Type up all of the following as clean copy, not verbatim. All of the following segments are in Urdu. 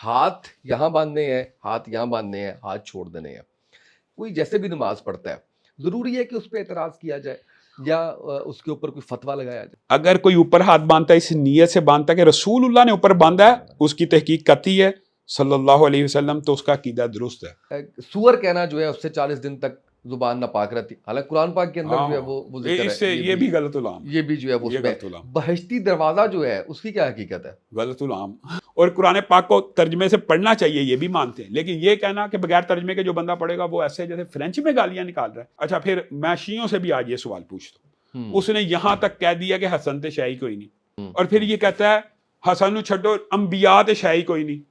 ہاتھ یہاں باندھنے ہیں، ہاتھ یہاں باندھنے ہیں، ہاتھ چھوڑ دینے ہیں. کوئی جیسے بھی نماز پڑھتا ہے ضروری ہے کہ اس پہ اعتراض کیا جائے یا اس کے اوپر کوئی فتویٰ لگایا جائے؟ اگر کوئی اوپر ہاتھ باندھتا ہے اس نیت سے باندھتا ہے کہ رسول اللہ نے اوپر باندھا ہے، اس کی تحقیق کرتی ہے صلی اللہ علیہ وسلم، تو اس کا عقیدہ درست ہے. سور کہنا جو ہے اس سے 40 دن تک زبان ناپاک رہتی، حالانکہ قرآن پاک کے اندر جو ہے وہ ذکر اس سے ہے. یہ بھی غلط العام، یہ بھی جو ہے وہ اس یہ میں غلط العام، بہشتی دروازہ جو ہے اس کی کیا حقیقت ہے؟ غلط العام. اور قرآن پاک کو ترجمے سے پڑھنا چاہیے، یہ بھی مانتے ہیں، لیکن یہ کہنا کہ بغیر ترجمے کے جو بندہ پڑھے گا وہ ایسے جیسے فرینچ میں گالیاں نکال رہا ہے. اچھا، پھر میں شیعوں سے بھی آج یہ سوال پوچھتا ہوں. اس نے یہاں تک کہہ دیا کہ حسن تے شاہی کوئی نہیں، اور پھر یہ کہتا ہے حسن چھڈو انبیاء تے شاہی کوئی نہیں.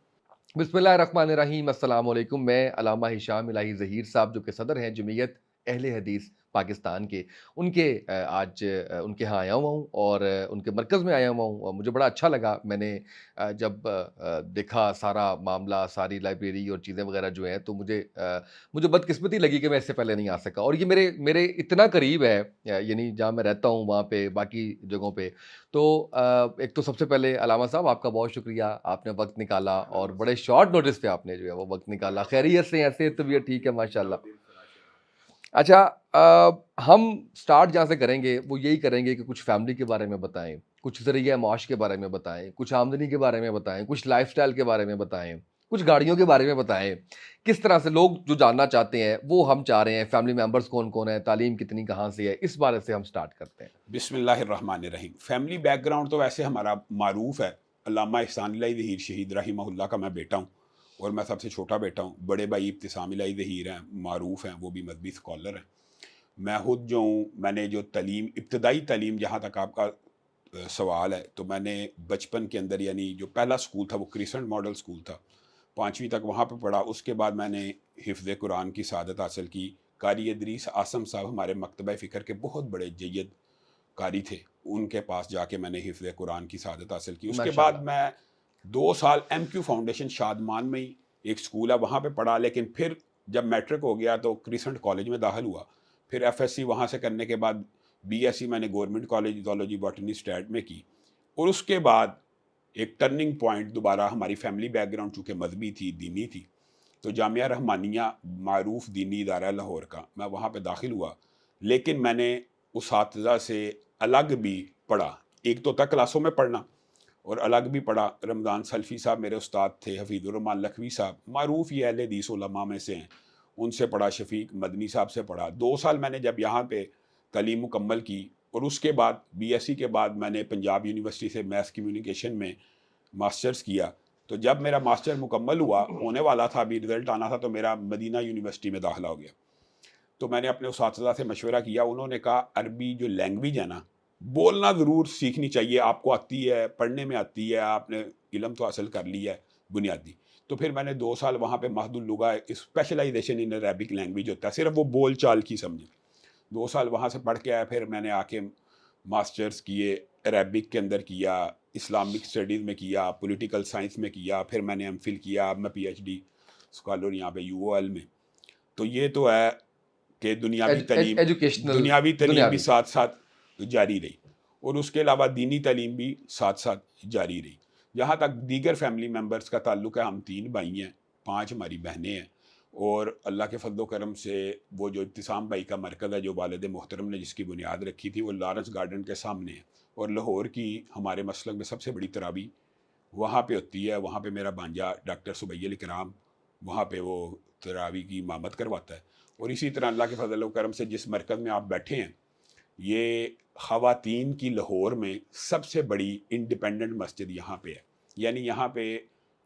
بسم اللہ الرحمن الرحیم. السلام علیکم. میں علامہ ہشام الہی ظہیر صاحب جو کہ صدر ہیں جمعیت اہل حدیث پاکستان کے، ان کے آج ان کے ہاں آیا ہوا ہوں اور ان کے مرکز میں آیا ہوا ہوں. اور مجھے بڑا اچھا لگا، میں نے جب دیکھا سارا معاملہ، ساری لائبریری اور چیزیں وغیرہ جو ہیں، تو مجھے بدقسمتی لگی کہ میں اس سے پہلے نہیں آ سکا. اور یہ میرے اتنا قریب ہے، یعنی جہاں میں رہتا ہوں وہاں پہ، باقی جگہوں پہ. تو ایک تو سب سے پہلے علامہ صاحب آپ کا بہت شکریہ، آپ نے وقت نکالا اور بڑے شارٹ نوٹس پہ آپ نے جو ہے وہ وقت نکالا. خیریت سے ایسے طبیعت ٹھیک ہے ماشاءاللہ؟ اچھا، ہم سٹارٹ جہاں سے کریں گے وہ یہی کریں گے کہ کچھ فیملی کے بارے میں بتائیں، کچھ ذریعہ معاش کے بارے میں بتائیں، کچھ آمدنی کے بارے میں بتائیں، کچھ لائف سٹائل کے بارے میں بتائیں، کچھ گاڑیوں کے بارے میں بتائیں. کس طرح سے لوگ جو جاننا چاہتے ہیں وہ ہم چاہ رہے ہیں، فیملی ممبرز کون کون ہیں، تعلیم کتنی کہاں سے ہے، اس بارے سے ہم سٹارٹ کرتے ہیں. بسم اللہ الرحمن الرحیم. فیملی بیک گراؤنڈ تو ویسے ہمارا معروف ہے. علامہ احسان الہی ظہیر شہید رحمہ اللہ کا میں بیٹا ہوں، اور میں سب سے چھوٹا بیٹا ہوں. بڑے بھائی ابتسام الہی ظہیر ہیں، معروف ہیں، وہ بھی مذہبی اسکالر ہیں. میں خود جو ہوں، میں نے جو تعلیم، ابتدائی تعلیم، جہاں تک آپ کا سوال ہے، تو میں نے بچپن کے اندر، یعنی جو پہلا سکول تھا وہ کریسنٹ ماڈل سکول تھا، 5ویں تک وہاں پہ پڑھا. اس کے بعد میں نے حفظ قرآن کی سعادت حاصل کی. قاری ادریس اعظم صاحب ہمارے مکتبہ فکر کے بہت بڑے جید قاری تھے، ان کے پاس جا کے میں نے حفظ قرآن کی سعادت حاصل کی. اس کے بعد میں 2 سال ایم کیو فاؤنڈیشن شادمان میں ہی ایک سکول ہے وہاں پہ پڑھا. لیکن پھر جب میٹرک ہو گیا تو کریسنٹ کالج میں داخل ہوا. پھر ایف ایس سی وہاں سے کرنے کے بعد بی ایس سی میں نے government college zoology botany state میں کی. اور اس کے بعد ایک ٹرننگ پوائنٹ، دوبارہ ہماری فیملی بیک گراؤنڈ چونکہ مذہبی تھی، دینی تھی، تو جامعہ رحمانیہ معروف دینی ادارہ لاہور کا، میں وہاں پہ داخل ہوا. لیکن میں نے اساتذہ سے الگ بھی پڑھا. ایک تو تک کلاسوں میں پڑھنا اور الگ بھی پڑھا. رمضان سلفی صاحب میرے استاد تھے، حفیظ الرحمان لکھوی صاحب معروف یہ اہل حدیث علماء میں سے ہیں، ان سے پڑھا. شفیق مدنی صاحب سے پڑھا. 2 سال میں نے جب یہاں پہ تعلیم مکمل کی، اور اس کے بعد بی ایس سی کے بعد میں نے پنجاب یونیورسٹی سے میس کمیونیکیشن میں ماسٹرز کیا. تو جب میرا ماسٹر مکمل ہوا، ہونے والا تھا، ابھی رزلٹ آنا تھا، تو میرا مدینہ یونیورسٹی میں داخلہ ہو گیا. تو میں نے اپنے اساتذہ سے مشورہ کیا. انہوں نے کہا عربی جو لینگویج ہے نا، بولنا ضرور سیکھنی چاہیے، آپ کو آتی ہے، پڑھنے میں آتی ہے، آپ نے علم تو حاصل کر لیا ہے بنیادی. تو پھر میں نے 2 سال وہاں پہ محض اللغہ، اسپیشلائزیشن ان عربک لینگویج ہوتا ہے، صرف وہ بول چال کی سمجھیں. 2 سال وہاں سے پڑھ کے آیا. پھر میں نے آ کے ماسٹرز کیے، عربک کے اندر کیا، اسلامک اسٹڈیز میں کیا، پولیٹیکل سائنس میں کیا. پھر میں نے ایم فل کیا. اب میں پی ایچ ڈی اسکالر یہاں پہ یو او ایل میں. تو یہ تو ہے کہ دنیاوی تعلیم بھی ساتھ ساتھ جاری رہی، اور اس کے علاوہ دینی تعلیم بھی ساتھ ساتھ جاری رہی. جہاں تک دیگر فیملی ممبرز کا تعلق ہے، ہم 3 بھائی ہیں، 5 ہماری بہنیں ہیں. اور اللہ کے فضل و کرم سے وہ جو ابتسام بھائی کا مرکز ہے، جو والد محترم نے جس کی بنیاد رکھی تھی، وہ لارنس گارڈن کے سامنے ہے. اور لاہور کی ہمارے مسلک میں سب سے بڑی تراویح وہاں پہ ہوتی ہے. وہاں پہ میرا بانجا ڈاکٹر سبیل اکرام وہاں پہ وہ تراویح کی امامت کرواتا ہے. اور اسی طرح اللہ کے فضل و کرم سے جس مرکز میں آپ بیٹھے ہیں، یہ خواتین کی لاہور میں سب سے بڑی انڈیپینڈنٹ مسجد یہاں پہ ہے. یعنی یہاں پہ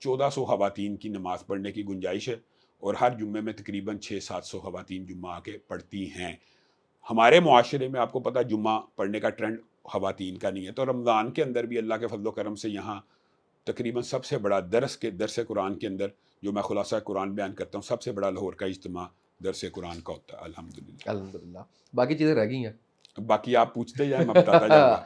1400 خواتین کی نماز پڑھنے کی گنجائش ہے، اور ہر جمعے میں تقریباً 600-700 خواتین جمعہ آ کے پڑھتی ہیں. ہمارے معاشرے میں آپ کو پتہ جمعہ پڑھنے کا ٹرینڈ خواتین کا نہیں ہے. تو رمضان کے اندر بھی اللہ کے فضل و کرم سے یہاں تقریباً سب سے بڑا درس قرآن کے اندر، جو میں خلاصہ قرآن بیان کرتا ہوں، سب سے بڑا لاہور کا اجتماع درس قرآن کا ہوتا ہے. الحمدللہ. باقی چیزیں رہ گئی ہیں، باقی آپ پوچھتے جائیں، میں بتاتا جاؤں گا.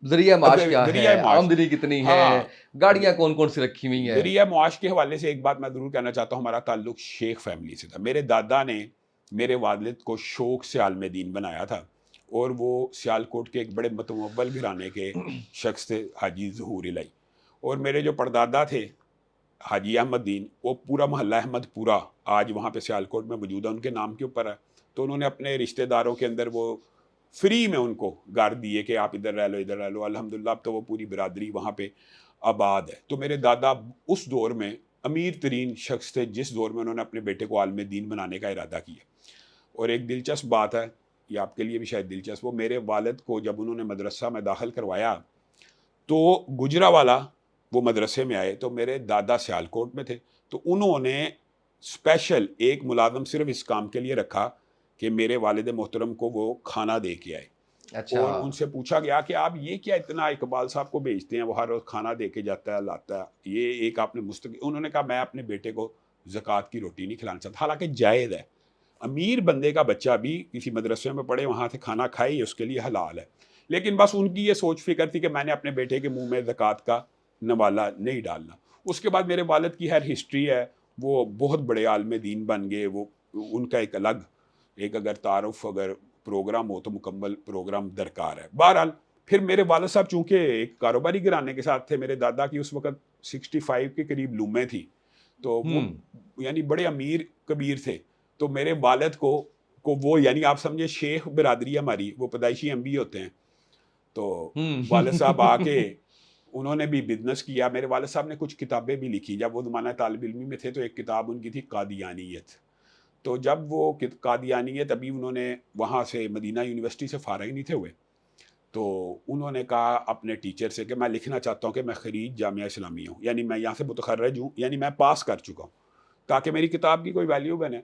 ذریعہ معاش کیا ہے، ذریعہ معاش، آمدنی کتنی ہے، ہاں، گاڑیاں کون کون سی رکھی ہوئی ہیں. ذریعہ معاش کے حوالے سے ایک بات میں ضرور کہنا چاہتا ہوں. ہمارا تعلق شیخ فیملی سے تھا. میرے دادا نے میرے والد کو شوق سے عالم دین بنایا تھا، اور وہ سیالکوٹ کے ایک بڑے متمول گھرانے کے شخص تھے، حاجی ظہور الہی. اور میرے جو پردادا تھے حاجی احمد دین، وہ پورا محلہ احمد پورا آج وہاں پہ سیالکوٹ میں موجود ہے، ان کے نام کے اوپر ہے. تو انہوں نے اپنے رشتہ داروں کے اندر وہ فری میں ان کو گھر دیے کہ آپ ادھر رہ لو ادھر رہ لو. الحمدللہ اب تو وہ پوری برادری وہاں پہ آباد ہے. تو میرے دادا اس دور میں امیر ترین شخص تھے جس دور میں انہوں نے اپنے بیٹے کو عالم دین بنانے کا ارادہ کیا. اور ایک دلچسپ بات ہے، یہ آپ کے لیے بھی شاید دلچسپ ہو، میرے والد کو جب انہوں نے مدرسہ میں داخل کروایا تو گجرانوالہ وہ مدرسے میں آئے، تو میرے دادا سیالکوٹ میں تھے. تو انہوں نے اسپیشل ایک ملازم صرف اس کام کے لیے رکھا کہ میرے والد محترم کو وہ کھانا دے کے آئے. اچھا. اور ان سے پوچھا گیا کہ آپ یہ کیا اتنا اقبال صاحب کو بھیجتے ہیں، وہ ہر روز کھانا دے کے جاتا ہے لاتا ہے، یہ ایک آپ نے انہوں نے کہا میں اپنے بیٹے کو زکوٰۃ کی روٹی نہیں کھلانا چاہتا. حالانکہ جائز ہے، امیر بندے کا بچہ بھی کسی مدرسے میں پڑھے وہاں سے کھانا کھائے یہ اس کے لیے حلال ہے. لیکن بس ان کی یہ سوچ فکر تھی کہ میں نے اپنے بیٹے کے منہ میں زکوٰۃ کا نوالا نہیں ڈالنا. اس کے بعد میرے والد کی ہر ہسٹری ہے، وہ بہت بڑے عالم دین بن گئے. وہ ان کا ایک الگ ایک اگر تعارف اگر پروگرام ہو تو مکمل پروگرام درکار ہے. بہرحال پھر میرے والد صاحب چونکہ ایک کاروباری گھرانے کے ساتھ تھے، میرے دادا کی اس وقت 65 کے قریب لومیں تھی، تو وہ یعنی بڑے امیر کبیر تھے. تو میرے والد کو وہ یعنی آپ سمجھے شیخ برادری ہماری، وہ پیدائشی ایم بی ہوتے ہیں. تو والد صاحب آ کے انہوں نے بھی بزنس کیا. میرے والد صاحب نے کچھ کتابیں بھی لکھی. جب وہ زمانہ طالب علمی میں تھے تو ایک کتاب ان کی تھی قادیانیت. تو جب وہ قادیانیت ابھی انہوں نے وہاں سے مدینہ یونیورسٹی سے فارغ نہیں تھے ہوئے، تو انہوں نے کہا اپنے ٹیچر سے کہ میں لکھنا چاہتا ہوں کہ میں خريج جامعہ اسلامیہ ہوں، یعنی میں یہاں سے متخرج ہوں، یعنی میں پاس کر چکا ہوں تاکہ میری کتاب کی کوئی ویلیو بنے.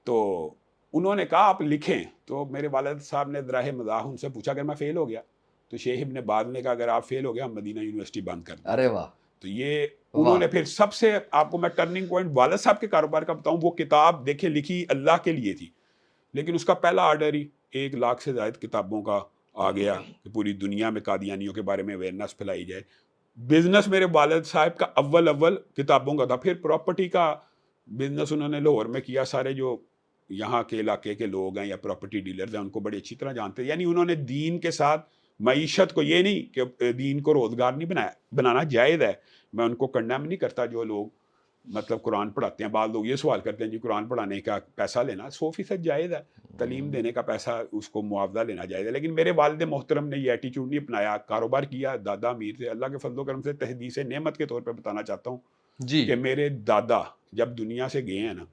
تو انہوں نے کہا آپ لکھیں. تو میرے والد صاحب نے ذرائع مزاح ان سے پوچھا اگر میں فیل ہو گیا، تو شیخ ابن باز نے کہا اگر آپ فیل ہو گیا ہم مدینہ یونیورسٹی بند کر دیں. ارے واہ. تو یہ انہوں نے پھر سب سے آپ کو میں ٹرننگ پوائنٹ والد صاحب کے کاروبار کا بتاؤں، وہ کتاب دیکھیں لکھی اللہ کے لیے تھی، لیکن اس کا پہلا آرڈر ہی 1 لاکھ سے زائد کتابوں کا آ گیا کہ پوری دنیا میں قادیانیوں کے بارے میں اویئرنیس پھیلائی جائے. بزنس میرے والد صاحب کا اول کتابوں کا تھا. پھر پراپرٹی کا بزنس انہوں نے لاہور میں کیا. سارے جو یہاں کے علاقے کے لوگ ہیں یا پراپرٹی ڈیلرز ہیں ان کو بڑی اچھی طرح جانتے ہیں. یعنی انہوں نے دین کے ساتھ معیشت کو، یہ نہیں کہ دین کو روزگار نہیں بنانا جائز ہے، میں ان کو کنڈیم نہیں کرتا جو لوگ مطلب قرآن پڑھاتے ہیں. بعض لوگ یہ سوال کرتے ہیں جی قرآن پڑھانے کا پیسہ لینا 100% جائز ہے، تعلیم دینے کا پیسہ اس کو معاوضہ لینا جائز ہے. لیکن میرے والد محترم نے یہ ایٹیچیوڈ نہیں اپنایا، کاروبار کیا. دادا امیر تھے. اللہ کے فضل و کرم سے تحدیث نعمت کے طور پہ بتانا چاہتا ہوں جی کہ میرے دادا جب دنیا سے گئے ہیں نا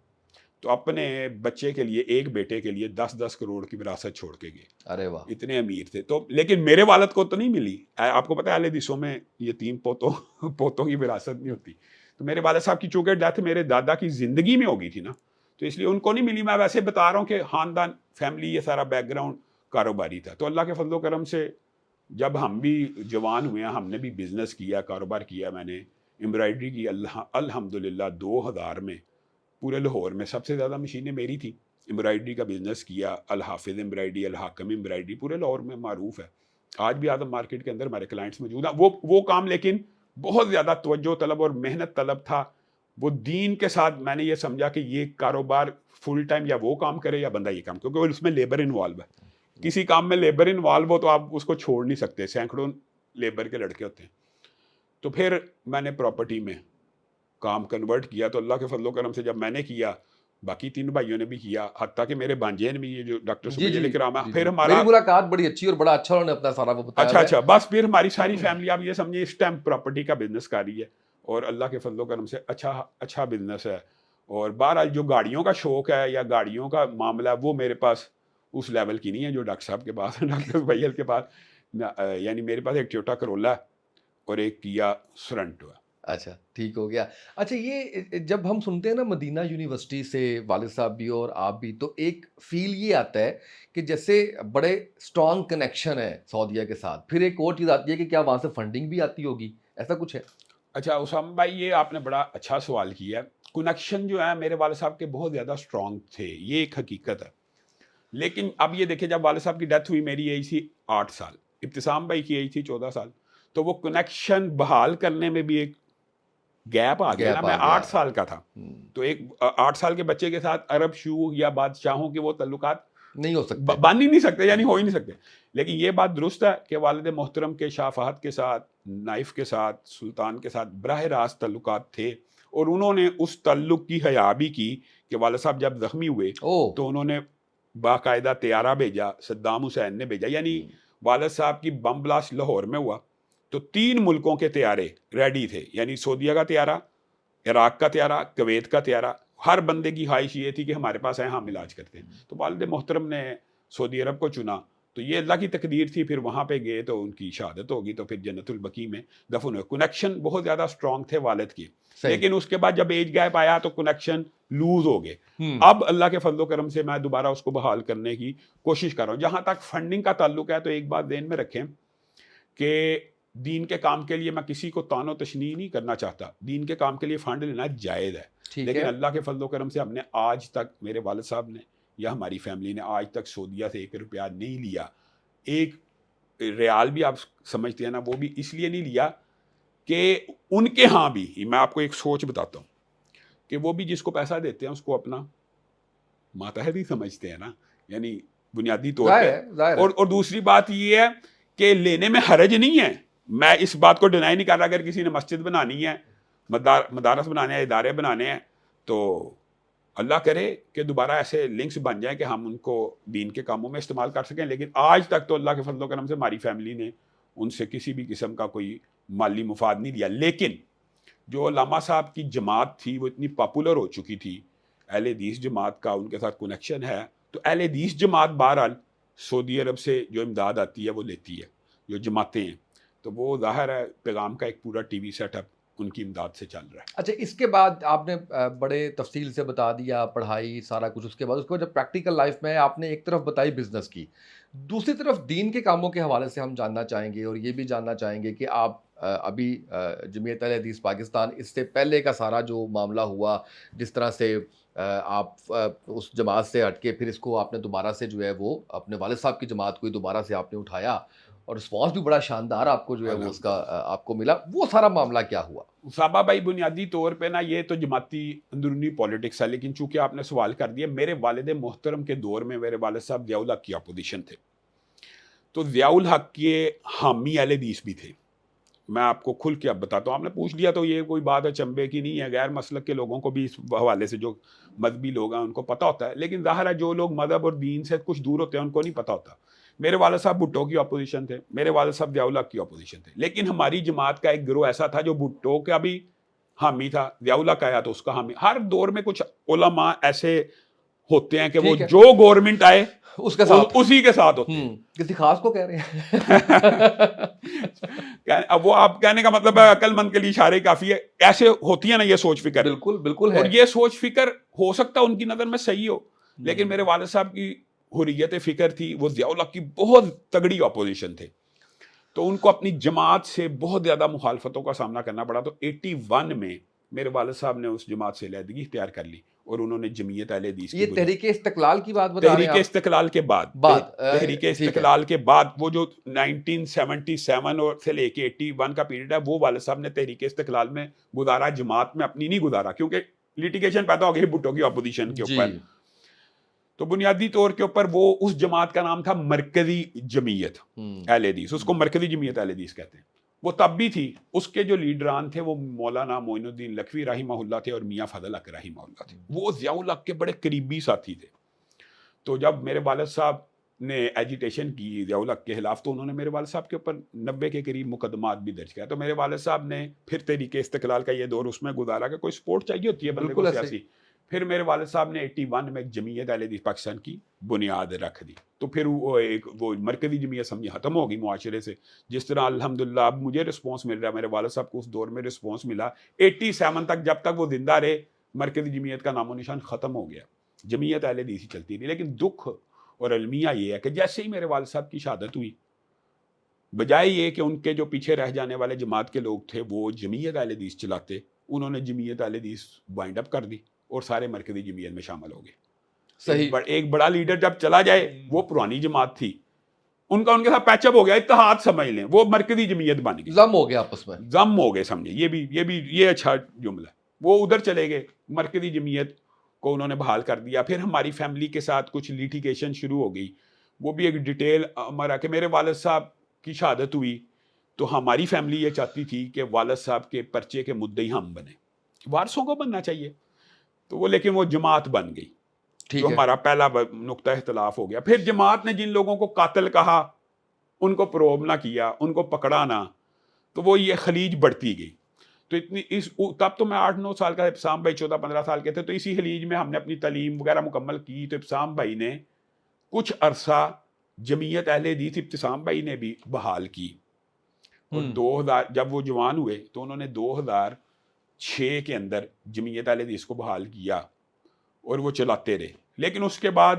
تو اپنے بچے کے لیے ایک بیٹے کے لیے 10 کروڑ کی وراثت چھوڑ کے گئے. ارے واہ. اتنے امیر تھے. تو لیکن میرے والد کو تو نہیں ملی. آپ کو پتہ ہے اہل حدیثوں میں یہ 3 پوتوں کی وراثت نہیں ہوتی. تو میرے والد صاحب کی چونکہ ڈیتھ میرے دادا کی زندگی میں ہو گئی تھی نا، تو اس لیے ان کو نہیں ملی. میں ویسے بتا رہا ہوں کہ خاندان فیملی یہ سارا بیک گراؤنڈ کاروباری تھا. تو اللہ کے فضل و کرم سے جب ہم بھی جوان ہوئے ہیں ہم نے بھی بزنس کیا، کاروبار کیا. میں نے امبرائڈری کی الحمدللہ 2000 میں پورے لاہور میں سب سے زیادہ مشینیں میری تھیں. امبرائڈری کا بزنس کیا. الحافظ امبرائڈری، الحاکم امبرائڈری پورے لاہور میں معروف ہے. آج بھی اعظم مارکیٹ کے اندر ہمارے کلائنٹس موجود ہیں. وہ کام لیکن بہت زیادہ توجہ طلب اور محنت طلب تھا. وہ دین کے ساتھ میں نے یہ سمجھا کہ یہ کاروبار فل ٹائم یا وہ کام کرے یا بندہ یہ کام، کیونکہ اس میں لیبر انوالو ہے. کسی کام میں لیبر انوالو ہو تو آپ اس کو چھوڑ نہیں سکتے. سینکڑوں لیبر کے لڑکے ہوتے ہیں. تو پھر میں نے پراپرٹی میں کام کنورٹ کیا. تو اللہ کے فضل و کرم سے جب میں نے کیا باقی 3 بھائیوں نے بھی کیا، حتیٰ کہ میرے بانجے نے بھی، یہ جو ڈاکٹر جی سبیل کرام ہے. پھر میری ہمارا ملاقات بڑی اچھی اور بڑا اچھا انہوں نے اپنا سارا وہ بتایا. اچھا بس پھر ہماری ساری فیملی آپ یہ سمجھیں اس ٹائم پراپرٹی کا بزنس کر رہی ہے اور اللہ کے فضل و کرم سے اچھا بزنس ہے. اور بہرحال جو گاڑیوں کا شوق ہے یا گاڑیوں کا معاملہ ہے وہ میرے پاس اس لیول کی نہیں ہے جو ڈاکٹر صاحب کے پاس ہے، ڈاکٹر سبیل کے پاس. یعنی میرے پاس ایک ٹویوٹا کرولا ہے اور ایک کیا سورنٹو ہے. اچھا ٹھیک ہو گیا. اچھا یہ جب ہم سنتے ہیں نا مدینہ یونیورسٹی سے والد صاحب بھی اور آپ بھی، تو ایک فیل یہ آتا ہے کہ جیسے بڑے اسٹرانگ کنیکشن ہے سعودیہ کے ساتھ. پھر ایک اور چیز آتی ہے کہ کیا وہاں سے فنڈنگ بھی آتی ہوگی، ایسا کچھ ہے؟ اچھا اسامہ بھائی یہ آپ نے بڑا اچھا سوال کیا. کنیکشن جو ہے میرے والد صاحب کے بہت زیادہ اسٹرانگ تھے، یہ ایک حقیقت ہے. لیکن اب یہ دیکھیں جب والد صاحب کی ڈیتھ ہوئی میری ایج تھی 8 سال، ابتسام بھائی کی ایج تھی 14 سال. تو وہ کنیکشن بحال کرنے میں بھی ایک گیپ آ گیا نا. میں 8 سال کا تھا تو ایک 8 سال کے بچے کے ساتھ عرب شیوخ یا بادشاہوں کے وہ تعلقات نہیں ہو سکتے، بن ہی نہیں سکتے، یعنی ہو ہی نہیں سکتے. لیکن یہ بات درست ہے کہ والد محترم کے شاہ فہد کے ساتھ، نائف کے ساتھ، سلطان کے ساتھ براہ راست تعلقات تھے اور انہوں نے اس تعلق کی حیا بھی کی کہ والد صاحب جب زخمی ہوئے تو انہوں نے باقاعدہ طیارہ بھیجا، صدام حسین نے بھیجا، یعنی والد صاحب کی بم بلاسٹ لاہور میں ہوا تو 3 ملکوں کے طیارے ریڈی تھے، یعنی سعودیہ کا طیارہ، عراق کا طیارہ، کویت کا طیارہ، ہر بندے کی خواہش یہ تھی کہ ہمارے پاس آئے، ہم علاج کرتے ہیں۔ تو والد محترم نے سعودی عرب کو چنا، تو یہ اللہ کی تقدیر تھی، پھر وہاں پہ گئے تو ان کی شہادت ہوگی، تو پھر جنت البقیع میں دفن ہوئے۔ کنیکشن بہت زیادہ اسٹرانگ تھے والد کی، لیکن اس کے بعد جب ایج گیپ آیا تو کنیکشن لوز ہو گئے۔ اب اللہ کے فضل و کرم سے میں دوبارہ اس کو بحال کرنے کی کوشش کر رہا ہوں۔ جہاں تک فنڈنگ کا تعلق ہے تو ایک بات ذہن میں رکھیں کہ دین کے کام کے لیے میں کسی کو تان و تشنیع نہیں کرنا چاہتا، دین کے کام کے لیے فنڈ لینا جائز ہے، لیکن اللہ کے فضل و کرم سے ہم نے آج تک، میرے والد صاحب نے یا ہماری فیملی نے آج تک سعودیہ سے 1 روپیہ نہیں لیا۔ ایک ریال بھی آپ سمجھتے ہیں نا، وہ بھی اس لیے نہیں لیا کہ ان کے ہاں بھی، میں آپ کو ایک سوچ بتاتا ہوں کہ وہ بھی جس کو پیسہ دیتے ہیں اس کو اپنا ماتحت ہی سمجھتے ہیں نا، یعنی بنیادی طور پہ۔ اور دوسری بات یہ ہے کہ لینے میں حرج نہیں ہے، میں اس بات کو ڈینائی نہیں کر رہا۔ اگر کسی نے مسجد بنانی ہے، مدارس بنانے ہیں، ادارے بنانے ہیں، تو اللہ کرے کہ دوبارہ ایسے لنکس بن جائیں کہ ہم ان کو دین کے کاموں میں استعمال کر سکیں۔ لیکن آج تک تو اللہ کے فضل و کرم سے ہماری فیملی نے ان سے کسی بھی قسم کا کوئی مالی مفاد نہیں لیا۔ لیکن جو علامہ صاحب کی جماعت تھی وہ اتنی پاپولر ہو چکی تھی، اہل حدیث جماعت کا ان کے ساتھ کنیکشن ہے، تو اہل حدیث جماعت بہرحال سعودی عرب سے جو امداد آتی ہے وہ لیتی ہے، جو جماعتیں ہیں، تو وہ ظاہر ہے پیغام کا ایک پورا ٹی وی سیٹ اپ ان کی امداد سے چل رہا ہے۔ اچھا، اس کے بعد آپ نے بڑے تفصیل سے بتا دیا، پڑھائی سارا کچھ، اس کے بعد جب پریکٹیکل لائف میں آپ نے ایک طرف بتائی بزنس کی، دوسری طرف دین کے کاموں کے حوالے سے ہم جاننا چاہیں گے، اور یہ بھی جاننا چاہیں گے کہ آپ ابھی جمعیت اہل حدیث پاکستان، اس سے پہلے کا سارا جو معاملہ ہوا، جس طرح سے آپ اس جماعت سے ہٹ کے پھر اس کو آپ نے دوبارہ سے جو ہے وہ اپنے والد صاحب کی جماعت کو ہی دوبارہ سے آپ نے اٹھایا، اور رسپانس بھی بڑا شاندار آپ کو جو ہے وہ اس کا آپ کو ملا، وہ سارا معاملہ کیا ہوا؟ صحابہ بھائی، بنیادی طور پہ نا یہ تو جماعتی اندرونی پالیٹکس ہے، لیکن چونکہ آپ نے سوال کر دیا، میرے والد محترم کے دور میں میرے والد صاحب ضیاء الحق کی اپوزیشن تھے، تو ضیاء الحق کے حامی اہل حدیث بھی تھے۔ میں آپ کو کھل کے اب بتاتا ہوں، آپ نے پوچھ لیا تو یہ کوئی بات اچنبے کی نہیں ہے، غیر مسلک کے لوگوں کو بھی اس حوالے سے، جو مذہبی لوگ ہیں ان کو پتہ ہوتا ہے، لیکن ظاہر ہے جو لوگ مذہب اور دین سے کچھ دور ہوتے ہیں ان کو نہیں پتہ ہوتا۔ میرے والد صاحب بھٹو کی اپوزیشن تھے، میرے والد صاحب ضیاء الحق کی اپوزیشن تھے، لیکن ہماری جماعت کا ایک گروہ ایسا تھا جو بھٹو کا بھی حامی تھا، ضیاء الحق آیا تو اس کا حامی۔ ہر دور میں کچھ علماء ایسے ہوتے ہیں کہ وہ جو گورنمنٹ آئے اس کے ساتھ، اسی کے ساتھ ہوتے ہیں۔ کسی خاص کو کہہ رہے ہیں؟ اب وہ آپ کہنے کا مطلب ہے عقل مند کے لیے اشارے کافی ہے، ایسے ہوتی ہے نا یہ سوچ فکر۔ بالکل بالکل ہے، اور یہ سوچ فکر ہو سکتا ہے ان کی نظر میں صحیح ہو، لیکن میرے والد صاحب کی حریت فکر تھی، وہ ضیاء الحق کی بہت تگڑی اپوزیشن تھے، تو ان کو اپنی جماعت سے بہت زیادہ مخالفتوں کا سامنا کرنا پڑا۔ تو 81 میں میرے والد صاحب نے اس جماعت سے علیحدگی اختیار کر لی اور انہوں نے جمعیت اہل حدیث کی، یہ تحریک استقلال کی بات بتا رہے ہیں تحریک استقلال کے بعد، تحریک استقلال کے بعد وہ جو 1977 اور سے لے کے 81 کا پیریڈ ہے، وہ والد صاحب نے تحریک استقلال میں گزارا، جماعت میں اپنی نہیں گزارا، کیونکہ لیٹیگیشن پیدا ہو گئی بھٹو کی اپوزیشن کے اوپر۔ تو بنیادی طور کے اوپر وہ اس جماعت کا نام تھا مرکزی جمعیت اہل حدیث، اس کو مرکزی جمعیت اہل حدیث کہتے ہیں۔ وہ تب بھی تھی، اس کے جو لیڈران تھے وہ مولانا معین الدین لکھوی رحمہ اللہ تھے اور میاں فضل حق رحمہ اللہ تھے، وہ ضیاء الحق کے بڑے قریبی ساتھی تھے۔ تو جب میرے والد صاحب نے ایجیٹیشن کی ضیاء الحق کے خلاف، تو انہوں نے میرے والد صاحب کے اوپر 90 کے قریب مقدمات بھی درج کیا۔ تو میرے والد صاحب نے پھر تحریک استقلال کا یہ دور اس میں گزارا کہ کوئی سپورٹ چاہیے ہوتی ہے بندے کو سیاسی۔ پھر میرے والد صاحب نے 81 میں ایک جمعیت اہل حدیث پاکستان کی بنیاد رکھ دی، تو پھر وہ مرکزی جمعیت سمجھے ختم ہو گئی معاشرے سے۔ جس طرح الحمدللہ اب مجھے رسپانس مل رہا ہے، میرے والد صاحب کو اس دور میں رسپانس ملا۔ 87 تک جب تک وہ زندہ رہے، مرکزی جمعیت کا نام و نشان ختم ہو گیا، جمعیت اہل حدیث ہی چلتی رہی۔ لیکن دکھ اور المیہ یہ ہے کہ جیسے ہی میرے والد صاحب کی شہادت ہوئی، بجائے یہ کہ ان کے جو پیچھے رہ جانے والے جماعت کے لوگ تھے وہ جمعیت اہل حدیث چلاتے، انہوں نے جمعیت اہل حدیث وائنڈ اپ کر دی اور سارے مرکزی جمعیت میں شامل ہو گئے۔ صحیح، ایک بڑا لیڈر جب چلا جائے، وہ پرانی جماعت تھی، ان کا ان کے ساتھ پیچ اپ ہو گیا، اتحاد سمجھ لیں، وہ مرکزی جمعیت بن گئی، ضم ہو گیا آپس میں، ضم ہو گئے سمجھے، یہ اچھا جملہ ہے۔ وہ ادھر چلے گئے، مرکزی جمعیت کو انہوں نے بحال کر دیا۔ پھر ہماری فیملی کے ساتھ کچھ لیٹیگیشن شروع ہو گئی، وہ بھی ایک ڈیٹیل ہمارا کہ میرے والد صاحب کی شہادت ہوئی تو ہماری فیملی یہ چاہتی تھی کہ والد صاحب کے پرچے کے مدعی ہم بنے، وارثوں کو بننا چاہیے. تو وہ لیکن وہ جماعت بن گئی, ٹھیک جو ہے. ہمارا پہلا نقطہ اختلاف ہو گیا. پھر جماعت نے جن لوگوں کو قاتل کہا ان کو پروب نہ کیا, ان کو پکڑا نہ, تو وہ یہ خلیج بڑھتی گئی. تو تب تو میں 8-9 سال کا, ابتسام بھائی 14-15 سال کے تھے, تو اسی خلیج میں ہم نے اپنی تعلیم وغیرہ مکمل کی. تو ابتسام بھائی نے کچھ عرصہ جمعیت اہل حدیث ابتسام بھائی نے بھی بحال کی, اور 2000 جب وہ جوان ہوئے تو انہوں نے 2006 کے اندر جمعیت اہل حدیث کو بحال کیا اور وہ چلاتے رہے. لیکن اس کے بعد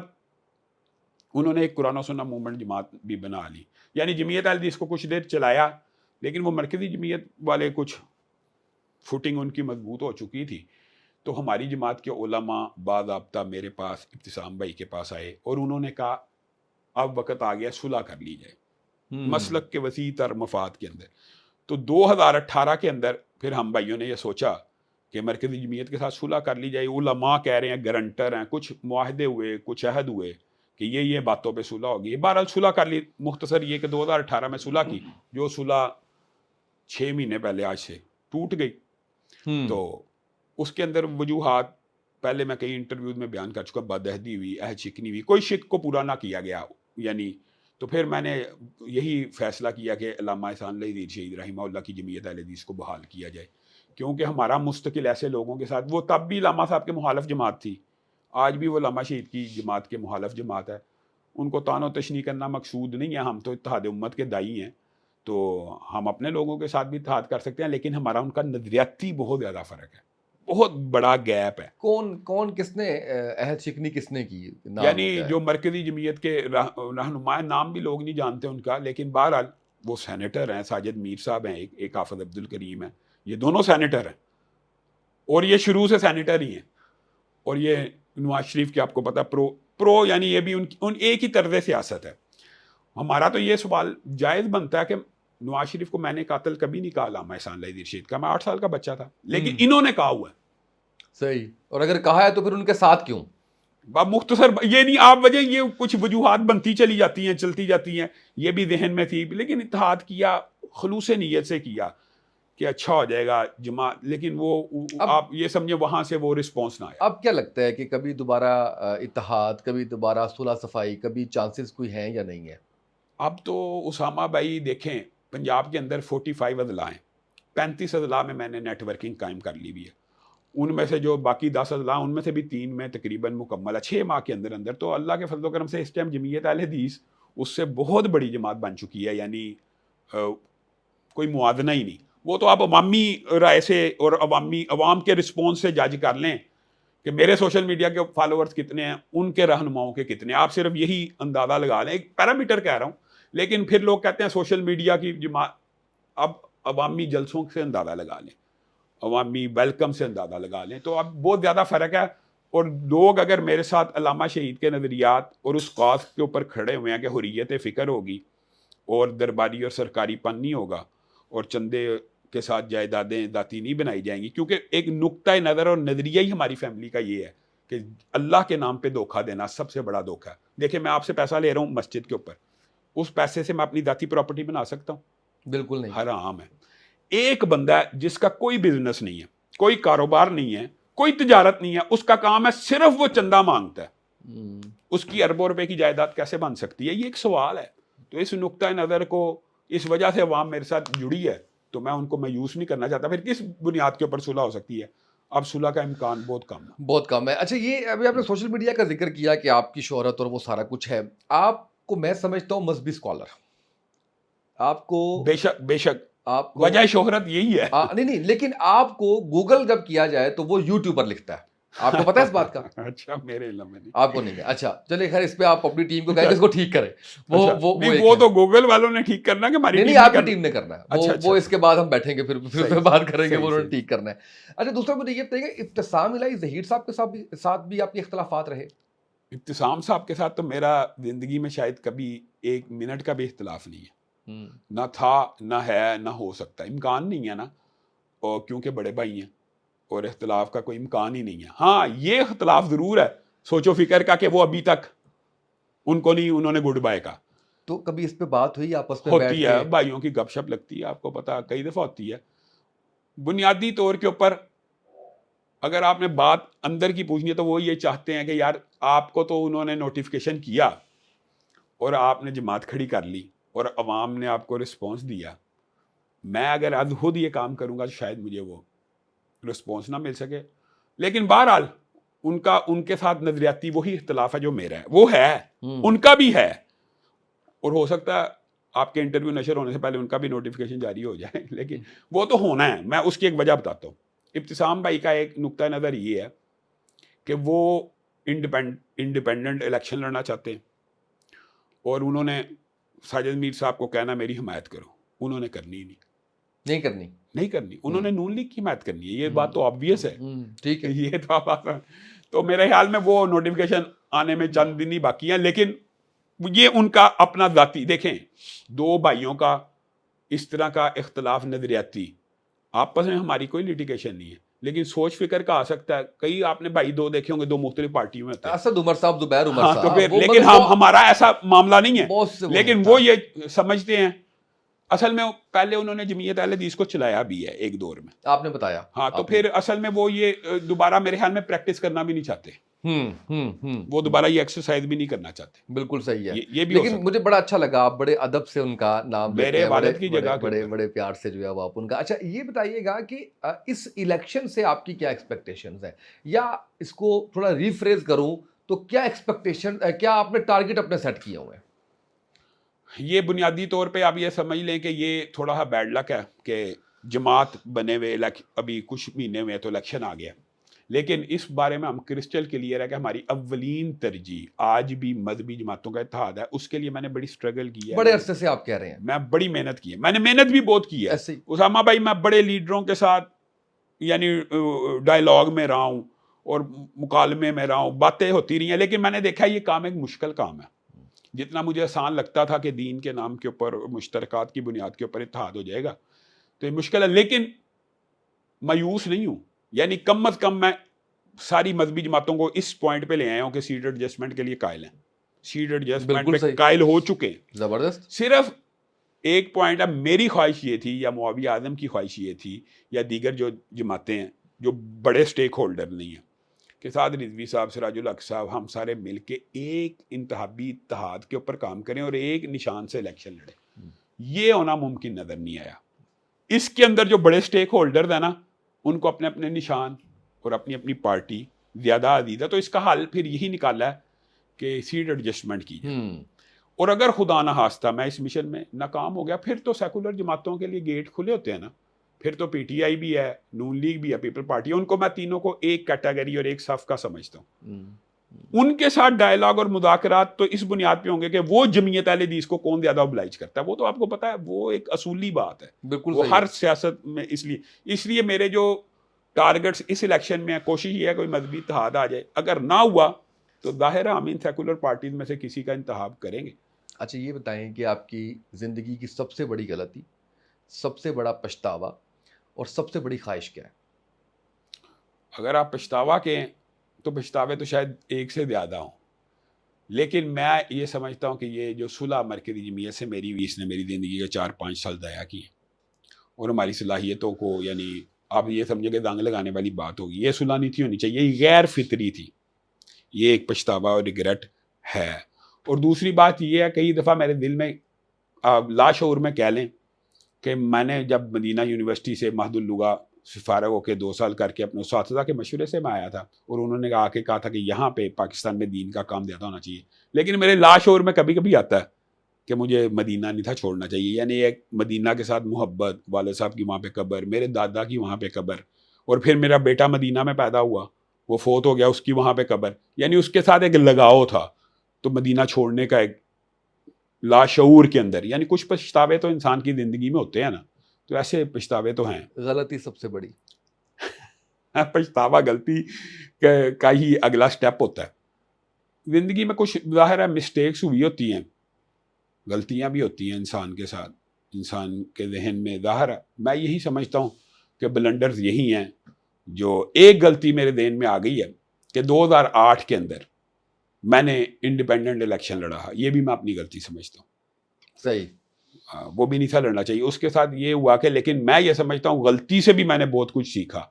انہوں نے ایک قرآن و سنت موومنٹ جماعت بھی بنا لی. یعنی جمعیت اہل حدیث کو کچھ دیر چلایا, لیکن وہ مرکزی جمعیت والے کچھ فوٹنگ ان کی مضبوط ہو چکی تھی. تو ہماری جماعت کے علماء باضابطہ میرے پاس ابتسام بھائی کے پاس آئے, اور انہوں نے کہا اب وقت آ گیا صلح کر لی جائے مسلک کے وسیع تر مفاد کے اندر. تو 2018 کے اندر پھر ہم بھائیوں نے یہ سوچا کہ مرکزی جمعیت کے ساتھ صلح کر لی جائے. علماء کہہ رہے ہیں, گارنٹر ہیں, کچھ معاہدے ہوئے, کچھ عہد ہوئے کہ یہ باتوں پہ صلح ہوگی. بہرحال صلح کر لی. مختصر یہ کہ 2018 میں صلح کی, جو صلح 6 مہینے پہلے آج سے ٹوٹ گئی. تو اس کے اندر وجوہات پہلے میں کئی انٹرویوز میں بیان کر چکا, بدعہدی ہوئی, عہد شکنی ہوئی, کوئی شک کو پورا نہ کیا گیا. یعنی تو پھر میں نے یہی فیصلہ کیا کہ علامہ احسان اللہ حضیر شہید رحمہ اللہ کی جمعیت اہل حدیث کو بحال کیا جائے, کیونکہ ہمارا مستقل ایسے لوگوں کے ساتھ, وہ تب بھی علامہ صاحب کے مخالف جماعت تھی, آج بھی وہ علامہ شہید کی جماعت کے مخالف جماعت ہے. ان کو طعن و تشنیع کرنا مقصود نہیں ہے, ہم تو اتحاد امت کے داعی ہیں, تو ہم اپنے لوگوں کے ساتھ بھی اتحاد کر سکتے ہیں, لیکن ہمارا ان کا نظریاتی بہت زیادہ فرق ہے, بہت بڑا گیپ ہے. کون کس نے عہد شکنی کس نے کی؟ یعنی جو مرکزی جمعیت کے رہنما, نام بھی لوگ نہیں جانتے ان کا, لیکن بہرحال وہ سینیٹر ہیں, ساجد میر صاحب ہیں, ایک حافظ عبد الکریم ہیں, یہ دونوں سینیٹر ہیں, اور یہ شروع سے سینیٹر ہی ہیں. اور یہ نواز شریف کے آپ کو پتا پرو یعنی یہ بھی ان ایک ہی طرز سیاست ہے. ہمارا تو یہ سوال جائز بنتا ہے کہ نواز شریف کو میں نے قاتل کبھی نہیں کہا علامہ احسان اللہ حضیر شہید کا, میں 8 سال کا بچہ تھا, لیکن انہوں نے کہا ہوا ہے. صحیح. اور اگر کہا ہے تو پھر ان کے ساتھ کیوں؟ مختصر یہ نہیں, آپ وجہ یہ کچھ وجوہات بنتی چلی جاتی ہیں, چلتی جاتی ہیں, یہ بھی ذہن میں تھی, لیکن اتحاد کیا خلوص نیت سے کیا کہ اچھا ہو جائے گا جماعت, لیکن وہ آپ یہ سمجھیں وہاں سے وہ رسپانس نہ آیا. اب کیا لگتا ہے کہ کبھی دوبارہ اتحاد, کبھی دوبارہ صلح صفائی, کبھی چانسز کوئی ہیں یا نہیں ہے؟ اب تو اسامہ بھائی دیکھیں, پنجاب کے اندر 45 اضلاع ہیں, 35 اضلاع میں نے نیٹ ورکنگ قائم کر لی ہوئی ہے. ان میں سے جو باقی 10 اضلاع, ان میں سے بھی 3 میں تقریباً مکمل ہے 6 ماہ کے اندر اندر. تو اللہ کے فضل و کرم سے اس ٹائم جمعیت اہل حدیث اس سے بہت بڑی جماعت بن چکی ہے, یعنی کوئی موازنہ ہی نہیں. وہ تو آپ عوامی رائے سے اور عوام کے رسپانس سے جج کر لیں کہ میرے سوشل میڈیا کے فالوورز کتنے ہیں, ان کے رہنماؤں کے کتنے, آپ صرف یہی اندازہ لگا لیں. ایک پیرامیٹر کہہ رہا ہوں, لیکن پھر لوگ کہتے ہیں سوشل میڈیا کی جماعت. اب عوامی جلسوں سے اندازہ لگا لیں, عوامی ویلکم سے اندازہ لگا لیں, تو اب بہت زیادہ فرق ہے. اور لوگ اگر میرے ساتھ علامہ شہید کے نظریات اور اس قاص کے اوپر کھڑے ہوئے ہیں کہ حریت فکر ہوگی اور درباری اور سرکاری پن نہیں ہوگا اور چندے کے ساتھ جائیدادیں ذاتی نہیں بنائی جائیں گی, کیونکہ ایک نقطۂ نظر اور نظریہ ہی ہماری فیملی کا یہ ہے کہ اللہ کے نام پہ دھوکہ دینا سب سے بڑا دھوکہ ہے. دیکھیں میں آپ سے پیسہ لے رہا ہوں مسجد کے اوپر, اس پیسے سے میں اپنی ذاتی پراپرٹی بنا سکتا ہوں؟ بالکل نہیں. حرام ہے. ایک بندہ ہے جس کا کوئی بزنس نہیں ہے, کوئی کاروبار نہیں ہے, کوئی تجارت نہیں ہے, اس کا کام ہے صرف وہ چندہ مانگتا ہے, اس کی اربوں روپے کی جائیداد کیسے بن سکتی ہے؟ یہ ایک سوال ہے. تو اس نقطۂ نظر کو اس وجہ سے عوام میرے ساتھ جڑی ہے, تو میں ان کو مایوس نہیں کرنا چاہتا. پھر کس بنیاد کے اوپر صلح ہو سکتی ہے؟ اب صلح کا امکان بہت کم ہے, بہت کم ہے. اچھا, یہ ابھی آپ نے سوشل میڈیا کا ذکر کیا کہ آپ کی شہرت اور وہ سارا کچھ ہے, آپ کو میں سمجھتا ہوں مذہبی اسکالر, آپ کو بے شک بے شک آپ کو وجہ شہرت یہی ہے. نہیں, لیکن آپ کو گوگل جب کیا جائے تو وہ یوٹیوبر لکھتا ہے, آپ کو پتا ہے اس بات کا؟ اچھا, میرے علم میں نہیں. آپ کو نہیں ہے. اچھا چلے خیر, اس پہ آپ اپنی ٹیم کو کہیں کہ اس کو ٹھیک کرے. وہ تو گوگل والوں نے ٹھیک کرنا, کہ ہماری نہیں, آپ کی ٹیم نے کرنا ہے. وہ اس کے بعد ہم بیٹھیں گے پھر بات کریں گے, وہ انہوں نے ٹھیک کرنا ہے. اچھا, دوسرا مجھے یہ بتائیے کہ ابتسام الہی ظہیر صاحب کے ساتھ بھی آپ کے اختلافات رہے؟ ابتسام صاحب کے ساتھ تو میرا زندگی میں شاید کبھی 1 منٹ کا بھی اختلاف نہیں ہے, نہ تھا, نہ ہے, نہ ہو سکتا. امکان نہیں ہے نا, اور کیونکہ بڑے بھائی ہیں اور اختلاف کا کوئی امکان ہی نہیں ہے. ہاں, یہ اختلاف ضرور ہے سوچ و فکر کا کہ وہ ابھی تک ان کو نہیں, انہوں نے گڈ بائے کا. تو کبھی اس پہ بات ہوئی آپس میں؟ ہوتی ہے, بھائیوں کی گپ شپ لگتی ہے, آپ کو پتا کئی دفعہ ہوتی ہے. بنیادی طور کے اوپر اگر آپ نے بات اندر کی پوچھنی ہے تو وہ یہ چاہتے ہیں کہ یار آپ کو تو انہوں نے نوٹیفیکیشن کیا اور آپ نے جماعت کھڑی کر لی اور عوام نے آپ کو رسپانس دیا. میں اگر از خود یہ کام کروں گا تو شاید مجھے وہ رسپانس نہ مل سکے. لیکن بہرحال ان کے ساتھ نظریاتی وہی اختلاف ہے جو میرا ہے, وہ ہے, ان کا بھی ہے, اور ہو سکتا ہے آپ کے انٹرویو نشر ہونے سے پہلے ان کا بھی نوٹیفیکیشن جاری ہو جائے, لیکن وہ تو ہونا ہے. میں اس کی ایک وجہ بتاتا ہوں. ابتسام بھائی کا ایک نقطہ نظر یہ ہے کہ وہ انڈیپینڈنٹ الیکشن لڑنا چاہتے ہیں, اور انہوں نے ساجد میر صاحب کو کہنا میری حمایت کرو, انہوں نے کرنی نہیں کرنی. انہوں نے نون لیگ کی حمایت کرنی ہے, یہ بات تو آبویس ہے. ٹھیک ہے, یہ تو میرے خیال میں وہ نوٹیفیکیشن آنے میں چند دن ہی باقی ہیں. لیکن یہ ان کا اپنا ذاتی, دیکھیں دو بھائیوں کا اس طرح کا اختلاف نظریاتی, آپس میں ہماری کوئی لیٹیگیشن نہیں ہے, لیکن سوچ فکر کا آ سکتا ہے. کئی آپ نے بھائی دو دیکھے ہوں گے, دو مختلف پارٹیوں میں ہوتے ہیں, اسد عمر صاحب, زبیر عمر ہاں, صاحب, تو پھر وہ لیکن ہمارا ایسا معاملہ نہیں ہے. بہت سے لیکن وہ یہ سمجھتے ہیں, اصل میں پہلے انہوں نے جمعیت اہل حدیث کو چلایا بھی ہے ایک دور میں, آپ نے بتایا. ہاں, تو پھر اصل میں وہ یہ دوبارہ میرے خیال میں پریکٹس کرنا بھی نہیں چاہتے, وہ دوبارہ یہ ایکسرسائز بھی نہیں کرنا چاہتے. بالکل صحیح ہے, یہ بھی لیکن مجھے بڑا اچھا لگا, آپ بڑے ادب سے ان کا نام میرے والد کی جگہ بڑے پیار سے جو ہے وہ آپ ان کا. اچھا یہ بتائیے گا کہ اس الیکشن سے آپ کی کیا ایکسپیکٹیشنز ہیں, یا اس کو تھوڑا ریفریز کروں تو کیا ایکسپیکٹیشن, کیا آپ نے ٹارگٹ اپنے سیٹ کیے ہوئے ہیں؟ یہ بنیادی طور پہ آپ یہ سمجھ لیں کہ یہ تھوڑا سا بیڈ لک ہے کہ جماعت بنے ہوئے ابھی کچھ مہینے میں تو الیکشن آ گیا. لیکن اس بارے میں ہم کرسٹل کلیئر ہے کہ ہماری اولین ترجیح آج بھی مذہبی جماعتوں کا اتحاد ہے. اس کے لیے میں نے بڑی سٹرگل کی ہے, بڑے عرصے سے آپ کہہ رہے ہیں. میں بڑی محنت کی ہے, میں نے محنت بھی بہت کی ہے. اسامہ بھائی, میں بڑے لیڈروں کے ساتھ یعنی ڈائلاگ میں رہا ہوں اور مکالمے میں رہا ہوں, باتیں ہوتی رہی ہیں, لیکن میں نے دیکھا یہ کام ایک مشکل کام ہے. جتنا مجھے آسان لگتا تھا کہ دین کے نام کے اوپر مشترکات کی بنیاد کے اوپر اتحاد ہو جائے گا, تو یہ مشکل ہے. لیکن مایوس نہیں ہوں, یعنی کم از کم میں ساری مذہبی جماعتوں کو اس پوائنٹ پہ لے آیا ہوں کہ سیٹ ایڈجسٹمنٹ کے لیے قائل ہیں, سیٹ ایڈجسٹمنٹ پہ قائل ہو چکے ہیں. زبردست. صرف ایک پوائنٹ ہے, میری خواہش یہ تھی یا معاویہ اعظم کی خواہش یہ تھی یا دیگر جو جماعتیں ہیں جو بڑے سٹیک ہولڈر نہیں ہیں, کہ سعد رضوی صاحب, سراج الحق صاحب, ہم سارے مل کے ایک انتخابی اتحاد کے اوپر کام کریں اور ایک نشان سے الیکشن لڑیں. یہ ہونا ممکن نظر نہیں آیا. اس کے اندر جو بڑے سٹیک ہولڈر ہیں نا, ان کو اپنے اپنے نشان اور اپنی اپنی پارٹی زیادہ عزیز ہے, تو اس کا حل پھر یہی نکالا ہے کہ سیٹ ایڈجسٹمنٹ کی جائے. اور اگر خدا نہ خواستہ میں اس مشن میں ناکام ہو گیا, پھر تو سیکولر جماعتوں کے لیے گیٹ کھلے ہوتے ہیں نا, پھر تو پی ٹی آئی بھی ہے, نون لیگ بھی ہے, پیپل پارٹی, ان کو میں تینوں کو ایک کیٹیگری اور ایک صف کا سمجھتا ہوں. ان کے ساتھ ڈائلاگ اور مذاکرات تو اس بنیاد پہ ہوں گے کہ وہ جمعیت اہل حدیث کو کون زیادہ اوبلائج کرتا ہے. وہ تو آپ کو پتا ہے, وہ ایک اصولی بات ہے, وہ ہر سیاست میں. اس لیے میرے جو ٹارگٹس اس الیکشن میں کوشش یہ ہے کوئی مذہبی اتحاد آ جائے. اگر نہ ہوا تو ظاہر ہے ہم ان سیکولر پارٹیز میں سے کسی کا انتخاب کریں گے. اچھا یہ بتائیں کہ آپ کی زندگی کی سب سے بڑی غلطی, سب سے بڑا پچھتاوا اور سب سے بڑی خواہش کیا ہے؟ اگر آپ پچھتاوا کہیں تو پچھتاوے تو شاید ایک سے زیادہ ہوں, لیکن میں یہ سمجھتا ہوں کہ یہ جو صلح مرکزی جمعیت سے میری ہوئی, اس نے میری زندگی کے 4-5 سال ضائع کیے, اور ہماری صلاحیتوں کو, یعنی آپ یہ سمجھیں کہ زنگ لگانے والی بات ہوگی. یہ صلح نہیں تھی ہونی چاہیے, یہ غیر فطری تھی. یہ ایک پچھتاوا اور ریگریٹ ہے. اور دوسری بات یہ ہے, کئی دفعہ میرے دل میں لاشعور میں کہہ لیں کہ میں نے جب مدینہ یونیورسٹی سے مہد اللغہ سے فارغ ہو کے 2 سال کر کے اپنے اساتذہ کے مشورے سے میں آیا تھا, اور انہوں نے کہا تھا کہ یہاں پہ پاکستان میں دین کا کام زیادہ ہونا چاہیے, لیکن میرے لاشعور میں کبھی کبھی آتا ہے کہ مجھے مدینہ نہیں تھا چھوڑنا چاہیے. یعنی ایک مدینہ کے ساتھ محبت, والد صاحب کی وہاں پہ قبر, میرے دادا کی وہاں پہ قبر, اور پھر میرا بیٹا مدینہ میں پیدا ہوا, وہ فوت ہو گیا, اس کی وہاں پہ قبر, یعنی اس کے ساتھ ایک لگاؤ تھا. تو مدینہ چھوڑنے کا ایک لاشعور کے اندر, یعنی کچھ پچھتاوے تو انسان کی زندگی میں ہوتے ہیں نا, تو ایسے پچھتاوے تو ہیں. غلطی سب سے بڑی پچھتاوا غلطی کا ہی اگلا سٹیپ ہوتا ہے. زندگی میں کچھ ظاہر ہے مسٹیکس ہوئی ہوتی ہیں, غلطیاں بھی ہوتی ہیں انسان کے ساتھ, انسان کے ذہن میں. ظاہر ہے میں یہی سمجھتا ہوں کہ بلنڈرز یہی ہیں. جو ایک غلطی میرے ذہن میں آ گئی ہے کہ 2008 کے اندر میں نے انڈیپینڈنٹ الیکشن لڑا, یہ بھی میں اپنی غلطی سمجھتا ہوں. صحیح, وہ بھی نہیں تھا لڑنا چاہیے. اس کے ساتھ یہ ہوا کہ, لیکن میں یہ سمجھتا ہوں غلطی سے بھی میں نے بہت کچھ سیکھا,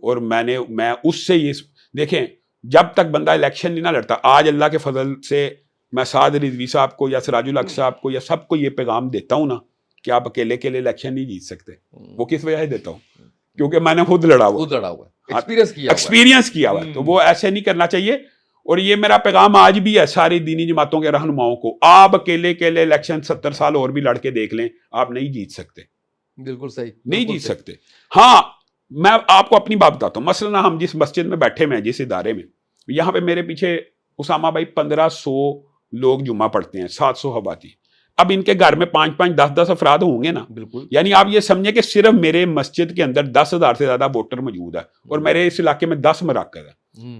اور میں اس سے یہ دیکھیں جب تک بندہ الیکشن نہیں نہ لڑتا. آج اللہ کے فضل سے میں سعد رضوی صاحب کو یا سراج الحق صاحب کو یا سب کو یہ پیغام دیتا ہوں نا کہ آپ اکیلے الیکشن نہیں جیت سکتے. وہ کس وجہ سے دیتا ہوں؟ کیونکہ میں نے خود لڑا ہوا ایکسپیرینس کیا ہوا ہے. تو وہ ایسے نہیں کرنا چاہیے. اور یہ میرا پیغام آج بھی ہے ساری دینی جماعتوں کے رہنماؤں کو, آپ اکیلے الیکشن 70 سال اور بھی لڑ کے دیکھ لیں, آپ نہیں جیت سکتے. بالکل صحیح, نہیں جیت سکتے. ہاں میں آپ کو اپنی بات بتاتا ہوں. مثلا ہم جس مسجد میں بیٹھے ہوئے ہیں, جس ادارے میں, یہاں پہ میرے پیچھے اسامہ بھائی 1500 لوگ جمعہ پڑھتے ہیں, 700 حباتی. اب ان کے گھر میں 5-5 10-10 افراد ہوں گے نا. بالکل. یعنی آپ یہ سمجھیں کہ صرف میرے مسجد کے اندر 10,000 سے زیادہ ووٹر موجود ہے, اور میرے اس علاقے میں 10 مراکز ہیں,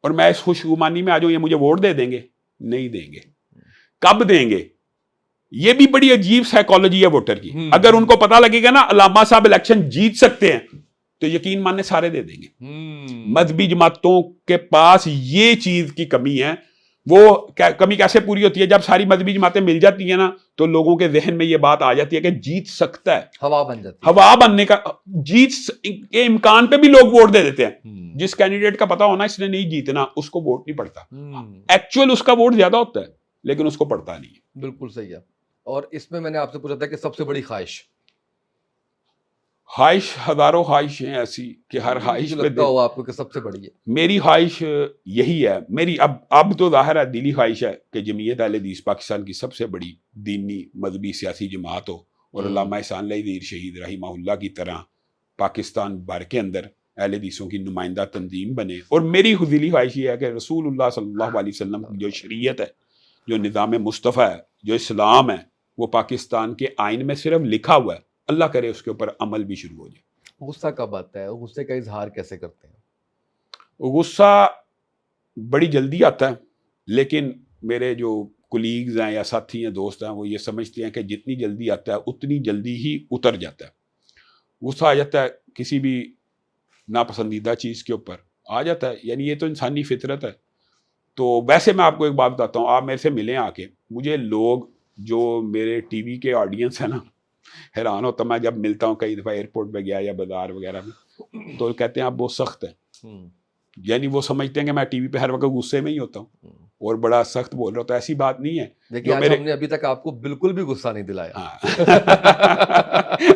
اور میں اس خوشگمانی میں آ جاؤں یہ مجھے ووٹ دے دیں گے؟ نہیں دیں گے. کب دیں گے؟ یہ بھی بڑی عجیب سائیکالوجی ہے ووٹر کی. اگر ان کو پتا لگے گا نا علامہ صاحب الیکشن جیت سکتے ہیں تو یقین ماننے سارے دے دیں گے. مذہبی جماعتوں کے پاس یہ چیز کی کمی ہے. وہ کمی کیسے پوری ہوتی ہے؟ جب ساری مذہبی جماعتیں مل جاتی ہیں نا تو لوگوں کے ذہن میں یہ بات آ جاتی ہے کہ جیت سکتا ہے, ہوا بن جاتی ہے. ہوا بننے کا جیت کے امکان پہ بھی لوگ ووٹ دے دیتے ہیں. جس کینڈیڈیٹ کا پتا ہونا اس نے نہیں جیتنا, اس کو ووٹ نہیں پڑتا. ایکچوئل اس کا ووٹ زیادہ ہوتا ہے لیکن اس کو پڑتا نہیں ہے. بالکل صحیح ہے. اور اس میں نے آپ سے پوچھا تھا کہ سب سے بڑی خواہش ہزاروں خواہشیں ایسی کہ ہر خواہش پہ لگتا ہو آپ کو کہ سب سے بڑی ہے. میری خواہش یہی ہے, میری اب تو ظاہر ہے دلی خواہش ہے کہ جمعیت اہل حدیث پاکستان کی سب سے بڑی دینی مذہبی سیاسی جماعت ہو, اور علامہ احسان اللہ ظہیر شہید رحمہ اللہ کی طرح پاکستان بھر کے اندر اہل حدیثوں کی نمائندہ تنظیم بنے. اور میری دلی خواہش یہ ہے کہ رسول اللہ صلی اللہ علیہ وسلم کی جو شریعت ہے, جو نظام مصطفیٰ ہے, جو اسلام ہے, وہ پاکستان کے آئین میں صرف لکھا ہوا ہے, اللہ کرے اس کے اوپر عمل بھی شروع ہو جائے. غصہ کب آتا ہے؟ غصے کا اظہار کیسے کرتے ہیں؟ غصہ بڑی جلدی آتا ہے, لیکن میرے جو کولیگز ہیں یا ساتھی ہیں, دوست ہیں, وہ یہ سمجھتے ہیں کہ جتنی جلدی آتا ہے اتنی جلدی ہی اتر جاتا ہے. غصہ آ جاتا ہے کسی بھی ناپسندیدہ چیز کے اوپر آ جاتا ہے, یعنی یہ تو انسانی فطرت ہے. تو ویسے میں آپ کو ایک بات بتاتا ہوں, آپ میرے سے ملیں آ کے, مجھے لوگ جو میرے ٹی وی کے آڈینس ہے نا, حیران ہوتا میں جب ملتا ہوں. کئی دفعہ ایئرپورٹ پہ گیا یا بازار وغیرہ میں, تو کہتے ہیں آپ بہت سخت ہیں. یعنی وہ سمجھتے ہیں کہ میں ٹی وی پہ ہر وقت غصے میں ہی ہوتا ہوں اور بڑا سخت بول رہا ہوں. تو ایسی بات نہیں ہے. لیکن ہم نے ابھی تک آپ کو بالکل بھی غصہ نہیں دلایا.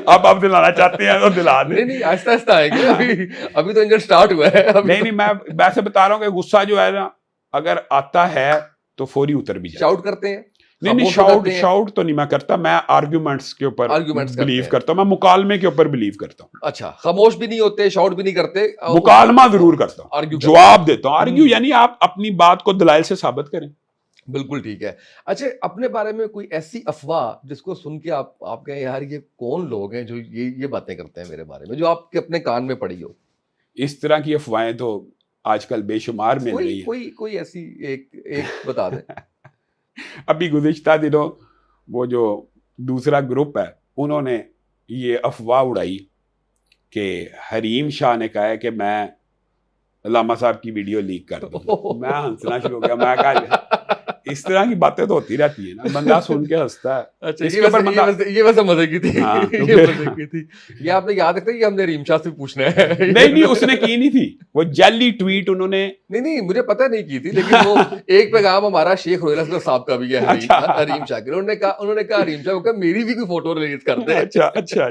اب آپ دلانا چاہتے ہیں تو دلا دیں. نہیں آہستہ آہستہ آئے گے, ابھی تو انجن سٹارٹ ہوا ہے. نہیں میں ویسے بتا رہا ہوں کہ غصہ جو ہے نا اگر آتا ہے تو فوری اتر بھی جائے. شاؤٹ کرتے ہیں؟ نہیں شاؤٹ تو نہیں میں کرتا, میں آرگیومنٹس کے اوپر بلیو کرتا ہوں, میں مکالمے کے اوپر بلیو کرتا ہوں. اچھا, خاموش بھی نہیں ہوتے, شاؤٹ بھی نہیں کرتے, مکالمہ ضرور کرتا ہوں, جواب دیتا ہوں. آرگیو یعنی آپ اپنی بات کو دلائل سے ثابت کریں. بالکل ٹھیک ہے. اچھا, اپنے بارے میں کوئی ایسی افواہ جس کو سن کے آپ کہیں یار یہ کون لوگ ہیں جو یہ باتیں کرتے ہیں میرے بارے میں, جو آپ کے اپنے کان میں پڑی ہو؟ اس طرح کی افواہیں تو آج کل بے شمار مل رہی ہیں. کوئی ایسی ایک بتا دیں. ابھی گزشتہ دنوں وہ جو دوسرا گروپ ہے انہوں نے یہ افواہ اڑائی کہ حریم شاہ نے کہا ہے کہ میں علامہ صاحب کی ویڈیو لیک کر دوں. میں ہنسنا شروع ہو گیا. میں کہا اس طرح کی باتیں تو ہوتی رہتی ہیں نا, بندہ سن کے ہنستا ہے. اچھا, یہ ویسے مزے کی تھی. یہ آپ نے یاد رکھتے کہ ہم نے رحیم شاہ سے پوچھنا ہے. نہیں اس نے کی نہیں تھی, وہ جعلی ٹویٹ انہوں نے نہیں مجھے پتہ نہیں کی تھی, لیکن وہ ایک پیغام ہمارا شیخ روہیل اسکر صاحب کا بھی ہے حریم شاہ کے. انہوں نے کہا حریم شاہ کو میری بھی کوئی فوٹو ریلیز کر دیں. اچھا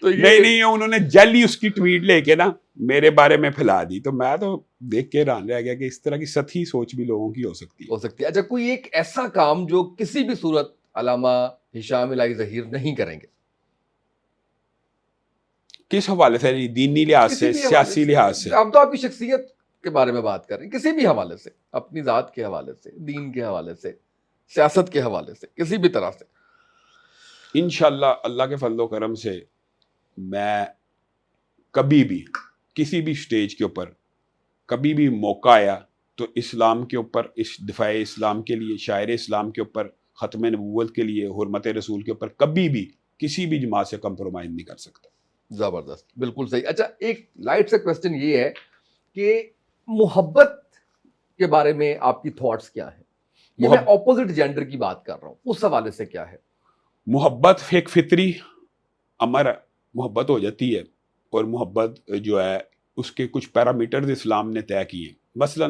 تو نہیں انہوں نے جعلی اس کی ٹویٹ لے کے نا میرے بارے میں پھیلا دی. تو میں تو دیکھ کے حیران رہ گیا کہ اس طرح کی سطحی سوچ بھی لوگوں کی ہو سکتی ہے. اچھا, کوئی ایک ایسا کام جو کسی بھی صورت علامہ ہشام الہی ظہیر نہیں کریں گے؟ کس حوالے سے؟ دینی لحاظ سے, سیاسی لحاظ سے؟ ہم تو آپ کی شخصیت کے بارے میں بات کر رہے ہیں, کسی بھی حوالے سے, اپنی ذات کے حوالے سے, دین کے حوالے سے, سیاست کے حوالے سے, کسی بھی طرح سے. انشاءاللہ اللہ کے فضل و کرم سے میں کبھی بھی کسی بھی سٹیج کے اوپر کبھی بھی موقع آیا تو اسلام کے اوپر, اس دفاع اسلام کے لیے, شاعر اسلام کے اوپر, ختم نبوت کے لیے, حرمت رسول کے اوپر کبھی بھی کسی بھی جماعت سے کمپرومائز نہیں کر سکتا. زبردست, بالکل صحیح. اچھا, ایک لائٹ سے کوسچن یہ ہے کہ محبت کے بارے میں آپ کی تھاٹس کیا ہیں؟ میں اپوزٹ جینڈر کی بات کر رہا ہوں, اس حوالے سے کیا ہے؟ محبت ایک فطری امر ہے, محبت ہو جاتی ہے, اور محبت جو ہے اس کے کچھ پیرامیٹرز اسلام نے طے کیے ہیں. مثلا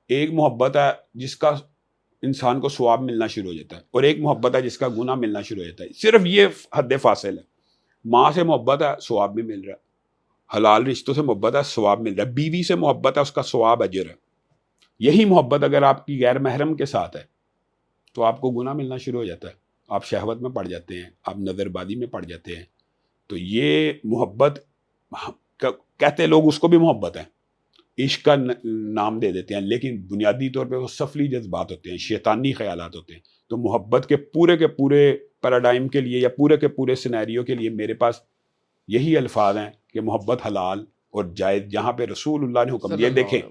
ایک محبت ہے جس کا انسان کو ثواب ملنا شروع ہو جاتا ہے، اور ایک محبت ہے جس کا گناہ ملنا شروع ہو جاتا ہے. صرف یہ حد فاصل ہے. ماں سے محبت ہے، ثواب بھی مل رہا ہے. حلال رشتوں سے محبت ہے، ثواب مل رہا ہے. بیوی سے محبت ہے، اس کا ثواب اجر ہے. یہی محبت اگر آپ کی غیر محرم کے ساتھ ہے تو آپ کو گناہ ملنا شروع ہو جاتا ہے. آپ شہوت میں پڑ جاتے ہیں، آپ نظر بازی میں پڑ جاتے ہیں. تو یہ محبت کہتے لوگ اس کو بھی محبت ہے، عشق کا نام دے دیتے ہیں، لیکن بنیادی طور پہ وہ سفلی جذبات ہوتے ہیں، شیطانی خیالات ہوتے ہیں. تو محبت کے پورے پیراڈائم کے لیے یا پورے کے پورے سینیریو کے لیے میرے پاس یہی الفاظ ہیں کہ محبت حلال اور جائز. جہاں پہ رسول اللہ نے حکم دیا، دیکھیں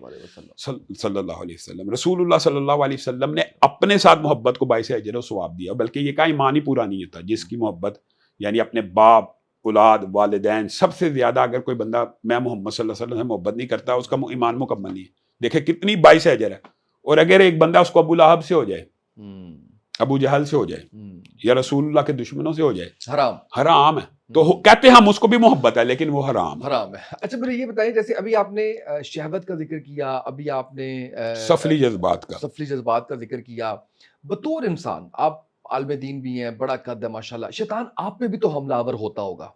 صلی اللہ علیہ وسلم، رسول اللہ صلی اللہ علیہ وسلم نے اپنے ساتھ محبت کو باعث اجر و ثواب دیا. بلکہ یہ کا ایمان ہی پورا نہیں ہوتا جس کی محبت، یعنی اپنے باپ، اولاد، والدین، سب سے زیادہ اگر کوئی بندہ میں محمد صلی اللہ علیہ وسلم سے محبت نہیں کرتا، اس کا ایمان مکمل نہیں ہے. دیکھیں کتنی باعث اجر ہے. اور اگر ایک بندہ اس کو ابو لہب سے ہو جائے، ابو جہل سے ہو جائے، یا رسول اللہ کے دشمنوں سے ہو جائے، حرام ہے. تو کہتے ہیں ہم اس کو بھی محبت ہے، لیکن وہ حرام ہے. اچھا مجھے یہ بتائیں، جیسے ابھی آپ نے شہوت کا ذکر کیا، ابھی آپ نے سفلی جذبات کا ذکر کیا. بطور انسان آپ عالم دین بھی ہیں، بڑا قد ہے ماشاءاللہ، شیطان آپ پہ بھی تو حملہ آور ہوتا ہوگا.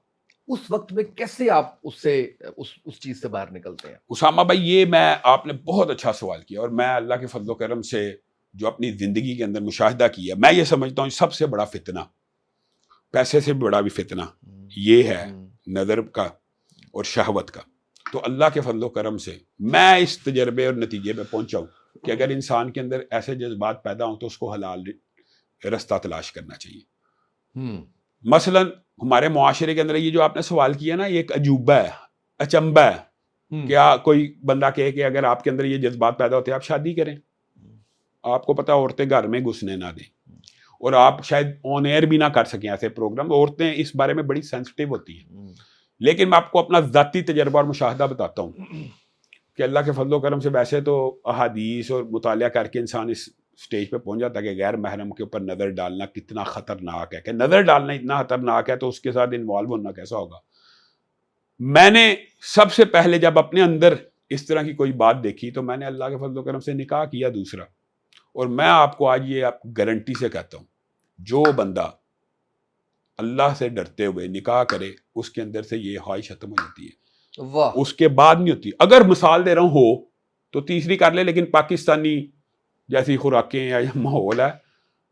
اس وقت میں کیسے آپ اس چیز سے باہر نکلتے ہیں؟ اسامہ بھائی، یہ آپ نے بہت اچھا سوال کیا، اور میں اللہ کے فضل و کرم سے جو اپنی زندگی کے اندر مشاہدہ کیا، میں یہ سمجھتا ہوں سب سے بڑا فتنہ، پیسے سے بڑا بھی فتنہ یہ ہے نظر کا اور شہوت کا. تو اللہ کے فضل و کرم سے میں اس تجربے اور نتیجے پہ پہنچا ہوں کہ اگر انسان کے اندر ایسے جذبات پیدا ہوں تو اس کو حلال رستہ تلاش کرنا چاہیے. مثلا ہمارے معاشرے کے اندر یہ جو آپ نے سوال کیا نا، یہ ایک عجوبہ ہے، اچنبہ ہے. کیا کوئی بندہ کہے کہ اگر آپ کے اندر یہ جذبات پیدا ہوتے ہیں آپ شادی کریں؟ آپ کو پتا عورتیں گھر میں گھسنے نہ دیں، اور آپ شاید آن ایئر بھی نہ کر سکیں ایسے پروگرام. عورتیں اس بارے میں بڑی سینسٹیو ہوتی ہیں. لیکن میں آپ کو اپنا ذاتی تجربہ اور مشاہدہ بتاتا ہوں کہ اللہ کے فضل و کرم سے ویسے تو احادیث اور مطالعہ کر کے انسان اس سٹیج پہ پہنچ جاتا ہے کہ غیر محرم کے اوپر نظر ڈالنا کتنا خطرناک ہے، کہ نظر ڈالنا اتنا خطرناک ہے تو اس کے ساتھ انوالو ہونا کیسا ہوگا. میں نے سب سے پہلے جب اپنے اندر اس طرح کی کوئی بات دیکھی تو میں نے اللہ کے فضل و کرم سے نکاح کیا دوسرا. اور میں آپ کو آج یہ گارنٹی سے کہتا ہوں، جو بندہ اللہ سے ڈرتے ہوئے نکاح کرے اس کے اندر سے یہ خواہش ختم ہو جاتی ہے. واہ. اس کے بعد نہیں ہوتی. اگر مثال دے رہا ہوں ہو تو تیسری کر لے، لیکن پاکستانی جیسی خوراکیں یا ماحول ہے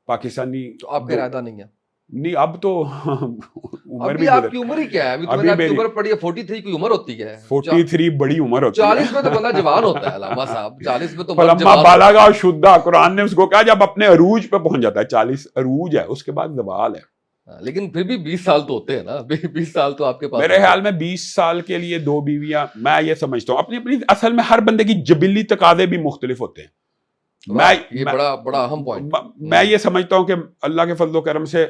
پاکستانی. تو آپ کا ارادہ نہیں ہے؟ نہیں، اب تو عمر بھی، آپ کی عمر ہی کیا ہے؟ ابھی تو میری عمر پڑی ہے 43. کوئی عمر ہوتی ہے 43 بڑی عمر ہوتی ہے. 40 میں تو بندہ جوان ہوتا ہے علامہ صاحب. 40 میں تو فلما بالغ شدہ، قرآن نے اس کو کہا جب اپنے عروج پہ پہنچ جاتا ہے. 40 عروج ہے، اس کے بعد زوال ہے. لیکن پھر بھی 20 سال تو ہوتے ہیں نا. 20 سال تو آپ کے پاس. میرے خیال میں 20 سال کے لیے 2 بیویاں، میں یہ سمجھتا ہوں اپنی اصل میں ہر بندے کی جبلی تقاضے بھی مختلف ہوتے ہیں. یہ بڑا اہم پوائنٹ. میں یہ سمجھتا ہوں کہ اللہ کے فضل و کرم سے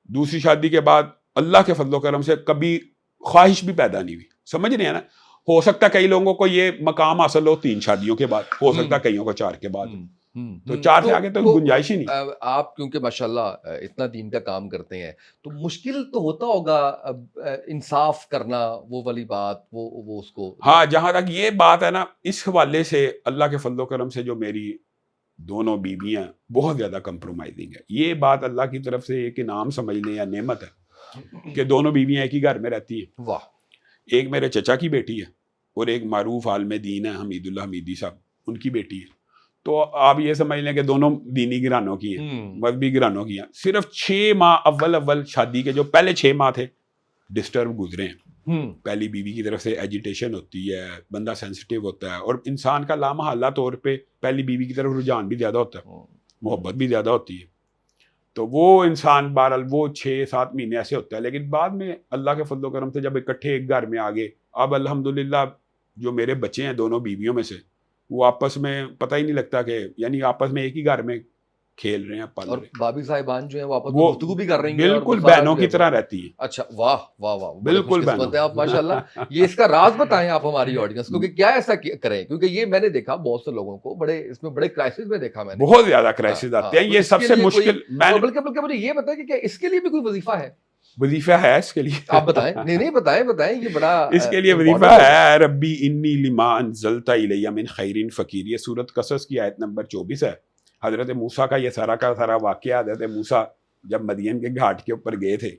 دوسری شادی کے بعد اللہ کے فضل و کرم سے کبھی خواہش بھی پیدا نہیں ہوئی. سمجھ رہے ہیں نا؟ ہو سکتا ہے کئی لوگوں کو یہ مقام حاصل ہو 3 شادیوں کے بعد، ہو سکتا ہے کئیوں کو 4 کے بعد. تو 4 سے آگے تو گنجائش ہی نہیں. آپ کیونکہ ماشاءاللہ اتنا دین کا کام کرتے ہیں تو مشکل تو ہوتا ہوگا انصاف کرنا، وہ والی بات، وہ اس کو. ہاں، جہاں تک یہ بات ہے نا، اس حوالے سے اللہ کے فضل و کرم سے جو میری دونوں بیویاں بہت زیادہ کمپرومائزنگ ہے. یہ بات اللہ کی طرف سے ایک انعام سمجھ لیں یا نعمت ہے کہ دونوں بیویاں ایک ہی گھر میں رہتی ہیں. واہ. ایک میرے چچا کی بیٹی ہے اور ایک معروف عالم دین ہے حمید اللہ حمیدی صاحب، ان کی بیٹی ہے. تو آپ یہ سمجھ لیں کہ دونوں دینی گھرانوں کی ہیں، مذہبی گھرانوں کی ہیں. صرف 6 ماہ اول شادی کے جو پہلے 6 ماہ تھے ڈسٹرب گزرے ہیں. پہلی بیوی کی طرف سے ایجیٹیشن ہوتی ہے، بندہ سینسٹیو ہوتا ہے، اور انسان کا لامحالہ طور پہ پہلی بیوی کی طرف رجحان بھی زیادہ ہوتا ہے، محبت بھی زیادہ ہوتی ہے. تو وہ انسان بہرحال وہ 6-7 مہینے ایسے ہوتا ہے. لیکن بعد میں اللہ کے فضل و کرم سے جب اکٹھے ایک گھر میں آگے، اب الحمدللہ جو میرے بچے ہیں دونوں بیویوں میں سے، وہ آپس میں پتہ ہی نہیں لگتا کہ یعنی آپس میں ایک ہی گھر میں کھیل رہے ہیں، پل رہے ہیں. اور بھابھی صاحبان جو ہیں وہ آپس میں گفتگو بھی کر رہی ہیں، بالکل بہنوں کی طرح رہتی ہیں. اچھا، واہ واہ واہ، بالکل بہنوں. آپ ماشاءاللہ. یہ اس کا راز بتائیں آپ ہماری آڈینس کو کہ کیا ایسا کریں، کیونکہ یہ میں نے دیکھا بہت سے لوگوں کو اس میں بڑے کرائسس میں دیکھا میں نے. بہت زیادہ کرائسس آتے ہیں. یہ سب سے مشکل. بلکہ مجھے یہ بتائیں کہ کیا اس کے لیے بھی کوئی وظیفہ ہے؟ وظیفہ ہے اس کے لیے؟ آپ بتائیں. نہیں بتائیں یہ بڑا اس کے لیے وظیفہ ہے، ربی انی لما انزلت الی من خیر فقیر. یہ سورۃ قصص کی آیت نمبر 24 ہے. حضرت موسیٰ کا یہ سارا کا سارا واقعہ، حضرت موسیٰ جب مدین کے گھاٹ کے اوپر گئے تھے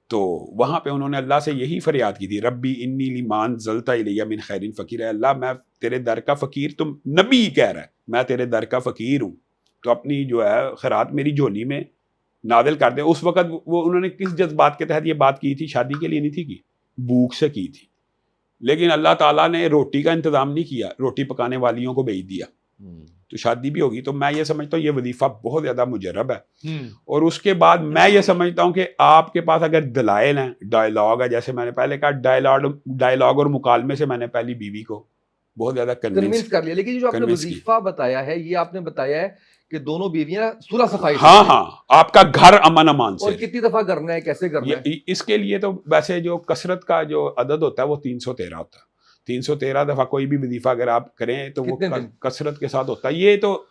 تو وہاں پہ انہوں نے اللہ سے یہی فریاد کی تھی، ربی انی لما انزلت الی من خیر فقیر. اے اللہ میں تیرے در کا فقیر، تم نبی کہہ رہا ہے میں تیرے در کا فقیر ہوں، تو اپنی جو ہے خیرات میری جھولی میں نازل کر دے. اس وقت وہ انہوں نے کس جذبات کے تحت یہ بات کی تھی؟ شادی کے لیے نہیں تھی کی، بھوک سے کی تھی. لیکن اللہ تعالیٰ نے روٹی کا انتظام نہیں کیا، روٹی پکانے والیوں کو بھیج دیا تو شادی بھی ہوگی. تو میں یہ سمجھتا ہوں یہ وظیفہ بہت زیادہ مجرب ہے. اور اس کے بعد میں یہ سمجھتا ہوں کہ آپ کے پاس اگر دلائل ہیں، ڈائلاگ ہے، جیسے میں نے پہلے کہا ڈائلاگ اور مکالمے سے میں نے پہلی بیوی کو بہت زیادہ کنونس کر لیا. لیکن جو آپ نے وظیفہ بتایا ہے، یہ آپ نے بتایا ہے کہ دونوں بیویاں صلح صفائی، ہاں آپ کا گھر امن امان سے. اور کتنی دفعہ کرنا ہے، کیسے کرنا ہے؟ اس کے لیے تو ویسے جو کثرت کا جو عدد ہوتا ہے وہ 313 ہوتا ہے. 313 دفعہ کوئی بھی وظیفہ اگر آپ کریں تو وہ کثرت کے ساتھ ہوتا ہے. یہ تو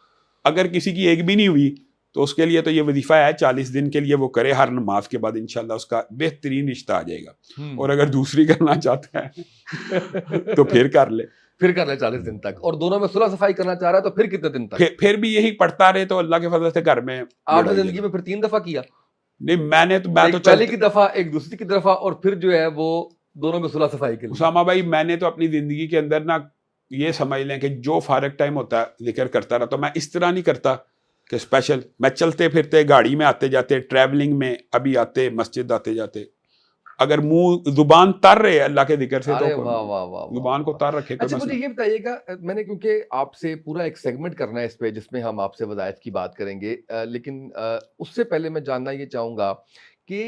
اگر کسی کی ایک بھی نہیں ہوئی تو اس کے لیے تو یہ وظیفہ ہے 40 دن کے لیے وہ کرے. ہر نماز کے بعد انشاءاللہ اس کا بہترین رشتہ آ جائے گا. اور اگر دوسری کرنا چاہتا ہے تو پھر کر لے 40 دن تک. اور دونوں میں صلح صفائی کرنا چاہ رہا ہے تو پھر کتنے دن تک؟ پھر بھی یہی پڑھتا رہے تو اللہ کے فضل سے گھر میں. آپ نے زندگی میں پھر 3 دفعہ کیا؟ نہیں میں تو پہلی کی دفعہ، ایک دوسری کی دفعہ، اور پھر جو ہے وہ دونوں میں صلح صفائی کے لیے. اسامہ بھائی میں نے تو اپنی زندگی کے اندر نا یہ سمجھ لیں کہ جو فارغ ٹائم ہوتا ہے ذکر کرتا رہتا. میں اس طرح نہیں کرتا کہ اسپیشل میں چلتے پھرتے گاڑی میں آتے جاتے، ٹریولنگ میں ابھی آتے، مسجد آتے جاتے، اگر منہ زبان تر رہے اللہ کے ذکر سے تو زبان کو تر رکھے. اچھا مجھے یہ بتائیے گا، میں نے کیونکہ آپ سے پورا ایک سیگمنٹ کرنا ہے اس پہ جس میں ہم آپ سے وظائف کی بات کریں گے، لیکن اس سے پہلے میں جاننا یہ چاہوں گا کہ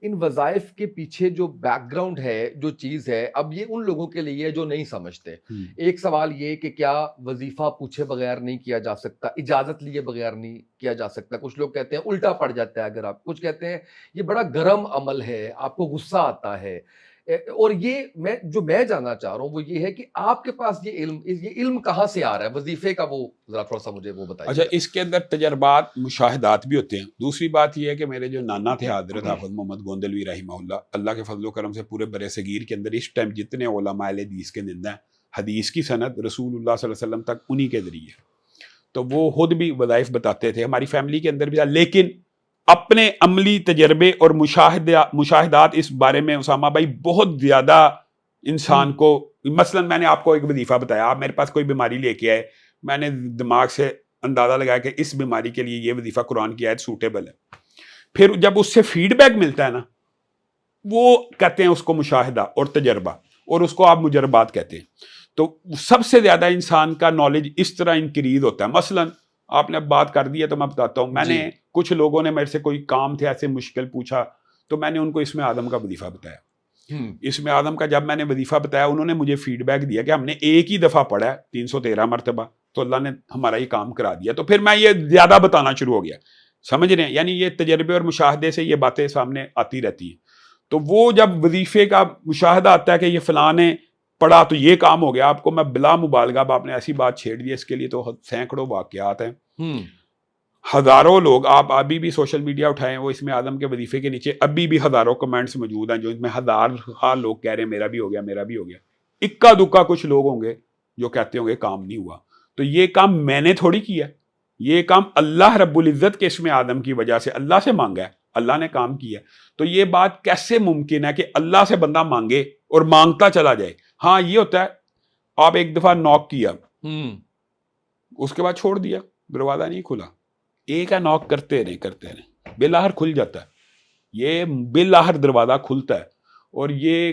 ان وظائف کے پیچھے جو بیک گراؤنڈ ہے، جو چیز ہے، اب یہ ان لوگوں کے لیے جو نہیں سمجھتے. ایک سوال یہ کہ کیا وظیفہ پوچھے بغیر نہیں کیا جا سکتا، اجازت لیے بغیر نہیں کیا جا سکتا؟ کچھ لوگ کہتے ہیں الٹا پڑ جاتا ہے اگر آپ، کچھ کہتے ہیں یہ بڑا گرم عمل ہے، آپ کو غصہ آتا ہے. اور یہ جو میں جاننا چاہ رہا ہوں وہ یہ ہے کہ آپ کے پاس یہ علم کہاں سے آ رہا ہے وظیفے کا، وہ ذرا تھوڑا سا مجھے وہ بتائیے. اچھا اس کے اندر تجربات، مشاہدات بھی ہوتے ہیں. دوسری بات یہ ہے کہ میرے جو نانا تھے حضرت حافظ محمد گوندلوی رحمہ اللہ کے فضل و کرم سے پورے برِ صغیر کے اندر اس ٹائم جتنے علماء اہل حدیث کے زندہ ہیں، حدیث کی سند رسول اللہ صلی اللہ علیہ وسلم تک انہی کے ذریعے، تو وہ خود بھی وظائف بتاتے تھے. ہماری فیملی کے اندر بھی تھا، لیکن اپنے عملی تجربے اور مشاہدات اس بارے میں اسامہ بھائی بہت زیادہ انسان کو، مثلا میں نے آپ کو ایک وظیفہ بتایا، آپ میرے پاس کوئی بیماری لے کے آئے، میں نے دماغ سے اندازہ لگایا کہ اس بیماری کے لیے یہ وظیفہ قرآن کی آیت سوٹیبل ہے. پھر جب اس سے فیڈ بیک ملتا ہے نا، وہ کہتے ہیں اس کو مشاہدہ اور تجربہ، اور اس کو آپ مجربات کہتے ہیں. تو سب سے زیادہ انسان کا نالج اس طرح انکریز ہوتا ہے. مثلا آپ نے اب بات کر دی ہے تو میں بتاتا ہوں. میں نے کچھ لوگوں نے میرے سے کوئی کام تھے ایسے مشکل پوچھا تو میں نے ان کو اسم اعظم کا وظیفہ بتایا. اسم اعظم کا جب میں نے وظیفہ بتایا انہوں نے مجھے فیڈ بیک دیا کہ ہم نے ایک ہی دفعہ پڑھا ہے 313 مرتبہ، تو اللہ نے ہمارا یہ کام کرا دیا. تو پھر میں یہ زیادہ بتانا شروع ہو گیا، سمجھ رہے ہیں؟ یعنی یہ تجربے اور مشاہدے سے یہ باتیں سامنے آتی رہتی ہیں. تو وہ جب وظیفے کا مشاہدہ آتا ہے کہ یہ فلاں نے پڑھا تو یہ کام ہو گیا، آپ کو میں بلا مبالغہ آپ نے ایسی بات چھیڑ دی، اس کے لیے تو سینکڑوں واقعات ہیں. ہزاروں لوگ، آپ ابھی بھی سوشل میڈیا اٹھائیں، وہ اسم اعظم کے وظیفے کے نیچے ابھی بھی ہزاروں کمنٹس موجود ہیں جو اس میں ہزار لوگ کہہ رہے ہیں میرا بھی ہو گیا، میرا بھی ہو گیا. اکا دکا کچھ لوگ ہوں گے جو کہتے ہوں گے کام نہیں ہوا. تو یہ کام میں نے تھوڑی کیا، یہ کام اللہ رب العزت کے اسم اعظم کی وجہ سے اللہ سے مانگا ہے، اللہ نے کام کیا. تو یہ بات کیسے ممکن ہے کہ اللہ سے بندہ مانگے اور مانگتا چلا جائے؟ ہاں یہ ہوتا ہے آپ ایک دفعہ نوک کیا، اس کے بعد چھوڑ دیا، دروازہ نہیں کھلا. ایک ہے نوک کرتے رہیں بالآخر کھل جاتا ہے. یہ بالآخر دروازہ کھلتا ہے. اور یہ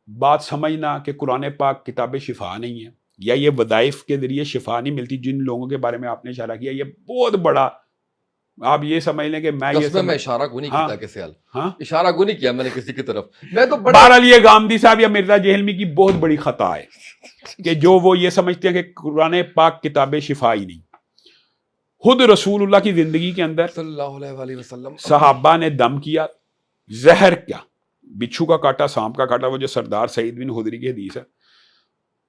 بات سمجھنا کہ قرآن پاک کتاب شفا نہیں ہے، یا یہ وظائف کے ذریعے شفا نہیں ملتی، جن لوگوں کے بارے میں آپ نے اشارہ کیا، یہ بہت بڑا، آپ یہ سمجھ لیں کہ میں اشارہ کو نہیں کیا کسی حال، اشارہ کو نہیں کیا میں نے کسی کی طرف. میں تو بہرحال یہ گامدی صاحب یا مرزا جہلمی کی بہت بڑی خطا ہے کہ جو وہ یہ سمجھتے ہیں کہ قرآن پاک کتاب شفا ہی نہیں. خود رسول اللہ کی زندگی کے اندر صلی اللہ علیہ وسلم صحابہ نے دم کیا، زہر کیا، بچھو کا کاٹا، سانپ کا کاٹا، وہ جو سردار سعید بن خدری کی حدیث ہے،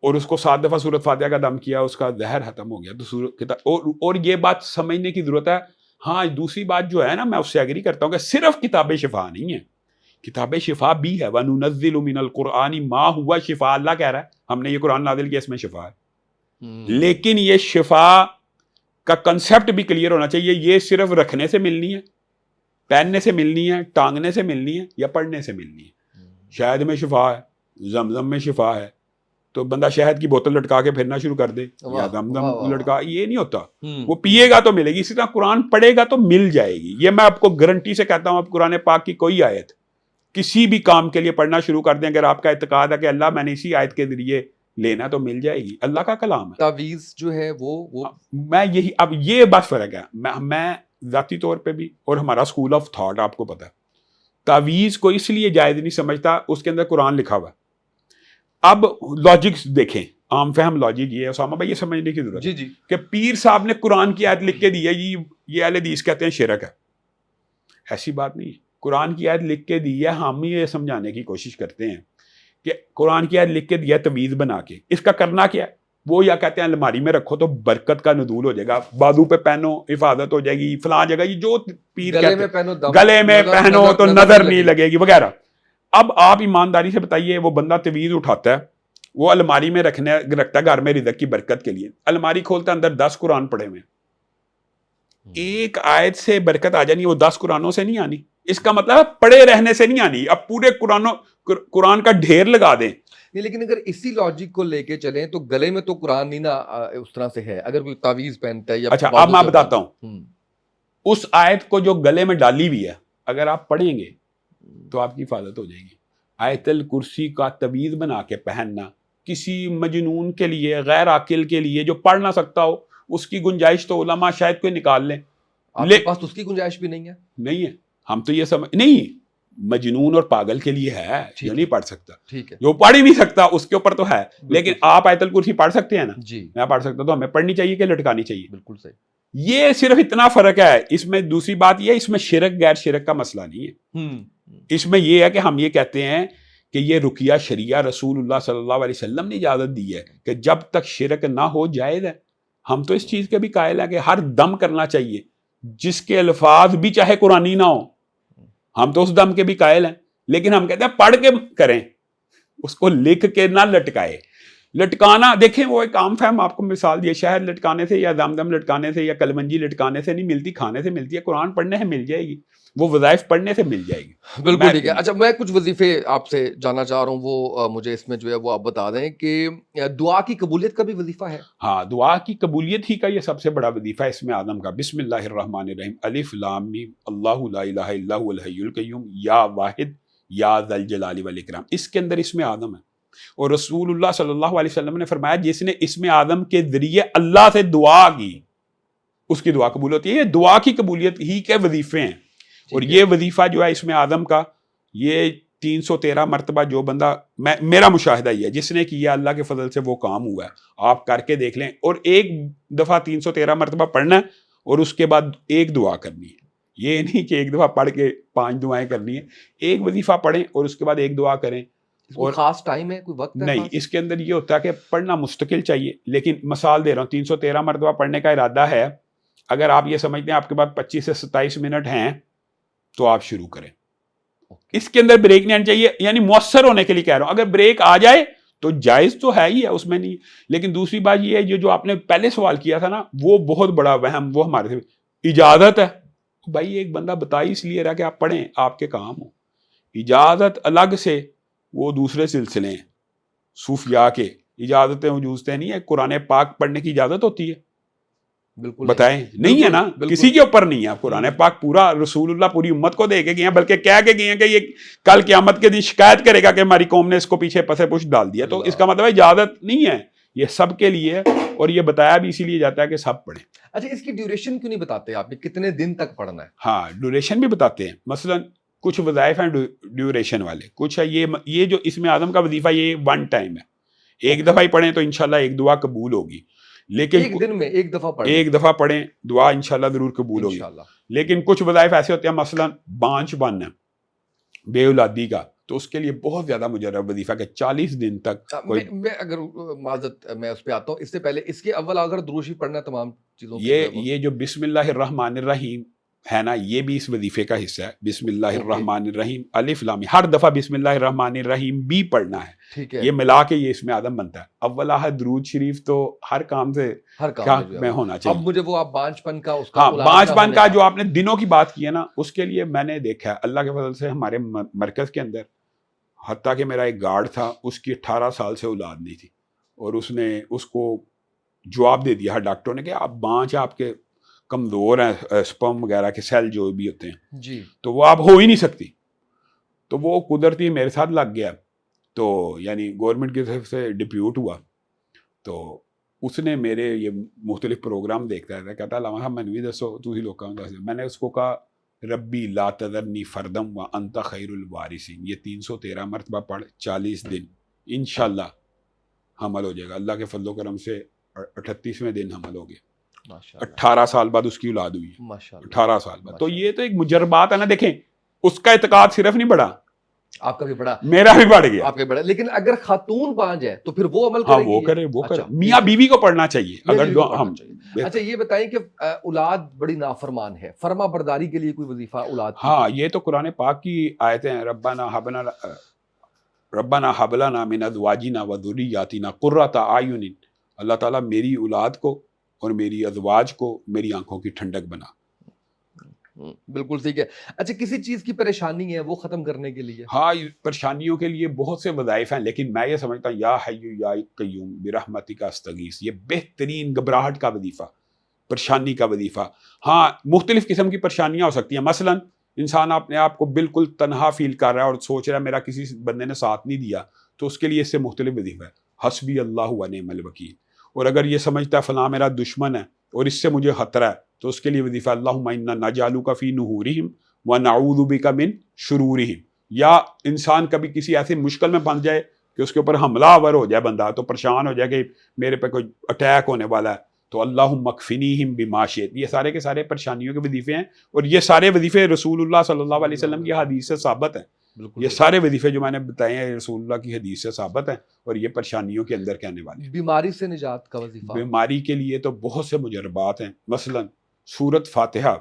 اور اس کو 7 دفعہ سورۃ فاتحہ کا دم کیا، اس کا زہر ختم ہو گیا. تو اور یہ بات سمجھنے کی ضرورت ہے. ہاں دوسری بات جو ہے نا، میں اس سے ایگری کرتا ہوں کہ صرف کتاب شفا نہیں ہے، کتاب شفا بھی ہے، وَنُنَزِّلُ مِنَ الْقُرْآنِ مَا هُوَ شِفَاء، اللہ کہہ رہا ہے ہم نے یہ قرآن نازل کیا، اس میں شفا ہے. لیکن یہ شفا کا کنسیپٹ بھی کلیئر ہونا چاہیے. یہ صرف رکھنے سے ملنی ہے، پہننے سے ملنی ہے، ٹانگنے سے ملنی ہے، یا پڑھنے سے ملنی ہے. شہد میں شفا ہے، زمزم میں شفا ہے، تو بندہ شہد کی بوتل لٹکا کے پھرنا شروع کر دے یا زمزم لٹکا، یہ نہیں ہوتا. وہ پیے گا تو ملے گی. اسی طرح قرآن پڑھے گا تو مل جائے گی. یہ میں آپ کو گارنٹی سے کہتا ہوں. آپ قرآن پاک کی کوئی آیت کسی بھی کام کے لیے پڑھنا شروع کر دیں، اگر آپ کا اعتقاد ہے کہ اللہ میں نے اسی آیت کے ذریعے لینا، تو مل جائے گی. اللہ کا کلام ہے. تعویذ جو ہے وہ میں یہی، اب یہ بس فرق ہے. میں ذاتی طور پہ بھی، اور ہمارا اسکول آف تھاٹ آپ کو پتہ ہے، تعویذ کو اس لیے جائز نہیں سمجھتا، اس کے اندر قرآن لکھا ہوا ہے. اب لاجکس دیکھیں، عام فہم لاجک یہ ہے اسامہ بھائی، یہ سمجھنے کی ضرورت ہے کہ پیر صاحب نے قرآن کی آیت لکھ کے دی ہے، یہ اہل حدیث کہتے ہیں شرک ہے. ایسی بات نہیں. قرآن کی آیت لکھ کے دی ہے، ہم یہ سمجھانے کی کوشش کرتے ہیں کہ قرآن کی آیت لکھ کے دیا تعویذ بنا کے. اس کا کرنا کیا ہے؟ وہ یا کہتے ہیں الماری میں رکھو تو برکت کا نزول ہو جائے گا، بازو پہ پہنو حفاظت ہو جائے گی، فلاں جگہ یہ جو پیر گلے میں پہنو گلے میں پہنو تو نظر نہیں لگے گی وغیرہ. اب آپ ایمانداری سے بتائیے، وہ بندہ تعویذ اٹھاتا ہے، وہ الماری میں رکھتا ہے گھر میں رزق کی برکت کے لیے. الماری کھولتا ہے، اندر 10 قرآن پڑے ہوئے ہیں. ایک آیت سے برکت آ جانی، وہ 10 قرآنوں سے نہیں آنی. اس کا مطلب ہے پڑے رہنے سے نہیں آنی. اب پورے قرآن کا ڈھیر لگا دیں. نہیں، لیکن اگر اسی لاجک کو لے کے چلیں تو گلے میں تو قرآن نہیں نا اس طرح سے ہے. اگر کوئی تعویذ پہنتا ہے یا اچھا، اب میں بتاتا ہوں. اس آیت کو جو گلے میں ڈالی ہوئی ہے، اگر آپ پڑھیں گے تو آپ کی حفاظت ہو جائے گی. آیت الکرسی کا تعویذ بنا کے پہننا کسی مجنون کے لیے، غیر عاقل کے لیے جو پڑھ نہ سکتا ہو، اس کی گنجائش تو علماء شاید کوئی نکال لیں. آپ کے پاس اس کی گنجائش بھی نہیں ہے. نہیں ہے. ہم تو یہ سمجھ نہیں، مجنون اور پاگل کے لیے ہے جو نہیں پڑھ سکتا. ٹھیک ہے، جو پڑھ ہی نہیں سکتا اس کے اوپر تو ہے. لیکن آپ آیت الکرسی پڑھ سکتے ہیں نا. جی میں پڑھ سکتا تو ہمیں پڑھنی چاہیے کہ لٹکانی چاہیے. بالکل صحیح. یہ صرف اتنا فرق ہے. اس میں دوسری بات یہ ہے، اس میں شرک غیر شرک کا مسئلہ نہیں ہے. اس میں یہ ہے کہ ہم یہ کہتے ہیں کہ یہ رقیہ شریعہ رسول اللہ صلی اللہ علیہ وسلم نے اجازت دی ہے کہ جب تک شرک نہ ہو جائز ہے. ہم تو اس چیز کے بھی قائل ہیں کہ ہر دم کرنا چاہیے، جس کے الفاظ بھی چاہے قرآنی نہ ہو. ہم تو اس دم کے بھی قائل ہیں، لیکن ہم کہتے ہیں پڑھ کے کریں، اس کو لکھ کے نہ لٹکائے. لٹکانا دیکھیں، وہ ایک عام فہم آپ کو مثال دی، شہد لٹکانے سے یا دم لٹکانے سے یا کلمنجی لٹکانے سے نہیں ملتی، کھانے سے ملتی ہے. قرآن پڑھنے سے مل جائے گی، وہ وظائف پڑھنے سے مل جائے گی. بالکل ٹھیک ہے. اچھا، میں کچھ وظیفے آپ سے جاننا چاہ رہا ہوں، وہ مجھے اس میں جو ہے وہ آپ بتا دیں کہ دعا کی قبولیت کا بھی وظیفہ ہے. ہاں، دعا کی قبولیت ہی کا یہ سب سے بڑا وظیفہ ہے اسم اعظم کا. بسم اللہ الرحمن الرحیم، الف لام میم اللہ لا الہ الا هو الحی القیوم یا واحد یا ذا الجلال والاکرام. اس کے اندر اسم اعظم ہے. اور رسول اللہ صلی اللہ علیہ وسلم نے فرمایا جس نے اسم اعظم کے ذریعے اللہ سے دعا کی اس کی دعا قبول ہوتی ہے. یہ دعا کی قبولیت ہی کے وظیفے ہیں. اور یہ وظیفہ جو ہے اسم اعظم کا، یہ 313 مرتبہ جو بندہ، میرا مشاہدہ یہ ہے، جس نے کیا اللہ کے فضل سے وہ کام ہوا ہے. آپ کر کے دیکھ لیں. اور ایک دفعہ 313 مرتبہ پڑھنا ہے اور اس کے بعد ایک دعا کرنی ہے. یہ نہیں کہ ایک دفعہ پڑھ کے 5 دعائیں کرنی ہیں. ایک وظیفہ پڑھیں اور اس کے بعد ایک دعا کریں. اور خاص ٹائم ہے، کوئی وقت ہے نہیں. اس کے اندر یہ ہوتا ہے کہ پڑھنا مستقل چاہیے. لیکن مثال دے رہا ہوں، 313 مرتبہ پڑھنے کا ارادہ ہے، اگر آپ یہ سمجھتے ہیں آپ کے پاس 25 سے 27 منٹ ہیں تو آپ شروع کریں. اس کے اندر بریک نہیں آنا چاہیے، یعنی مؤثر ہونے کے لیے کہہ رہا ہوں. اگر بریک آ جائے تو جائز تو ہے ہی ہے، اس میں نہیں. لیکن دوسری بات یہ ہے، جو آپ نے پہلے سوال کیا تھا نا، وہ بہت بڑا وہم، وہ ہمارے سے اجازت ہے. بھائی ایک بندہ بتا ہی اس لیے رہا کہ آپ پڑھیں، آپ کے کام ہو. اجازت الگ سے وہ دوسرے سلسلے ہیں. صوفیاء کے اجازتیں وجوزتیں نہیں ہے. قرآن پاک پڑھنے کی اجازت ہوتی ہے؟ بالکل بتائیں، نہیں ہے نا. کسی کے اوپر نہیں ہے. قرآن پاک پورا رسول اللہ پوری امت کو دے کے گئے ہیں، بلکہ کہہ کے گئے ہیں کہ یہ کل قیامت کے دن شکایت کرے گا کہ ہماری قوم نے اس کو پیچھے پسے پش ڈال دیا. تو اس کا مطلب ہے اجازت نہیں ہے، یہ سب کے لیے ہے. اور یہ بتایا بھی اسی لیے جاتا ہے کہ سب پڑھیں. اچھا، اس کی ڈیوریشن کیوں نہیں بتاتے آپ نے، کتنے دن تک پڑھنا ہے؟ ہاں، ڈیوریشن بھی بتاتے ہیں. مثلا کچھ وظائف ہیں ڈیوریشن والے، کچھ ہے یہ جو اسم اعظم کا وظیفہ یہ 1 ٹائم ہے. ایک دفعہ ہی پڑھیں تو انشاءاللہ ایک دعا قبول ہوگی. لیکن ایک دن میں ایک دفعہ پڑھیں، دعا انشاءاللہ ضرور قبول ہوگی. لیکن کچھ وظائف ایسے ہوتے ہیں، مثلا بانچ بن ہے بے اولادی کا، تو اس کے لیے بہت زیادہ مجرب وظیفہ کہ 40 دن تک میں اگر معذرت میں اس پہ آتا ہوں، اس سے پہلے اس کے اول اگر دروشی پڑھنا تمام چیزوں یہ جو بسم اللہ الرحمن الرحیم ہے نا, یہ بھی اس وظیفے کا حصہ ہے. بسم اللہ الرحمن الرحیم الف لام, ہر دفعہ بسم اللہ الرحمن الرحیم بھی پڑھنا ہے. ٹھیک ہے, یہ ملا کے یہ اس میں اعظم بنتا ہے. اول درود شریف تو ہر کام سے کیا میں ہونا چاہیے. اب مجھے وہ آپ بانچ پن کا, اس کا ہاں بانچ پن کا جو آپ نے دنوں کی بات کی ہے نا, اس کے لیے میں نے دیکھا ہے اللہ کے فضل سے ہمارے مرکز کے اندر, حتیٰ کہ میرا ایک گارڈ تھا, اس کی 18 سال سے اولاد نہیں تھی, اور اس نے اس کو جواب دے دیا ڈاکٹروں نے کہ آپ بانچ آپ کے کمزور ہیں, سپرم وغیرہ کے سیل جو بھی ہوتے ہیں جی, تو وہ اب ہو ہی نہیں سکتی. تو وہ قدرتی میرے ساتھ لگ گیا, تو یعنی گورنمنٹ کی طرف سے ڈپیوٹ ہوا. تو اس نے میرے یہ مختلف پروگرام دیکھتا تھا, کہتا علامہ صاحب میں بھی دسو تھی لوگوں کا. میں نے اس کو کہا ربی لا تذرنی فردم و انت خیر الوارثین, یہ 313 مرتبہ پڑھ 40 دن, انشاءاللہ حمل ہو جائے گا. اللہ کے فضل و کرم سے 38ویں دن حمل ہو گیا. 18 سال بعد اس کی اولاد ہوئی ہے, 18 سال بعد. تو یہ تو ایک مجربات ہے نا. دیکھیں اس کا اعتقاد صرف نہیں بڑھا, آپ کا بھی بڑا, میرا بھی بڑھ گیا, آپ کا بڑا. لیکن اگر خاتون پانچ ہے تو پھر وہ عمل کرے, وہ کرے, وہ کرے. میاں بیوی کو پڑھنا چاہیے اگر ہم. اچھا یہ بتائیں کہ اولاد بڑی نافرمان ہے, فرما برداری کے لیے کوئی وظیفہ اولاد؟ ہاں یہ تو قرآن پاک کی آیتیں ہیں. ربنا حب لنا من ازواجنا و ذریاتنا قرۃ اعین, اللہ تعالیٰ میری اولاد کو اور میری ازواج کو میری آنکھوں کی ٹھنڈک بنا. بالکل ٹھیک ہے. اچھا کسی چیز کی پریشانی ہے وہ ختم کرنے کے لیے؟ ہاں پریشانیوں کے لیے بہت سے وظائف ہیں, لیکن میں یہ سمجھتا ہوں یا حی یا قیوم برحمتک استغیث, یہ بہترین گھبراہٹ کا وظیفہ, پریشانی کا وظیفہ. ہاں مختلف قسم کی پریشانیاں ہو سکتی ہیں. مثلا انسان اپنے آپ کو بالکل تنہا فیل کر رہا ہے اور سوچ رہا ہے میرا کسی بندے نے ساتھ نہیں دیا, تو اس کے لیے اس سے مختلف وظیفہ ہے حسبی اللہ و نعم الوکیل. اور اگر یہ سمجھتا ہے فلاں میرا دشمن ہے اور اس سے مجھے خطرہ ہے, تو اس کے لیے وظیفہ اللہم انا نجعلک فی نحورہم ونعوذ بک من شرورہم. یا انسان کبھی کسی ایسی مشکل میں پھنس جائے کہ اس کے اوپر حملہ آور ہو جائے بندہ, تو پریشان ہو جائے کہ میرے پہ کوئی اٹیک ہونے والا ہے, تو اللہم اکفنیہم بما شئت. یہ سارے کے سارے پریشانیوں کے وظیفے ہیں, اور یہ سارے وظیفے رسول اللہ صلی اللہ علیہ وسلم کی حدیث سے ثابت ہیں. یہ سارے وظیفے جو میں نے بتائے ہیں رسول اللہ کی حدیث سے ثابت ہیں, اور یہ پریشانیوں کے اندر کہنے والے ہیں. بیماری سے نجات کا وظیفہ؟ بیماری کے لیے تو بہت سے مجربات ہیں. مثلا سورت فاتحہ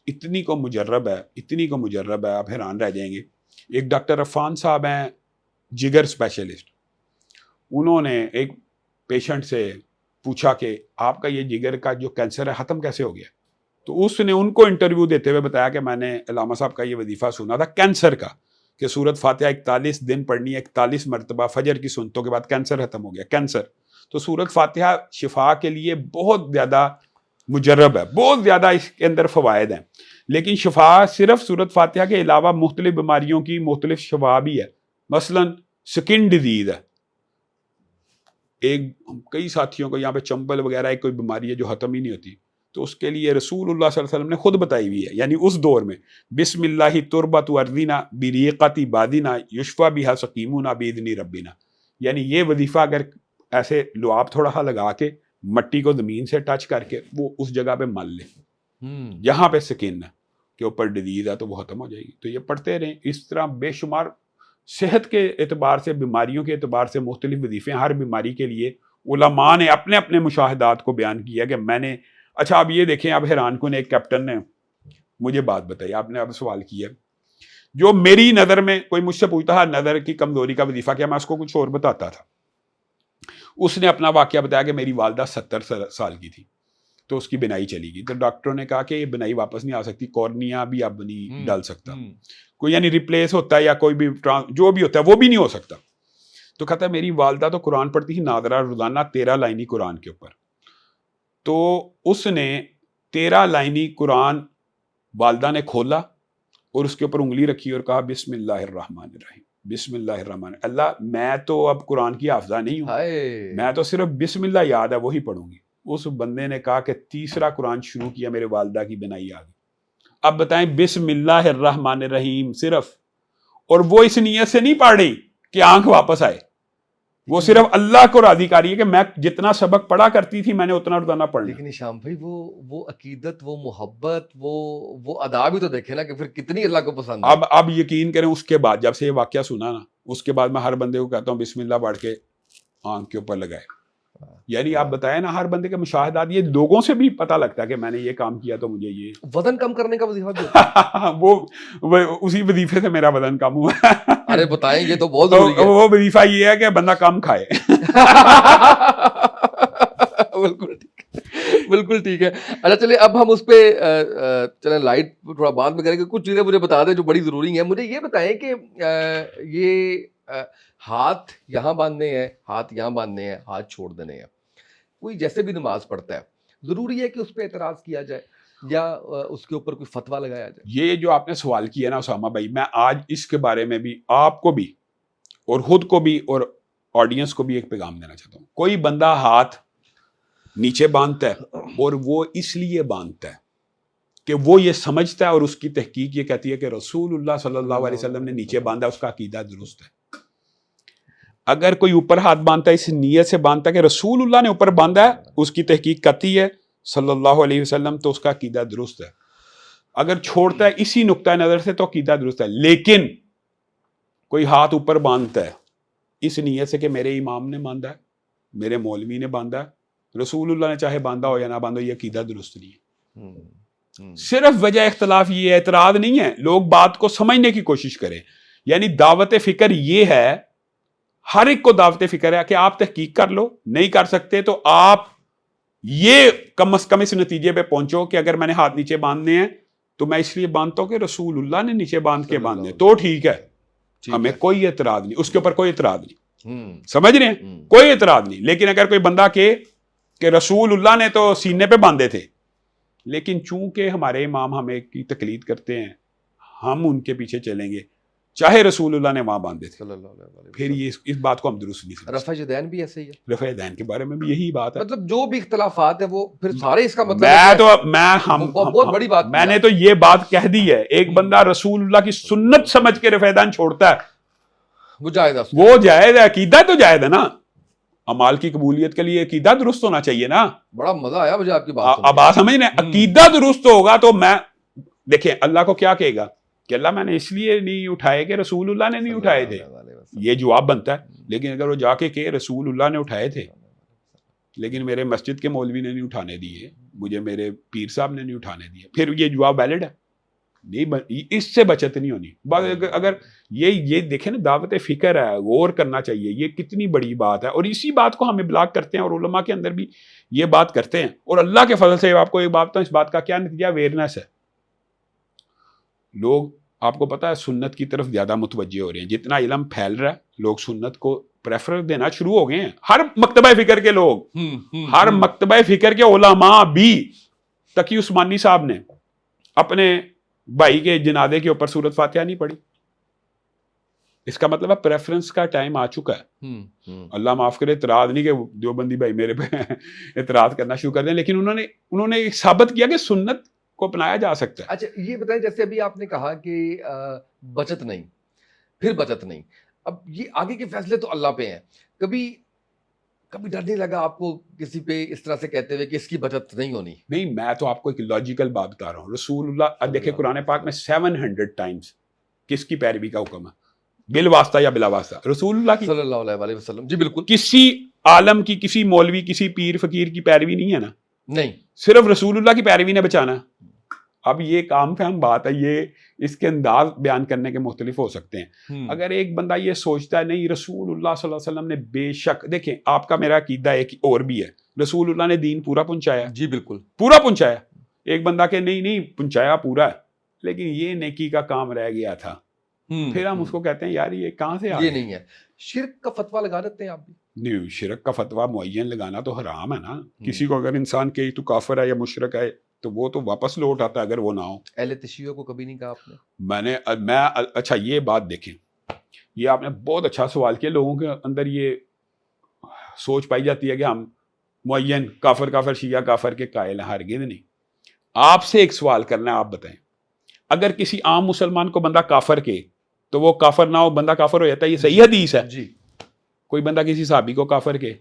اتنی کو مجرب ہے, اتنی کو مجرب ہے, آپ حیران رہ جائیں گے. ایک ڈاکٹر عفان صاحب ہیں جگر اسپیشلسٹ, انہوں نے ایک پیشنٹ سے پوچھا کہ آپ کا یہ جگر کا جو کینسر ہے ختم کیسے ہو گیا. تو اس نے ان کو انٹرویو دیتے ہوئے بتایا کہ میں نے علامہ صاحب کا یہ وظیفہ سنا تھا کینسر کا, کہ سورت فاتحہ 41 دن پڑھنی ہے, 41 مرتبہ فجر کی سنتوں کے بعد کینسر ختم ہو گیا. کینسر تو سورت فاتحہ شفا کے لیے بہت زیادہ مجرب ہے, بہت زیادہ اس کے اندر فوائد ہیں. لیکن شفا صرف سورت فاتحہ کے علاوہ مختلف بیماریوں کی مختلف شفا بھی ہے. مثلا سکن ڈیزیز ہے, ایک کئی ساتھیوں کو یہاں پہ چمبل وغیرہ ایک کوئی بیماری ہے جو ختم ہی نہیں ہوتی, تو اس کے لیے رسول اللہ صلی اللہ علیہ وسلم نے خود بتائی ہوئی ہے. یعنی اس دور میں بسم اللہ تربت ارضینا بریقت بادینا یشفا بہا سقیمونا باذن ربنا. یعنی یہ وظیفہ اگر ایسے لعاب تھوڑا سا لگا کے مٹی کو زمین سے ٹچ کر کے وہ اس جگہ پہ مل لے, جہاں پہ سکن ہے کے اوپر ڈیزیز ہے تو وہ ختم ہو جائے گی. تو یہ پڑھتے رہیں. اس طرح بے شمار صحت کے اعتبار سے, بیماریوں کے اعتبار سے مختلف وظیفے. ہر بیماری کے لیے علماء نے اپنے اپنے مشاہدات کو بیان کیا کہ میں نے. اچھا اب یہ دیکھیں, اب حیران کن ایک کیپٹن نے مجھے بات بتائی, آپ نے اب سوال کیا, جو میری نظر میں کوئی مجھ سے پوچھتا ہے نظر کی کمزوری کا وظیفہ کیا, میں اس کو کچھ اور بتاتا تھا. اس نے اپنا واقعہ بتایا کہ میری والدہ 70 سال کی تھی تو اس کی بینائی چلی گئی, تو ڈاکٹروں نے کہا کہ یہ بینائی واپس نہیں آ سکتی, کورنیا بھی اب نہیں ڈال سکتا کوئی, یعنی ریپلیس ہوتا ہے یا کوئی بھی جو بھی ہوتا ہے وہ بھی نہیں ہو سکتا. تو کہتا ہے میری والدہ تو قرآن پڑھتی تھی نادرہ روزانہ 13 لائنی قرآن کے اوپر, تو اس نے 13 لائنی قرآن والدہ نے کھولا اور اس کے اوپر انگلی رکھی اور کہا بسم اللہ الرحمن الرحیم, بسم اللہ الرحمن. اللہ میں تو اب قرآن کی حافظہ نہیں ہوں, میں تو صرف بسم اللہ یاد ہے وہی پڑھوں گی. اس بندے نے کہا کہ تیسرا قرآن شروع کیا, میرے والدہ کی بینائی آ گئی. اب بتائیں بسم اللہ الرحمن الرحیم صرف, اور وہ اس نیت سے نہیں پڑھ رہی کہ آنکھ واپس آئے, وہ صرف اللہ کو راضی کر رہی ہے کہ میں جتنا سبق پڑھا کرتی تھی میں نے اتنا روزانہ پڑھنا. لیکن شام بھائی وہ عقیدت, وہ محبت, وہ ادا بھی تو دیکھے نا کہ پھر کتنی اللہ کو پسند ہے. اب یقین کریں اس کے بعد جب سے یہ واقعہ سنا نا, اس کے بعد میں ہر بندے کو کہتا ہوں بسم اللہ پڑھ کے آنکھ کے اوپر لگائے, یعنی آپ بتائیں نا، ہر بندے کے مشاہدات، یہ لوگوں سے بھی پتہ لگتا ہے کہ میں نے یہ کام کیا تو مجھے یہ وزن کم کرنے کا وظیفہ بھی ہوتا ہے؟ وہ اسی وظیفے سے میرا وزن کم ہوا. ارے بتائیں، یہ تو بہت ضروری ہے. وہ وظیفہ یہ ہے کہ بندہ کم کھائے. بالکل ٹھیک، بالکل ٹھیک ہے. اچھا چلے اب ہم اس پہ چلیں لائٹ تھوڑا بعد میں کریں گے. کچھ چیزیں مجھے بتا دیں جو بڑی ضروری ہیں. مجھے یہ بتائیں کہ یہ ہاتھ یہاں باندھنے ہیں، ہاتھ یہاں باندھنے ہیں، ہاتھ چھوڑ دینے ہیں. کوئی جیسے بھی نماز پڑھتا ہے، ضروری ہے کہ اس پہ اعتراض کیا جائے یا اس کے اوپر کوئی فتویٰ لگایا جائے؟ یہ جو آپ نے سوال کیا نا اسامہ بھائی، میں آج اس کے بارے میں بھی آپ کو بھی اور خود کو بھی اور آڈینس کو بھی ایک پیغام دینا چاہتا ہوں. کوئی بندہ ہاتھ نیچے باندھتا ہے اور وہ اس لیے باندھتا ہے کہ وہ یہ سمجھتا ہے اور اس کی تحقیق یہ کہتی ہے کہ رسول اللہ صلی اللہ علیہ وسلم نے نیچے باندھا، اس کا عقیدہ درست ہے. اگر کوئی اوپر ہاتھ باندھتا ہے اس نیت سے باندھتا ہے کہ رسول اللہ نے اوپر باندھا ہے، اس کی تحقیق کرتی ہے صلی اللہ علیہ وسلم، تو اس کا عقیدہ درست ہے. اگر چھوڑتا ہے اسی نقطہ نظر سے تو عقیدہ درست ہے. لیکن کوئی ہاتھ اوپر باندھتا ہے اس نیت سے کہ میرے امام نے باندھا ہے، میرے مولوی نے باندھا ہے، رسول اللہ نے چاہے باندھا ہو یا نہ باندھا ہو، یہ عقیدہ درست نہیں ہے. صرف وجہ اختلاف یہ اعتراض نہیں ہے، لوگ بات کو سمجھنے کی کوشش کریں. یعنی دعوت فکر یہ ہے، ہر ایک کو دعوت فکر ہے کہ آپ تحقیق کر لو، نہیں کر سکتے تو آپ یہ کم از کم اس نتیجے پہ پہنچو کہ اگر میں نے ہاتھ نیچے باندھنے ہیں تو میں اس لیے باندھتا ہوں کہ رسول اللہ نے نیچے باندھ کے باندھنے، تو ٹھیک ہے، ہمیں کوئی اعتراض نہیں، اس کے اوپر کوئی اعتراض نہیں. سمجھ رہے ہیں؟ کوئی اعتراض نہیں. لیکن اگر کوئی بندہ کہ رسول اللہ نے تو سینے پہ باندھے تھے، لیکن چونکہ ہمارے امام ہمیں کی تقلید کرتے ہیں، ہم ان کے پیچھے چلیں گے چاہے رسول اللہ نے وہاں باندھے تھے، پھر یہ اس بات کو ہم درست نہیں سمجھتے. رفع یدین بھی ایسے ہی ہے. رفع یدین کے بارے میں بھی یہی بات ہے. مطلب جو بھی اختلافات ہیں وہ پھر سارے اس کا مطلب بہت بڑی بات، میں نے تو یہ بات کہہ دی ہے. ایک بندہ رسول اللہ کی سنت سمجھ کے رفع یدین چھوڑتا ہے، وہ جائز ہے، وہ جائز ہے. عقیدہ تو جائز ہے نا. اعمال کی قبولیت کے لیے عقیدہ درست ہونا چاہیے نا. بڑا مزہ آیا مجھے آپ کی بات. اب بات سمجھ رہے ہیں؟ عقیدہ درست ہوگا تو میں دیکھیں اللہ کو کیا کہے گا کہ اللہ میں نے اس لیے نہیں اٹھائے کہ رسول اللہ نے نہیں اٹھائے تھے، یہ جواب بنتا ہے. لیکن اگر وہ جا کے کہ رسول اللہ نے اٹھائے تھے لیکن میرے مسجد کے مولوی نے نہیں اٹھانے دیے، مجھے میرے پیر صاحب نے نہیں اٹھانے دیے، پھر یہ جواب ویلڈ ہے نہیں. اس سے بچت نہیں ہونی. اگر یہ دیکھیں نا، دعوت فکر ہے، غور کرنا چاہیے یہ کتنی بڑی بات ہے. اور اسی بات کو ہم ابلاغ کرتے ہیں اور علماء کے اندر بھی یہ بات کرتے ہیں. اور اللہ کے فضل سے آپ کو ایک بات بتاؤں، اس بات کا کیا نتیجہ اویئرنیس ہے. لوگ آپ کو پتا ہے سنت کی طرف زیادہ متوجہ ہو رہے ہیں. جتنا علم پھیل رہا ہے لوگ سنت کو پریفر دینا شروع ہو گئے ہیں. ہر مکتبہ فکر کے لوگ، ہر مکتبہ فکر کے علماء بھی. تقی عثمانی صاحب نے اپنے بھائی کے جنازے کے اوپر سورۃ فاتحہ نہیں پڑھی. اس کا مطلب ہے پریفرنس کا ٹائم آ چکا ہے. اللہ معاف کرے، اعتراض نہیں کہ دیوبندی بھائی میرے پہ اعتراض کرنا شروع کر دیں، لیکن انہوں نے ثابت کیا کہ سنت کو اپنایا جا سکتا ہے. اچھا یہ بتائیں، جیسے ابھی آپ نے کہا کہ بچت نہیں، پھر بچت نہیں، اب یہ آگے کے فیصلے تو اللہ پہ ہیں. کبھی ڈر نہیں لگا آپ کو کسی پہ اس طرح سے کہتے ہوئے کہ اس کی بچت نہیں ہونی؟ نہیں، میں تو آپ کو ایک لاجیکل بات بتا رہا ہوں. رسول اللہ دیکھیں قرآن پاک میں 700 ٹائمز کس کی پیروی کا حکم ہے، بال واسطہ یا بلا واسطہ؟ رسول اللہ کی صلی اللہ علیہ وسلم. جی بالکل. کسی عالم کی، کسی مولوی، کسی پیر فقیر کی پیروی نہیں ہے نا. نہیں، صرف رسول اللہ کی پیروی نے بچانا. اب یہ کام فہم بات ہے، یہ اس کے انداز بیان کرنے کے مختلف ہو سکتے ہیں. اگر ایک بندہ یہ سوچتا ہے نہیں رسول اللہ صلی اللہ علیہ وسلم نے بے شک، دیکھیں آپ کا میرا عقیدہ ایک اور بھی ہے، رسول اللہ نے دین پورا پہنچایا. جی بالکل پورا پہنچایا. ایک بندہ کہ نہیں پہنچایا پورا ہے لیکن یہ نیکی کا کام رہ گیا تھا، پھر ہم اس کو کہتے ہیں یار یہ کہاں سے آ یہ نہیں ہے. شرک کا فتویٰ لگا دیتے ہیں آپ بھی؟ نہیں، شرک کا فتویٰ معین لگانا تو حرام ہے نا. کسی کو اگر انسان کہے تو کافر ہے یا مشرک ہے تو وہ تو واپس لوٹ آتا ہے اگر وہ نہ ہو. اہل تشیع کو کبھی نہیں کہا آپ نے؟ میں اچھا یہ بات دیکھیں، یہ آپ نے بہت اچھا سوال کیا. لوگوں کے اندر یہ سوچ پائی جاتی ہے کہ ہم معین کافر شیعہ کافر کے قائل ہیں. ہرگز نہیں. آپ سے ایک سوال کرنا ہے، آپ بتائیں اگر کسی عام مسلمان کو بندہ کافر کے تو وہ کافر نہ ہو، بندہ کافر ہو جاتا ہے، یہ صحیح حدیث ہے. جی. کوئی بندہ کسی صحابی کو کافر کے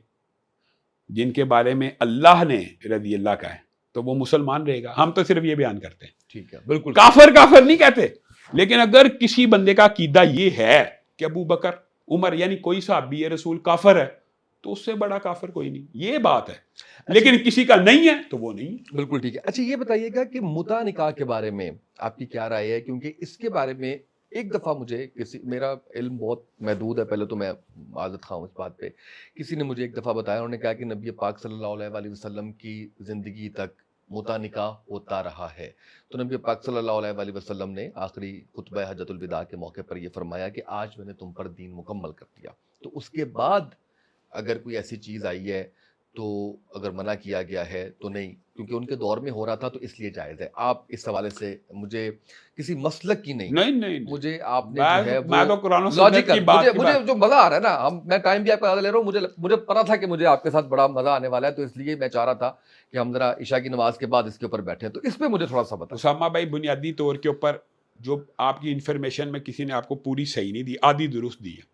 جن کے بارے میں اللہ نے رضی اللہ کا ہے تو وہ مسلمان رہے گا. ہم تو صرف یہ بیان کرتے ہیں. ٹھیک ہے، بالکل. کافر نہیں کہتے. لیکن اگر کسی بندے کا عقیدہ یہ ہے کہ ابو بکر، عمر یعنی کوئی صحابی رسول کافر ہے تو اس سے بڑا کافر کوئی نہیں. یہ بات ہے. لیکن کسی کا نہیں ہے تو وہ نہیں ہے. بالکل ٹھیک ہے. اچھا یہ بتائیے گا کہ متع نکاح کے بارے میں آپ کی کیا رائے ہے؟ کیونکہ اس کے بارے میں ایک دفعہ مجھے میرا علم بہت محدود ہے، پہلے تو میں معذرت خواہ ہوں اس بات پہ. کسی نے مجھے ایک دفعہ بتایا، انہوں نے کہا کہ نبی پاک صلی اللہ علیہ وآلہ وسلم کی زندگی تک متع نکاح ہوتا رہا ہے. تو نبی پاک صلی اللہ علیہ وآلہ وسلم نے آخری خطبہ حجۃ الوداع کے موقع پر یہ فرمایا کہ آج میں نے تم پر دین مکمل کر دیا. تو اس کے بعد اگر کوئی ایسی چیز آئی ہے تو اگر منع کیا گیا ہے تو نہیں، کیونکہ ان کے دور میں ہو رہا تھا تو اس لیے جائز ہے. آپ اس حوالے سے مجھے کسی مسلک کی نہیں، مجھے آپ نے جو ہے میں تو قرآن و سنت لاجیکل، کی بات مجھے جو مزہ آ رہا ہے نا، میں ٹائم بھی آپ کا زیادہ لے رہا ہوں، مجھے پتا تھا کہ مجھے آپ کے ساتھ بڑا مزہ آنے والا ہے، تو اس لیے میں چاہ رہا تھا کہ ہم ذرا عشاء کی نماز کے بعد اس کے اوپر بیٹھیں. تو اس پہ مجھے تھوڑا سا بتا. اسامہ بھائی، بنیادی طور کے اوپر جو آپ کی انفارمیشن میں کسی نے آپ کو پوری صحیح نہیں دی، آدھی درست دی ہے.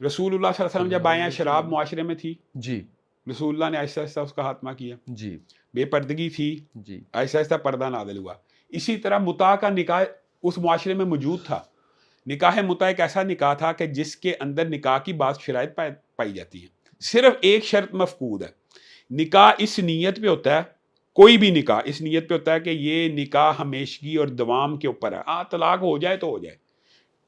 رسول اللہ صلی اللہ علیہ وسلم جب آئے ہیں، شراب معاشرے میں تھی، جی، رسول اللہ نے آہستہ آہستہ اس کا خاتمہ کیا. جی، بے پردگی تھی، جی، آہستہ آہستہ پردہ نازل ہوا. اسی طرح متع کا نکاح اس معاشرے میں موجود تھا. نکاح متع ایک ایسا نکاح تھا کہ جس کے اندر نکاح کی بعض شرائط پائی جاتی ہیں. صرف ایک شرط مفقود ہے. نکاح اس نیت پہ ہوتا ہے، کوئی بھی نکاح اس نیت پہ ہوتا ہے کہ یہ نکاح ہمیشگی اور دوام کے اوپر ہے. طلاق ہو جائے تو ہو جائے،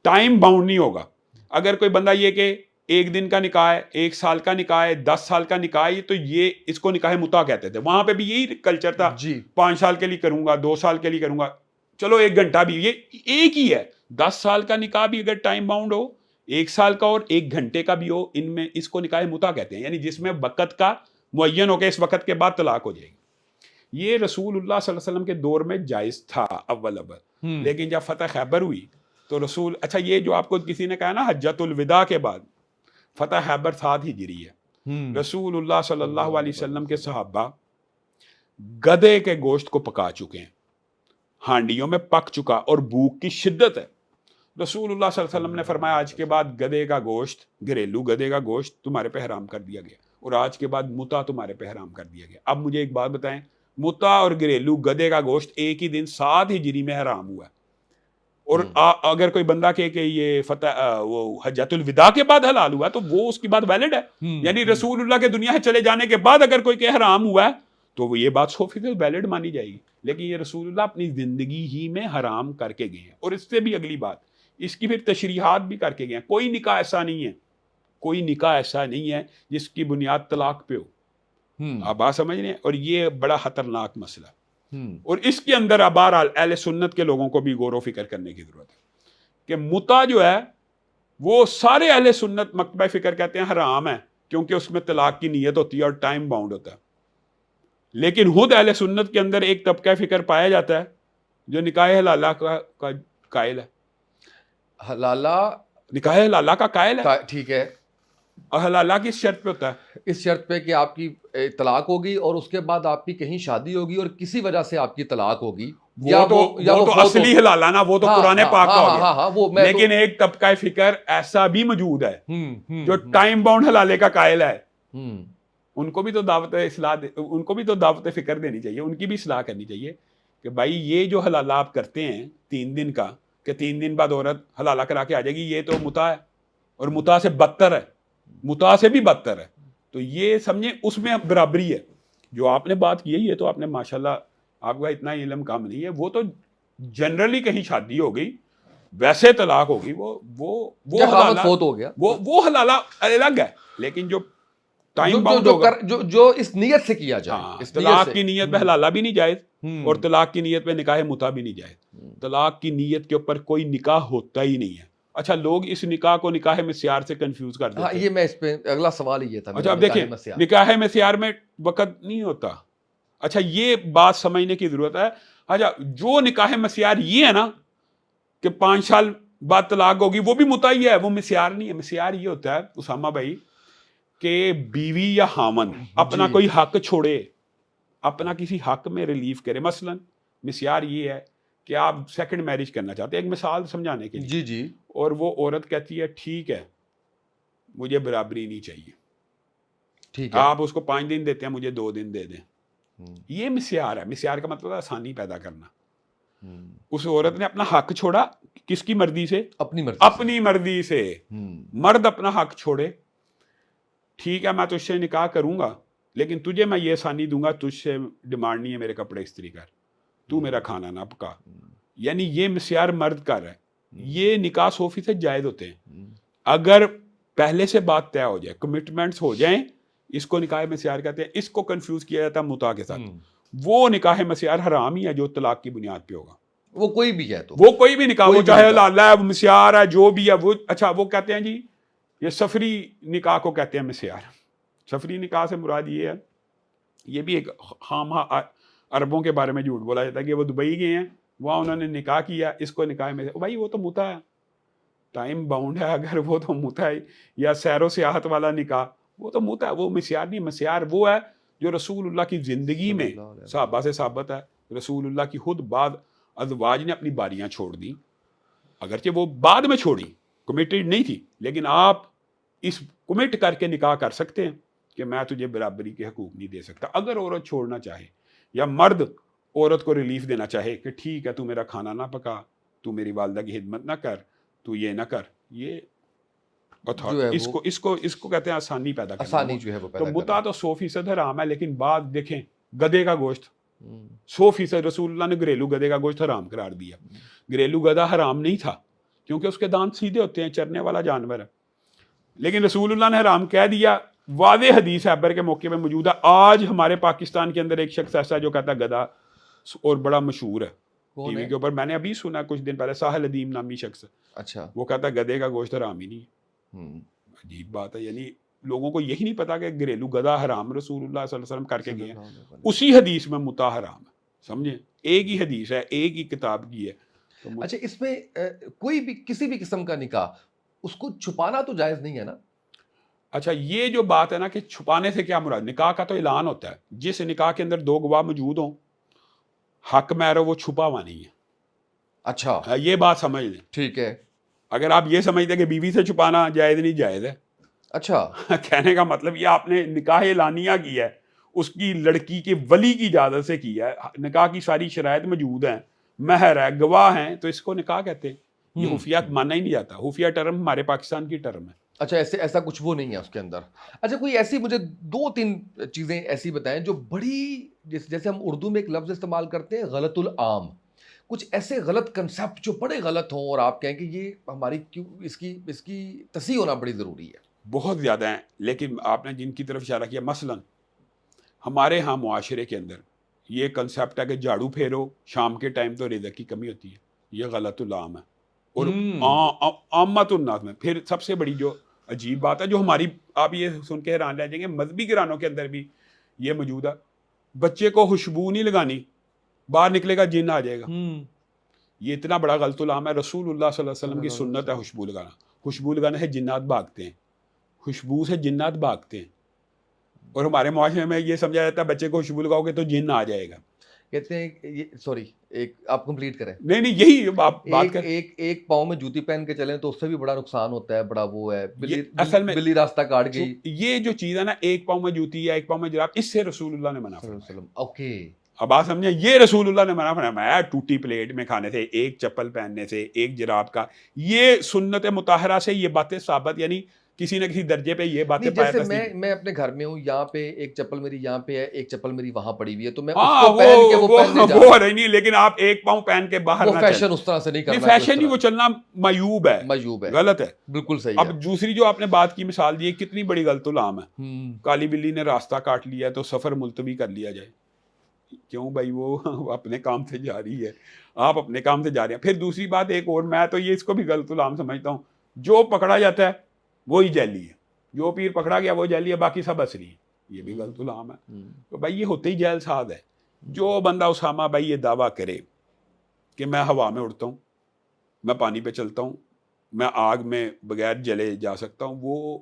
ٹائم باؤنڈ نہیں ہوگا. اگر کوئی بندہ یہ کہ ایک دن کا نکاح ہے، 1 سال کا نکاح ہے، 10 سال کا نکاح ہے، تو یہ اس کو نکاح متع کہتے تھے. وہاں پہ بھی یہی کلچر تھا، جی، 5 سال کے لیے کروں گا، 2 سال کے لیے کروں گا، چلو 1 گھنٹہ بھی، یہ ایک ہی ہے. 10 سال کا نکاح بھی اگر ٹائم باؤنڈ ہو، 1 سال کا اور 1 گھنٹے کا بھی ہو، ان میں اس کو نکاح متع کہتے ہیں. یعنی جس میں وقت کا معین ہو کہ اس وقت کے بعد طلاق ہو جائے گی. یہ رسول اللہ صلی اللہ علیہ وسلم کے دور میں جائز تھا اول. لیکن جب فتح خیبر ہوئی تو رسول، اچھا یہ جو آپ کو کسی نے کہا نا حجۃ الوداع کے بعد فتح خیبر 7 ہجری ہے، رسول اللہ صلی اللہ علیہ وسلم کے صحابہ گدھے کے گوشت کو پکا چکے ہیں، ہانڈیوں میں پک چکا اور بھوک کی شدت ہے. رسول اللہ صلی اللہ علیہ وسلم نے فرمایا آج کے بعد گدھے کا گوشت، گھریلو گدھے کا گوشت تمہارے پہ حرام کر دیا گیا، اور آج کے بعد متع تمہارے پہ حرام کر دیا گیا. اب مجھے ایک بات بتائیں، متع اور گھریلو گدھے کا گوشت ایک ہی دن 7 ہجری میں حرام ہوا ہے، اور اگر کوئی بندہ کہ یہ وہ حجۃ الوداع کے بعد حلال ہوا تو وہ اس کی بات ویلڈ ہے. یعنی رسول اللہ کے دنیا سے چلے جانے کے بعد اگر کوئی کہ حرام ہوا ہے تو وہ یہ بات 100% ویلڈ مانی جائے گی. لیکن یہ رسول اللہ اپنی زندگی ہی میں حرام کر کے گئے ہیں. اور اس سے بھی اگلی بات، اس کی پھر تشریحات بھی کر کے گئے ہیں. کوئی نکاح ایسا نہیں ہے، کوئی نکاح ایسا نہیں ہے جس کی بنیاد طلاق پہ ہو. آپ بات سمجھ رہے ہیں؟ اور یہ بڑا خطرناک مسئلہ ہے. اور اس کے اندر بہرحال اہل سنت کے لوگوں کو بھی غور و فکر کرنے کی ضرورت ہے کہ متع جو ہے وہ سارے اہل سنت مکتبہ فکر کہتے ہیں حرام ہے، کیونکہ اس میں طلاق کی نیت ہوتی ہے اور ٹائم باؤنڈ ہوتا ہے. لیکن خود اہل سنت کے اندر ایک طبقہ فکر پایا جاتا ہے جو نکاح حلالہ کا قائل ہے. حلالہ، نکاح حلالہ کا قائل ہے. ٹھیک ہے. اور حلالہ کس شرط پہ ہوتا ہے؟ اس شرط پہ کہ آپ کی طلاق ہوگی اور اس کے بعد آپ کی کہیں شادی ہوگی اور کسی وجہ سے آپ کی طلاق ہوگی، وہ تو اصلی حلالہ نا، وہ تو قرآن پاک کا ہو گیا. لیکن ایک طبقہ فکر ایسا بھی موجود ہے جو ٹائم باؤنڈ حلالے کا قائل ہے. ان کو بھی تو دعوت اصلاح، ان کو بھی تو دعوت فکر دینی چاہیے، ان کی بھی اصلاح کرنی چاہیے کہ بھائی یہ جو حلالہ آپ کرتے ہیں 3 دن کا، کہ 3 دن بعد عورت حلالہ کرا کے آ جائے گی، یہ تو متع ہے، اور متع سے بدتر ہے، متع سے بھی بدتر ہے. تو یہ سمجھیں اس میں برابری ہے. جو آپ نے بات کی ہے یہ تو آپ نے ماشاءاللہ، آپ کا اتنا علم کم نہیں ہے. وہ تو جنرلی کہیں شادی ہو گئی، ویسے طلاق ہوگی، وہ حلالہ فوت ہو گیا، وہ حلالہ الگ ہے. لیکن جو ٹائم باؤنڈ ہوگا، جو اس نیت سے کیا جائے، طلاق کی نیت پہ حلالہ بھی نہیں جائز اور طلاق کی نیت پہ نکاح متع بھی نہیں جائز. طلاق کی نیت کے اوپر کوئی نکاح ہوتا ہی نہیں ہے. اچھا، لوگ اس نکاح کو نکاح مسیار سے کنفیوز کر دیتے ہیں. یہ میں اس پہ اگلا سوال ہی یہ تھا. اچھا اب دیکھیں، نکاح مسیار میں وقت نہیں ہوتا. اچھا یہ بات سمجھنے کی ضرورت ہے. اچھا جو نکاح مسیار یہ ہے نا کہ 5 سال بعد طلاق ہوگی، وہ بھی متع ہی ہے، وہ مسیار نہیں ہے. مسیار یہ ہوتا ہے اسامہ بھائی کہ بیوی یا خاوند اپنا کوئی حق چھوڑے، اپنا کسی حق میں ریلیف کرے. مثلا مسیار یہ ہے کہ آپ سیکنڈ میرج کرنا چاہتے ہیں، ایک مثال سمجھانے کے لیے، جی، اور وہ عورت کہتی ہے ٹھیک ہے مجھے برابری نہیں چاہیے، ٹھیک ہے، آپ اس کو 5 دن دیتے ہیں، مجھے 2 دن دے دیں. یہ مسیار ہے. مسیار کا مطلب ہے آسانی پیدا کرنا. اس عورت نے اپنا حق چھوڑا، کس کی مرضی سے؟ اپنی مرضی سے. مرد اپنا حق چھوڑے. ٹھیک ہے میں تجھ سے نکاح کروں گا لیکن تجھے میں یہ آسانی دوں گا, تجھ سے ڈیمانڈ نہیں ہے میرے کپڑے استری کر, تو میرا کھانا نہ پکا. یعنی یہ مسیار مرد کر رہا ہے. یہ نکاح 100% جائز ہوتے ہیں اگر پہلے سے بات طے ہو جائے, کمٹمنٹس ہو جائیں. اس کو نکاح مسیار کہتے ہیں. اس کو کنفیوز کیا جاتا ہے متع کے ساتھ. وہ نکاح مسیار حرام ہی ہے جو طلاق کی بنیاد پہ ہوگا. وہ کوئی بھی ہے, تو وہ کوئی بھی نکاح, وہ کوئی بھی چاہے نکاح. حلال ہے مسیار ہے جو بھی ہے وہ. اچھا وہ کہتے ہیں جی یہ سفری نکاح کو کہتے ہیں مسیار. سفری نکاح سے مراد یہ ہے, یہ بھی ایک خام عربوں کے بارے میں جھوٹ بولا جاتا ہے کہ وہ دبئی گئے ہیں, وہاں انہوں نے نکاح کیا, اس کو نکاح میں بھائی وہ تو متع ہے, ٹائم باؤنڈ ہے. اگر وہ تو متع ہے, یا سیر و سیاحت والا نکاح وہ تو متع ہے, وہ مسیار نہیں. مسیار وہ ہے جو رسول اللہ کی زندگی میں صحابہ سے ثابت ہے. رسول اللہ کی خود بعد ازواج نے اپنی باریاں چھوڑ دیں, اگرچہ وہ بعد میں چھوڑی, کمیٹڈ نہیں تھی, لیکن آپ اس کمٹ کر کے نکاح کر سکتے ہیں کہ میں تجھے برابری کے حقوق نہیں دے سکتا. اگر عورت چھوڑنا چاہے یا مرد عورت کو ریلیف دینا چاہے کہ ٹھیک ہے تو میرا کھانا نہ پکا, تو میری والدہ کی خدمت نہ کر, تو یہ نہ کر, یہ اس کو کہتے ہیں آسانی پیدا کرنا. آسانی جو ہے وہ تو پیدا متع تو 100% حرام ہے, لیکن بات دیکھیں گدھے کا گوشت 100% رسول اللہ نے گھریلو گدھے کا گوشت حرام قرار دیا. گھریلو گدھا حرام نہیں تھا کیونکہ اس کے دانت سیدھے ہوتے ہیں, چرنے والا جانور ہے, لیکن رسول اللہ نے حرام کہہ دیا. واضح حدیث خیبر کے موقع میں موجود ہے. آج ہمارے پاکستان کے اندر ایک شخص ایسا جو کہتا ہے گدھا, اور بڑا مشہور ہے ٹی وی کے اوپر, میں نے ابھی سنا کچھ دن پہلے, ساحل ادیم نامی شخص. اچھا, وہ کہتا ہے گدھے کا گوشت حرام ہی نہیں. عجیب بات ہے, یعنی لوگوں کو یہی نہیں پتا کہ گھریلو گدھا حرام رسول اللہ صلی اللہ علیہ وسلم کر کے گئے ہیں. اسی حدیث میں متع حرام ہے, سمجھیں, ایک ہی حدیث ہے, ایک ہی کتاب کی ہے. اچھا, اس میں کوئی بھی کسی بھی قسم کا نکاح اس کو چھپانا تو جائز نہیں ہے نا؟ اچھا یہ جو بات ہے نا کہ چھپانے سے کیا مراد, نکاح کا تو اعلان ہوتا ہے. جس نکاح کے اندر 2 گواہ موجود ہوں, حق مہر وہ چھپا ہوا نہیں ہے. اچھا, یہ بات سمجھ لیں. ٹھیک ہے. اگر آپ یہ سمجھتے کہ بیوی سے چھپانا جائز نہیں, جائز ہے. اچھا, کہنے کا مطلب یہ آپ نے نکاح اعلانیہ کیا ہے, اس کی لڑکی کے ولی کی اجازت سے کیا ہے, نکاح کی ساری شرائط موجود ہیں, مہر ہے, گواہ ہیں, تو اس کو نکاح کہتے ہیں. یہ خفیہ مانا ہی نہیں جاتا. خفیہ ٹرم ہمارے پاکستان کی ٹرم ہے. اچھا, ایسا کچھ وہ نہیں ہے اس کے اندر. اچھا, کوئی ایسی مجھے 2-3 چیزیں ایسی بتائیں جو بڑی, جیسے ہم اردو میں ایک لفظ استعمال کرتے ہیں غلط العام, کچھ ایسے غلط کنسیپٹ جو بڑے غلط ہوں اور آپ کہیں کہ یہ ہماری کیوں اس کی تصحیح ہونا بڑی ضروری ہے. بہت زیادہ ہیں, لیکن آپ نے جن کی طرف اشارہ کیا, مثلا ہمارے ہاں معاشرے کے اندر یہ کنسیپٹ ہے کہ جھاڑو پھیرو شام کے ٹائم تو رزق کی کمی ہوتی ہے. یہ غلط العام ہے, اور عامت الناس میں. پھر سب سے بڑی جو عجیب بات ہے جو ہماری, آپ یہ سن کے حیران رہ جائیں گے, مذہبی گھرانوں کے اندر بھی یہ موجود ہے, بچے کو خوشبو نہیں لگانی, باہر نکلے گا جن آ جائے گا. یہ اتنا بڑا غلط العام ہے. رسول اللہ صلی اللہ علیہ وسلم کی سنت ہے خوشبو لگانا. خوشبو لگانے سے جنات بھاگتے ہیں, خوشبو سے جنات بھاگتے ہیں. اور ہمارے معاشرے میں یہ سمجھا جاتا ہے بچے کو خوشبو لگاؤ گے تو جن آ جائے گا. کہتے ہیں سوری, ایک آپ کمپلیٹ کریں. نہیں یہی آپ بات کر, ایک پاؤں میں جوتی پہن کے چلیں تو اس سے بھی بڑا نقصان ہوتا ہے, بڑا وہ ہے, اصل میں بلی راستہ کاٹ گئی. یہ جو چیز ہے نا, ایک پاؤں میں جوتی یا ایک پاؤں میں جراب, اس سے رسول اللہ نے منع فرمایا. اوکے, اب آپ سمجھیں, یہ رسول اللہ نے منع فرمایا. ٹوٹی پلیٹ میں کھانے سے, ایک چپل پہننے سے, ایک جراب کا, یہ سنت مطہرہ سے یہ باتیں ثابت, یعنی کسی نہ کسی درجے پہ یہ باتیں پایا. جیسے میں اپنے گھر میں ہوں, یہاں پہ ایک چپل میری یہاں پہ ہے, ایک چپل میری وہاں پڑی ہوئی ہے, تو میں اس کو پہن کے وہ پہننے جا رہا ہوں. نہیں, لیکن آپ ایک پاؤں پہن کے باہر وہ نہ فیشن اس طرح سے نہیں کرنا. فیشن ہی وہ چلنا معیوب ہے, غلط ہے, بالکل صحیح. اب دوسری جو آپ نے بات کی مثال دی, کتنی بڑی غلط العام ہے. کالی بلی نے راستہ کاٹ لیا ہے تو سفر ملتوی کر لیا جائے. کیوں بھائی, وہ اپنے کام سے جا رہی ہے, آپ اپنے کام سے جا رہے ہیں. پھر دوسری بات ایک اور, میں تو یہ اس کو بھی غلط العام سمجھتا ہوں, جو پکڑا جاتا ہے وہی جیلی ہے, جو پیر پکڑا گیا وہ جیلی ہے, باقی سب اصلی ہے. یہ بھی غلط العام ہے. تو بھائی یہ ہوتے ہی جیل ساد ہے. جو بندہ اسامہ بھائی یہ دعویٰ کرے کہ میں ہوا میں اڑتا ہوں, میں پانی پہ چلتا ہوں, میں آگ میں بغیر جلے جا سکتا ہوں, وہ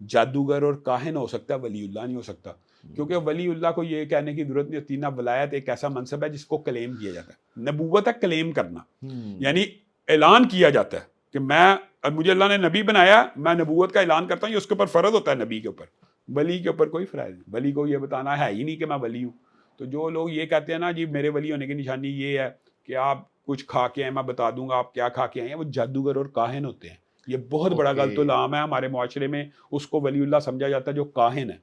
جادوگر اور کاہن ہو سکتا ہے, ولی اللہ نہیں ہو سکتا. کیونکہ ولی اللہ کو یہ کہنے کی ضرورت نہیں ہوتی نا. ولایت ایک ایسا منصب ہے جس کو کلیم کیا جاتا ہے. نبوت ہے کلیم کرنا, یعنی اعلان کیا جاتا ہے کہ مجھے اللہ نے نبی بنایا, میں نبوت کا اعلان کرتا ہوں. یہ اس کے اوپر فرض ہوتا ہے نبی کے اوپر. ولی کے اوپر کوئی فرض نہیں. ولی کو یہ بتانا ہے ہی نہیں کہ میں ولی ہوں. تو جو لوگ یہ کہتے ہیں نا جی میرے ولی ہونے کی نشانی یہ ہے کہ آپ کچھ کھا کے آئے, میں بتا دوں گا آپ کیا کھا کے آئے ہیں, وہ جادوگر اور کاہن ہوتے ہیں. یہ بہت بڑا غلط العام ہے ہمارے معاشرے میں. اس کو ولی اللہ سمجھا جاتا ہے جو کاہن ہے.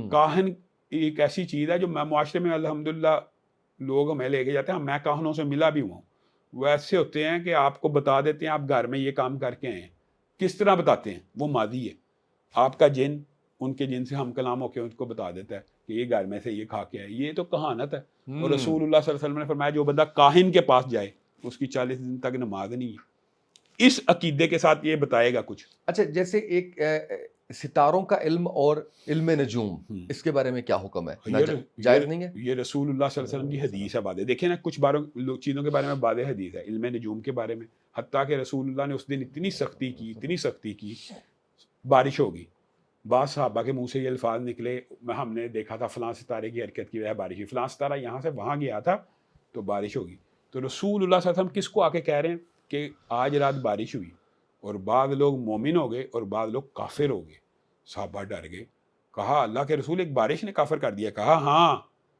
کاہن ایک ایسی چیز ہے جو میں معاشرے میں الحمدللہ لوگ ہمیں لے کے جاتے ہیں. میں کاہنوں سے ملا بھی ہوں. وہ ایسے ہوتے ہیں کہ آپ کو بتا دیتے ہیں آپ گھر میں یہ کام کر کے آئے ہیں. کس طرح بتاتے ہیں؟ وہ ماضی ہے. آپ کا جن ان کے جن سے ہم کلام ہو کے ان کو بتا دیتا ہے کہ یہ گھر میں سے یہ کھا کے آئے. یہ تو کہانت ہے. اور رسول اللہ صلی اللہ علیہ وسلم نے فرمایا جو بندہ کاہن کے پاس جائے اس کی 40 دن تک نماز نہیں ہے. اس عقیدے کے ساتھ یہ بتائے گا کچھ. اچھا جیسے ایک ستاروں کا علم اور علم نجوم، اس کے بارے میں کیا حکم ہے؟ جائز نہیں ہے؟ یہ رسول اللہ صلی اللہ علیہ وسلم کی حدیث ہے. باتیں دیکھیں نا، کچھ باروں چیزوں کے بارے میں واضح حدیث ہے علم نجوم کے بارے میں. حتیٰ کہ رسول اللہ نے اس دن اتنی سختی کی بارش ہوگی. بعض صحابہ کے منہ سے یہ الفاظ نکلے ہم نے دیکھا تھا فلاں ستارے کی حرکت کی وجہ بارش ہوئی، فلاں ستارہ یہاں سے وہاں گیا تھا تو بارش ہوگی. تو رسول اللہ صلی اللہ علیہ وسلم کس کو آ کے کہہ رہے ہیں کہ آج رات بارش ہوئی، اور بعض لوگ مومن ہو گئے اور بعض لوگ کافر ہو گئے. صحابہ ڈر گئے. کہا اللہ کے رسول ایک بارش نے کافر کر دیا؟ کہا ہاں،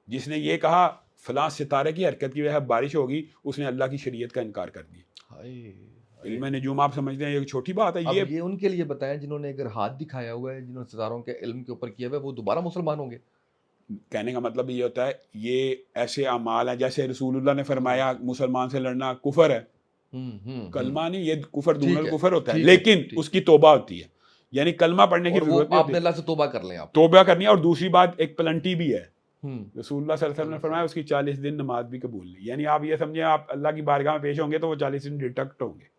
جس نے یہ کہا فلاں ستارے کی حرکت کی وجہ بارش ہوگی اس نے اللہ کی شریعت کا انکار کر دیا. علم نجوم آپ سمجھتے ہیں یہ چھوٹی بات ہے؟ یہ ان کے لیے بتائیں جنہوں نے اگر ہاتھ دکھایا ہوا ہے، جنہوں نے ستاروں کے علم کے اوپر کیا ہوا ہے، وہ دوبارہ مسلمان ہوں گے؟ کہنے کا مطلب یہ ہوتا ہے یہ ایسے اعمال ہیں جیسے رسول اللہ نے فرمایا مسلمان سے لڑنا کفر ہے. کلمہ نہیں، یہ کفر دون الکفر ہوتا ہے، لیکن اس کی توبہ ہوتی ہے. یعنی کلمہ پڑھنے کی ضرورت نہیں، آپ نے اللہ سے توبہ کر لیں، آپ توبہ کرنی ہے. اور دوسری بات ایک پلنٹی بھی ہے. رسول اللہ صلی اللہ علیہ وسلم نے فرمایا اس کی 40 دن نماز بھی قبول نہیں. یعنی آپ یہ سمجھیں آپ اللہ کی بارگاہ میں پیش ہوں گے تو وہ 40 دن ڈیٹیکٹ ہوں گے.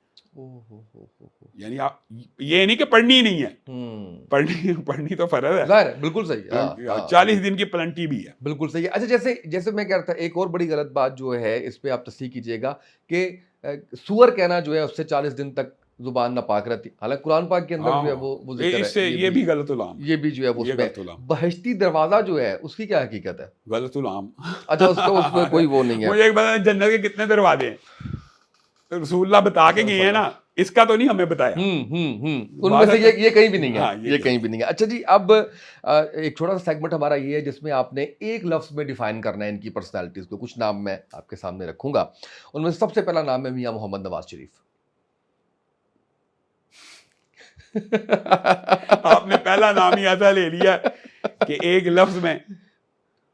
یعنی آپ یہ نہیں کہ پڑھنی ہی نہیں ہے، پڑھنی تو فرض ہے. ظاہر ہے، بالکل صحیح. 40 دن کی پلنٹی بھی ہے. بالکل صحیح ہے. اچھا جیسے میں کہہ رہا تھا ایک اور بڑی غلط بات جو ہے اس پہ آپ تصحیح کیجیے گا کہ سور کہنا جو ہے اس سے 40 دن تک زبان ناپاک رہتی. حالانکہ قرآن پاک کے اندر جو ہے وہ ذکر ہے، اس سے یہ بھی غلط العام، یہ بھی جو ہے وہ بہشتی دروازہ جو ہے اس کی کیا حقیقت ہے؟ غلط العام. اچھا اس میں کوئی وہ نہیں ہے. مجھے ایک بات، جنت کے کتنے دروازے ہیں رسول اللہ بتا کے گئے ہیں نا، اس کا تو نہیں ہمیں بتایا. ان میں سے یہ کہیں بھی نہیں ہے، یہ کہیں بھی نہیں ہے. اچھا جی، اب ایک چھوٹا سا سیگمنٹ ہمارا یہ ہے جس میں آپ نے ایک لفظ میں ڈیفائن کرنا ہے ان کی پرسنالٹیز کو. کچھ نام میں آپ کے سامنے رکھوں گا، ان میں سب سے پہلا نام ہے میاں محمد نواز شریف. آپ نے پہلا نام ہی ایسا لے لیا کہ ایک لفظ میں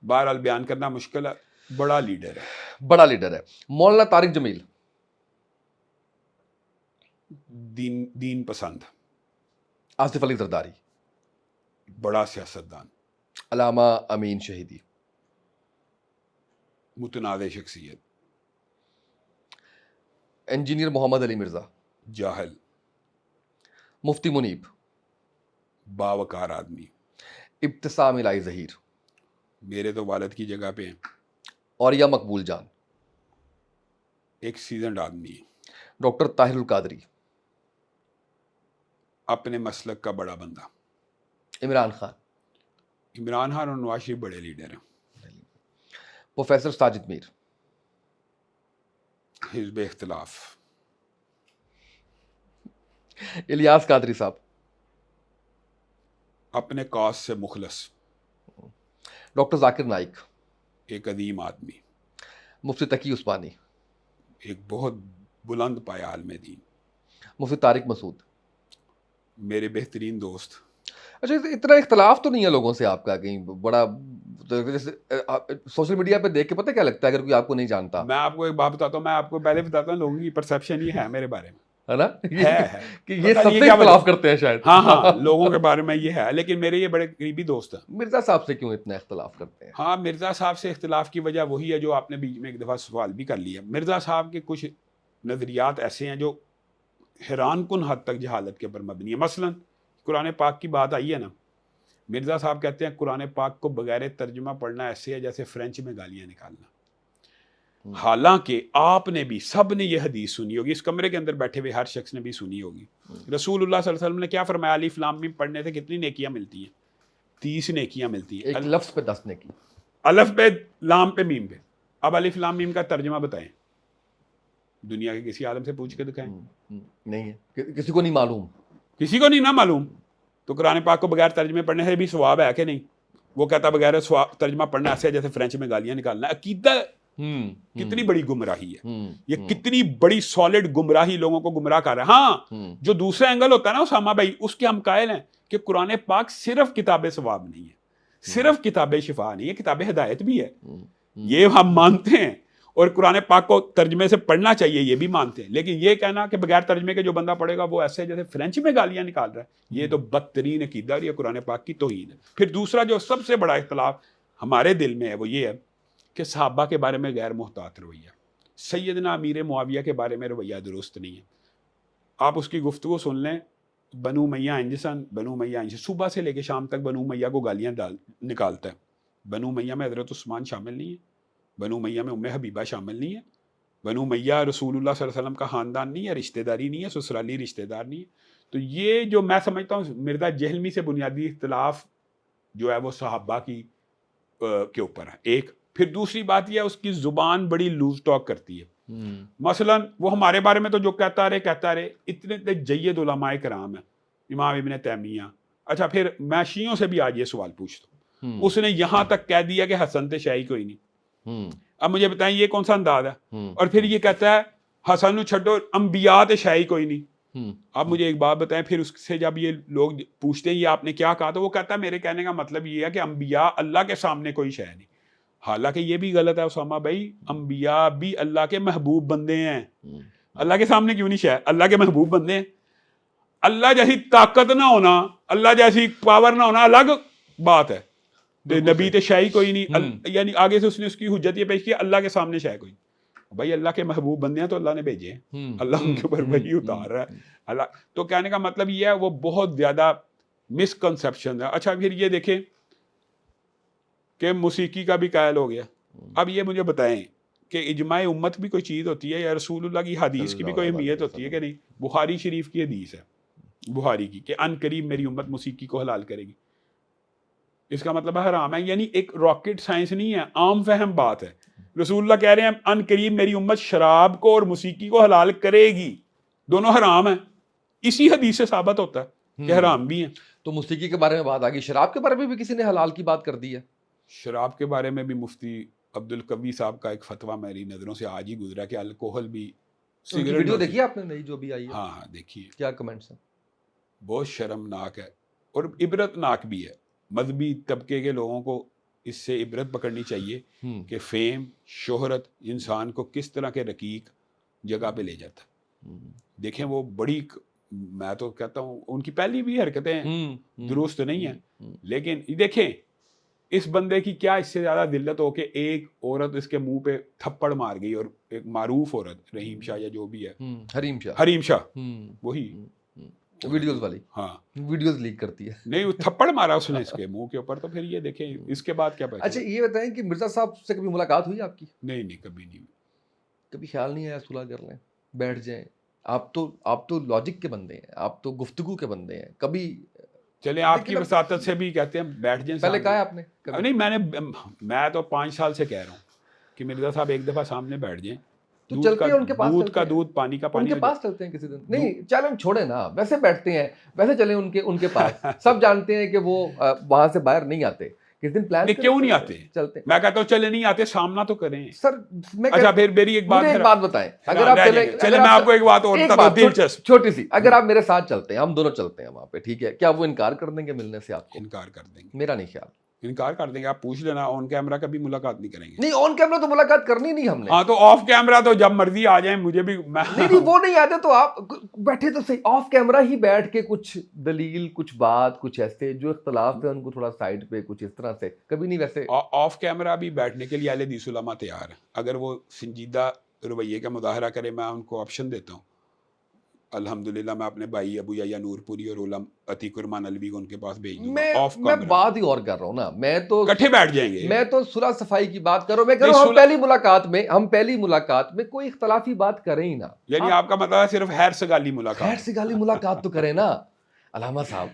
بہرحال بیان کرنا مشکل ہے. بڑا لیڈر ہے. مولانا طارق جمیل. دین پسند. آصف علی زرداری. بڑا سیاستدان. علامہ امین شہیدی. متنازع شخصیت. انجینئر محمد علی مرزا. جاہل. مفتی منیب. باوقار آدمی. ابتسام الہی ظہیر. میرے تو والد کی جگہ پہ ہیں. اور یا مقبول جان. ایک سیزنڈ آدمی ہے. ڈاکٹر طاہر القادری. اپنے مسلک کا بڑا بندہ. عمران خان اور نواز شریف بڑے لیڈر ہیں. پروفیسر ساجد میر. حزب اختلاف. الیاس قادری صاحب. اپنے کاز سے مخلص. ڈاکٹر ذاکر نائک. ایک عظیم آدمی. مفتی تقی عثمانی. ایک بہت بلند پایہ عالم دین. مفتی طارق مسعود. میرے بہترین دوست. اچھا اتنا اختلاف تو نہیں ہے لوگوں سے آپ کا کہیں بڑا؟ جیسے سوشل میڈیا پہ دیکھ کے پتہ کیا لگتا ہے اگر کوئی آپ کو نہیں جانتا؟ میں آپ کو ایک بات بتاتا ہوں، میں آپ کو پہلے بتاتا ہوں لوگوں کی پرسیپشن یہ ہے میرے بارے میں، ہے نا، ہے کہ یہ سب سے اختلاف کرتے ہیں شاید. ہاں لوگوں کے بارے میں یہ ہے، لیکن میرے یہ بڑے قریبی دوست ہیں. مرزا صاحب سے کیوں اتنا اختلاف کرتے ہیں؟ ہاں، مرزا صاحب سے اختلاف کی وجہ وہی ہے جو آپ نے بیچ میں ایک دفعہ سوال بھی کر لیا. مرزا صاحب کے کچھ نظریات ایسے ہیں جو حیران کن حد تک جہالت کے اوپر مبنی ہے. مثلا قرآن پاک کی بات آئی ہے نا، مرزا صاحب کہتے ہیں قرآن پاک کو بغیر ترجمہ پڑھنا ایسے ہے جیسے فرینچ میں گالیاں نکالنا. حالانکہ آپ نے بھی، سب نے یہ حدیث سنی ہوگی، اس کمرے کے اندر بیٹھے ہوئے ہر شخص نے بھی سنی ہوگی. رسول اللہ صلی اللہ علیہ وسلم نے کیا فرمایا؟ الف لام میم پڑھنے سے کتنی نیکیاں ملتی ہیں؟ 30 نیکیاں ملتی ہیں. ایک لفظ پہ 10 نیکی. الف پہ، لام پہ، میم پہ. اب الف لام میم کا ترجمہ بتائیں، دنیا کے کسی عالم سے پوچھ کے دکھائیں. نہیں ہے، کسی کو نہیں معلوم. کسی کو نہیں نا معلوم. تو قرآن پاک کو بغیر ترجمے پڑھنے سے بھی ثواب ہے کہ نہیں؟ وہ کہتا بغیر ترجمہ پڑھنا ایسے جیسے فرینچ میں گالیاں نکالنا. عقیدہ کتنی بڑی گمراہی ہے یہ، کتنی بڑی سالڈ گمراہی لوگوں کو گمراہ کر رہا ہے. ہاں جو دوسرا اینگل ہوتا ہے نا اسامہ بھائی، اس کے ہم قائل ہیں کہ قرآن پاک صرف کتاب ثواب نہیں ہے، صرف کتاب شفا نہیں ہے، کتاب ہدایت بھی ہے، یہ ہم مانتے ہیں. اور قرآن پاک کو ترجمے سے پڑھنا چاہیے یہ بھی مانتے ہیں. لیکن یہ کہنا کہ بغیر ترجمے کے جو بندہ پڑھے گا وہ ایسے جیسے فرینچ میں گالیاں نکال رہا ہے، یہ تو بدترین عقیدہ اور یہ قرآن پاک کی توہین ہے. پھر دوسرا جو سب سے بڑا اختلاف ہمارے دل میں ہے وہ یہ ہے کہ صحابہ کے بارے میں غیر محتاط رویہ، سیدنا امیر معاویہ کے بارے میں رویہ درست نہیں ہے. آپ اس کی گفتگو سن لیں، بنو امیہ انجسن، بنو امیہ انجسن، صبح سے لے کے شام تک بنو امیہ کو گالیاں نکالتا ہے. بنو امیہ میں حضرت عثمان شامل نہیں ہے، بنو امیہ میں ام حبیبہ شامل نہیں ہے، بنو امیہ رسول اللہ صلی اللہ علیہ وسلم کا خاندان نہیں ہے، رشتہ داری نہیں ہے، سسرالی رشتہ دار نہیں ہے. تو یہ جو میں سمجھتا ہوں مرزا جہلمی سے بنیادی اختلاف جو ہے وہ صحابہ کی کے اوپر ہے ایک. پھر دوسری بات یہ ہے اس کی زبان بڑی لوز ٹاک کرتی ہے. مثلا وہ ہمارے بارے میں تو جو کہتا رہے اتنے جید علماء کرام ہیں، امام ابن تیمیہ. اچھا پھر میں شیعوں سے بھی آج یہ سوال پوچھتا ہوں، اس نے یہاں تک کہہ دیا کہ حسن تے شیعی کوئی نہیں. اب مجھے بتائیں یہ کون سا انداز ہے؟ اور پھر یہ کہتا ہے حسن نو چھڈو انبیاء تے شیعی کوئی نہیں. اب مجھے ایک بات بتائیں، پھر اس سے جب یہ لوگ پوچھتے ہیں یہ آپ نے کیا کہا تو وہ کہتا ہے میرے کہنے کا مطلب یہ ہے کہ انبیاء اللہ کے سامنے کوئی شے نہیں. حالانکہ یہ بھی غلط ہے اسامہ بھائی، انبیاء بھی اللہ کے محبوب بندے ہیں. اللہ کے سامنے کیوں نہیں شے؟ اللہ کے محبوب بندے ہیں. اللہ جیسی طاقت نہ ہونا، اللہ جیسی پاور نہ ہونا الگ بات ہے. نبی تے شے کوئی نہیں، یعنی آگے سے اس نے اس کی حجت یہ پیش کی اللہ کے سامنے شے کوئی. بھائی اللہ کے محبوب بندے ہیں تو اللہ نے بھیجے ہیں، اللہ ان کے اوپر وحی اتار رہا ہے. اللہ تو کہنے کا مطلب یہ ہے وہ بہت زیادہ مسکنسیپشن ہے. اچھا پھر یہ دیکھیں کہ موسیقی کا بھی قائل ہو گیا. اب یہ مجھے بتائیں کہ اجماع امت بھی کوئی چیز ہوتی ہے یا رسول اللہ کی حدیث کی بھی کوئی اہمیت ہوتی ہے کہ نہیں؟ بخاری شریف کی حدیث ہے، بخاری کی، کہ ان قریب میری امت موسیقی کو حلال کرے گی. اس کا مطلب ہے حرام ہے، یعنی ایک راکٹ سائنس نہیں ہے، عام فہم بات ہے. رسول اللہ کہہ رہے ہیں ان قریب میری امت شراب کو اور موسیقی کو حلال کرے گی، دونوں حرام ہیں. اسی حدیث سے ثابت ہوتا ہے کہ حرام بھی ہیں. تو موسیقی کے بارے میں بات آ گئی، شراب کے بارے میں بھی کسی نے حلال کی بات کر دی ہے. شراب کے بارے میں بھی مفتی عبد القوی صاحب کا ایک فتویٰ میری نظروں سے آج ہی گزرا کہ الکوہل بھی ویڈیو دیکھی آپ نے نئی جو بھی آئی ہے؟ ہاں دیکھیے. کیا کمنٹس ہیں؟ بہت شرمناک ہے اور عبرتناک بھی ہے. مذہبی طبقے کے لوگوں کو اس سے عبرت پکڑنی چاہیے کہ فیم، شہرت انسان کو کس طرح کے رقیق جگہ پہ لے جاتا ہے. دیکھیں وہ بڑی، میں تو کہتا ہوں ان کی پہلی بھی حرکتیں درست نہیں ہیں، لیکن دیکھیں اس بندے کی کیا اس سے زیادہ ذلت ہو کہ ایک عورت اس کے منہ پہ تھپڑ مار گئی، اور ایک معروف عورت رحیم شاہ یا جو بھی ہے، حریم شاہ وہی ویڈیوز والی، ہاں ویڈیوز لیک کرتی ہے، نہیں وہ تھپڑ مارا اس نے اس کے منہ کے اوپر. تو پھر یہ دیکھیں اس کے بعد کیا پہچان. اچھا یہ بتائیں کہ مرزا صاحب سے کبھی ملاقات ہوئی آپ کی؟ نہیں کبھی نہیں. کبھی خیال نہیں آیا صلح کر لیں، بیٹھ جائیں؟ آپ تو لاجک کے بندے ہیں، آپ تو گفتگو کے بندے ہیں. کبھی چلیں آپ کی وساطت سے بھی کہتے ہیں بیٹھ جائیں. پہلے کہا ہے آپ نے؟ نہیں میں تو 5 سال سے کہہ رہا ہوں کہ مرزا صاحب ایک دفعہ سامنے بیٹھ جائیں. تو چلتے ہیں ان کے پاس، دودھ کا دودھ پانی کا پانی، ان کے پاس چلتے ہیں کسی دن. نہیں چیلنج چھوڑیں نا، ویسے بیٹھتے ہیں، ویسے چلیں ان کے پاس. سب جانتے ہیں کہ وہ وہاں سے باہر نہیں آتے. کس دن پلان کیوں نہیں آتے؟ چلتے. میں کہتا ہوں چلے نہیں آتے، سامنا تو کریں سر. اچھا پھر میری ایک بات بتائیں، اگر آپ چلے میں آپ کو ایک بات اور دلچسپ چھوٹی سی، اگر آپ میرے ساتھ چلتے ہیں، ہم دونوں چلتے ہیں وہاں پہ، ٹھیک ہے، کیا وہ انکار کر دیں گے ملنے سے آپ کو؟ انکار کر دیں گے. میرا نہیں خیال انکار کر دیں گے. آپ پوچھ لینا آن کیمرہ کبھی ملاقات نہیں کریں گے. نہیں آن کیمرہ تو ملاقات کرنی نہیں ہم نے. ہاں تو آف کیمرہ تو جب مرضی آ جائیں، مجھے بھی نہیں وہ نہیں آتے تو آپ بیٹھے تو صحیح، آف کیمرہ ہی بیٹھ کے کچھ دلیل، کچھ بات، کچھ ایسے جو اختلاف ہے ان کو تھوڑا سائڈ پہ، کچھ اس طرح سے. کبھی نہیں ویسے آف کیمرہ بھی بیٹھنے کے لیے اہل حدیث علماء تیار ہیں. اگر وہ سنجیدہ رویے کا مظاہرہ کرے میں ان کو آپشن دیتا ہوں. الحمدللہ میں اپنے بھائی ابو یا نور پوری اور عتیق الرحمان علوی کو ان کے پاس بھیج دوں گا. میں بات ہی اور کر رہا ہوں نا، میں تو اکٹھے بیٹھ جائیں گے. میں تو صلح صفائی کی بات کر رہا ہوں. میں کہہ رہا ہوں ہم پہلی ملاقات میں کوئی اختلافی بات کریں ہی نا. یعنی آپ کا مطلب ہے صرف خیر سگالی ملاقات؟ خیر سگالی ملاقات تو کریں نا علامہ صاحب.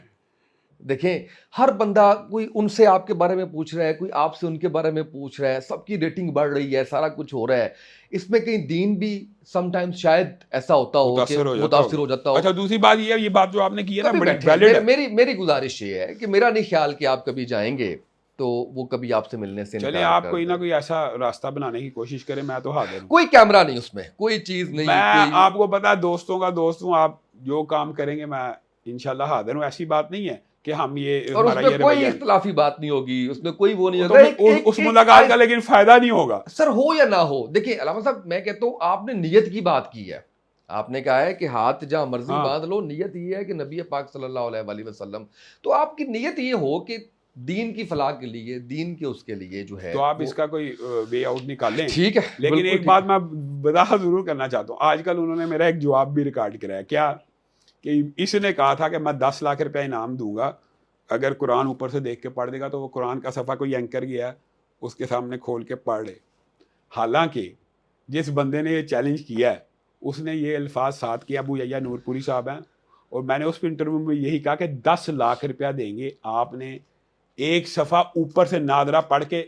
دیکھیں ہر بندہ، کوئی ان سے آپ کے بارے میں پوچھ رہا ہے، کوئی آپ سے ان کے بارے میں پوچھ رہا ہے، سب کی ریٹنگ بڑھ رہی ہے، سارا کچھ ہو رہا ہے. اس میں کہیں دین بھی سم ٹائمز شاید ایسا ہوتا ہو کہ متاثر ہو جاتا ہو. اچھا دوسری بات یہ بات جو آپ نے کی ہے نا بڑی ویلڈ ہے. میری گزارش یہ ہے کہ میرا نہیں خیال کہ آپ کبھی جائیں گے تو وہ کبھی آپ سے ملنے سے چلے انکار آپ کر کوئی نہ دیں. کوئی ایسا راستہ بنانے کی کوشش کریں، میں تو حاضر ہوں. کوئی کیمرہ نہیں اس میں، کوئی چیز نہیں، میں کوئی آپ کو پتا ہے دوستوں کا دوست ہوں، آپ جو کام کریں گے میں انشاءاللہ حاضر ہوں. ایسی بات نہیں ہے کہ ہم یہ اور اس ہمارا میں یہ کوئی رویہ اختلافی بات نہیں ہوگی، اس میں کوئی وہ نہیں تو ہوگا. اس ملاقات کا لیکن فائدہ نہیں ہوگا سر ہو یا نہ ہو. دیکھیں علامہ صاحب، میں کہتا ہوں آپ نے نیت کی بات کی ہے. آپ نے کہا ہے کہ ہاتھ جہاں مرضی ہاں. باندھ لو، نیت یہ ہے کہ نبی پاک صلی اللہ علیہ وآلہ وسلم. تو آپ کی نیت یہ ہو کہ دین کی فلاح کے لیے، دین کے اس کے لیے جو ہے تو آپ وہ اس کا کوئی وے آؤٹ نکالیں. ٹھیک ہے. لیکن بالکل ایک ٹھیک بات ہے. میں وضاحت ضرور کرنا چاہتا ہوں. آج کل انہوں نے میرا ایک جواب بھی ریکارڈ کرا ہے. کیا کہ اس نے کہا تھا کہ میں 10 لاکھ روپے انعام دوں گا اگر قرآن اوپر سے دیکھ کے پڑھ دے گا تو وہ قرآن کا صفحہ کوئی اینکر گیا اس کے سامنے کھول کے پڑھ لے. حالانکہ جس بندے نے یہ چیلنج کیا ہے اس نے یہ الفاظ ساتھ کیا، ابو یحییٰ نور پوری صاحب ہیں، اور میں نے اس انٹرویو میں یہی کہا کہ 10 لاکھ روپیہ دیں گے، آپ نے ایک صفحہ اوپر سے نادرہ پڑھ کے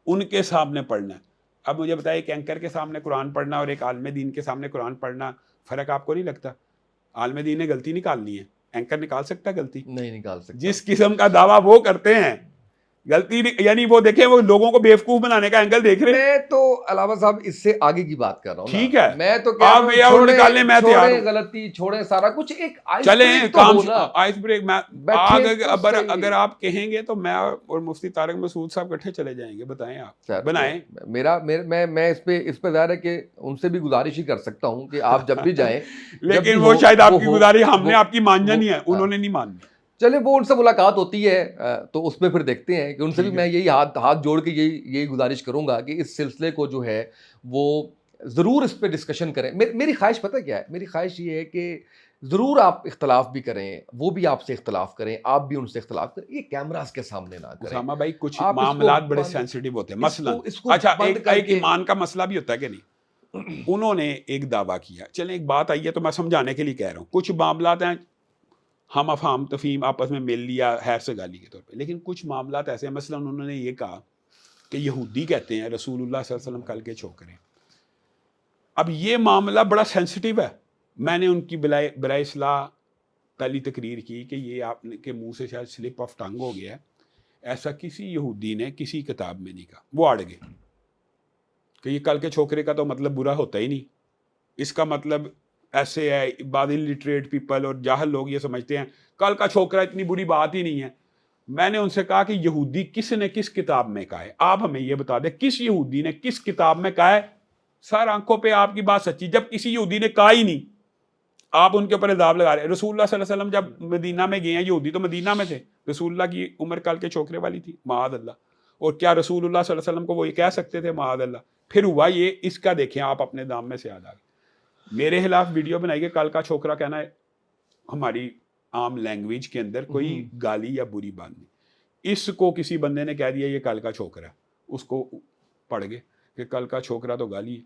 ان کے سامنے پڑھنا ہے. اب مجھے بتائیں ایک اینکر کے سامنے قرآن پڑھنا اور ایک عالم دین کے سامنے قرآن پڑھنا فرق آپ کو نہیں لگتا؟ عالم دین نے غلطی نکالنی ہے، اینکر نکال سکتا ہے غلطی؟ نہیں نکال سکتا. جس قسم کا دعویٰ وہ کرتے ہیں غلطی یعنی وہ دیکھیں وہ لوگوں کو بیوقوف بنانے کا اینگل دیکھ رہے ہیں. میں تو علامہ صاحب اس سے آگے کی بات کر رہا ہوں نا. ٹھیک ہے، میں تو کہہ آپ رہا وے ہوں آؤٹ نکالنے میں تیار ہوں. غلطی چھوڑیں سارا کچھ، ایک آئس چلیں بریک تو کام ہو نا. آئس بریک میں بیٹھے تو صحیح. اگر آپ کہیں گے تو میں اور مفتی طارق مسعود صاحب اکٹھے چلے جائیں گے. بتائیں آپ سر بنائیں. میں اس پہ ظاہر ہے کہ ان سے بھی گزارش ہی کر سکتا ہوں کہ آپ جب بھی جائیں لیکن وہ شاید آپ کی گزارش ہم نے آپ کی مان جانی ہے، انہوں نے نہیں ماننی. چلے وہ ان سے ملاقات ہوتی ہے تو اس میں پھر دیکھتے ہیں کہ ان سے بھی میں یہی ہاتھ جوڑ کے یہی گزارش کروں گا کہ اس سلسلے کو جو ہے وہ ضرور اس پہ ڈسکشن کریں. میری خواہش پتہ کیا ہے؟ میری خواہش یہ ہے کہ ضرور آپ اختلاف بھی کریں، وہ بھی آپ سے اختلاف کریں، آپ بھی ان سے اختلاف کریں، یہ کیمراز کے سامنے نہ کریں. اسامہ بھائی کچھ آپ اس کو معاملات بڑے بند- سینسٹیو ہوتے ہیں. اس مثلا کو- اس کو اچھا بند کر ایک کے- ایمان کا مسئلہ بھی ہوتا ہے کہ نہیں؟ انہوں نے ایک دعویٰ کیا. چلیں ایک بات آئی ہے تو میں سمجھانے کے لیے کہہ رہا ہوں. کچھ معاملات ہیں ہم افہام تفہیم آپس میں مل لیا خیر سے گالی کے طور پہ، لیکن کچھ معاملات ایسے ہیں. مثلا انہوں نے یہ کہا کہ یہودی کہتے ہیں رسول اللہ صلی اللہ علیہ وسلم کل کے چھوکرے. اب یہ معاملہ بڑا سینسٹیو ہے. میں نے ان کی برائے اصلاح پہلی تقریر کی کہ یہ آپ کے منہ سے شاید سلپ آف ٹنگ ہو گیا ہے، ایسا کسی یہودی نے کسی کتاب میں نہیں کہا. وہ اڑ گئے کہ یہ کل کے چھوکرے کا تو مطلب برا ہوتا ہی نہیں، اس کا مطلب ایسے ہے. بعض لٹریٹ پیپل اور جاہل لوگ یہ سمجھتے ہیں کل کا چھوکرا اتنی بری بات ہی نہیں ہے. میں نے ان سے کہا کہ یہودی کس نے کس کتاب میں کہا ہے؟ آپ ہمیں یہ بتا دیں کس یہودی نے کس کتاب میں کہا ہے. سر آنکھوں پہ آپ کی بات سچی، جب کسی یہودی نے کہا ہی نہیں آپ ان کے اوپر الزام لگا رہے ہیں. رسول اللہ صلی اللہ علیہ وسلم جب مدینہ میں گئے ہیں، یہودی تو مدینہ میں تھے، رسول اللہ کی عمر کل کے چھوکرے والی تھی معاذ اللہ. اور کیا رسول اللہ صلی اللہ علیہ وسلم کو وہ یہ کہہ سکتے تھے؟ معاذ اللہ. پھر ہوا یہ، اس کا دیکھیں آپ اپنے دام میں سے یاد آ گئے. میرے خلاف ویڈیو بنائی کہ کل کا چھوکرا کہنا ہے ہماری عام لینگویج کے اندر کوئی گالی یا بری بات نہیں. اس کو کسی بندے نے کہہ دیا یہ کل کا چھوکرا ہے، اس کو پڑھ گئے کہ کل کا چھوکرا تو گالی ہے.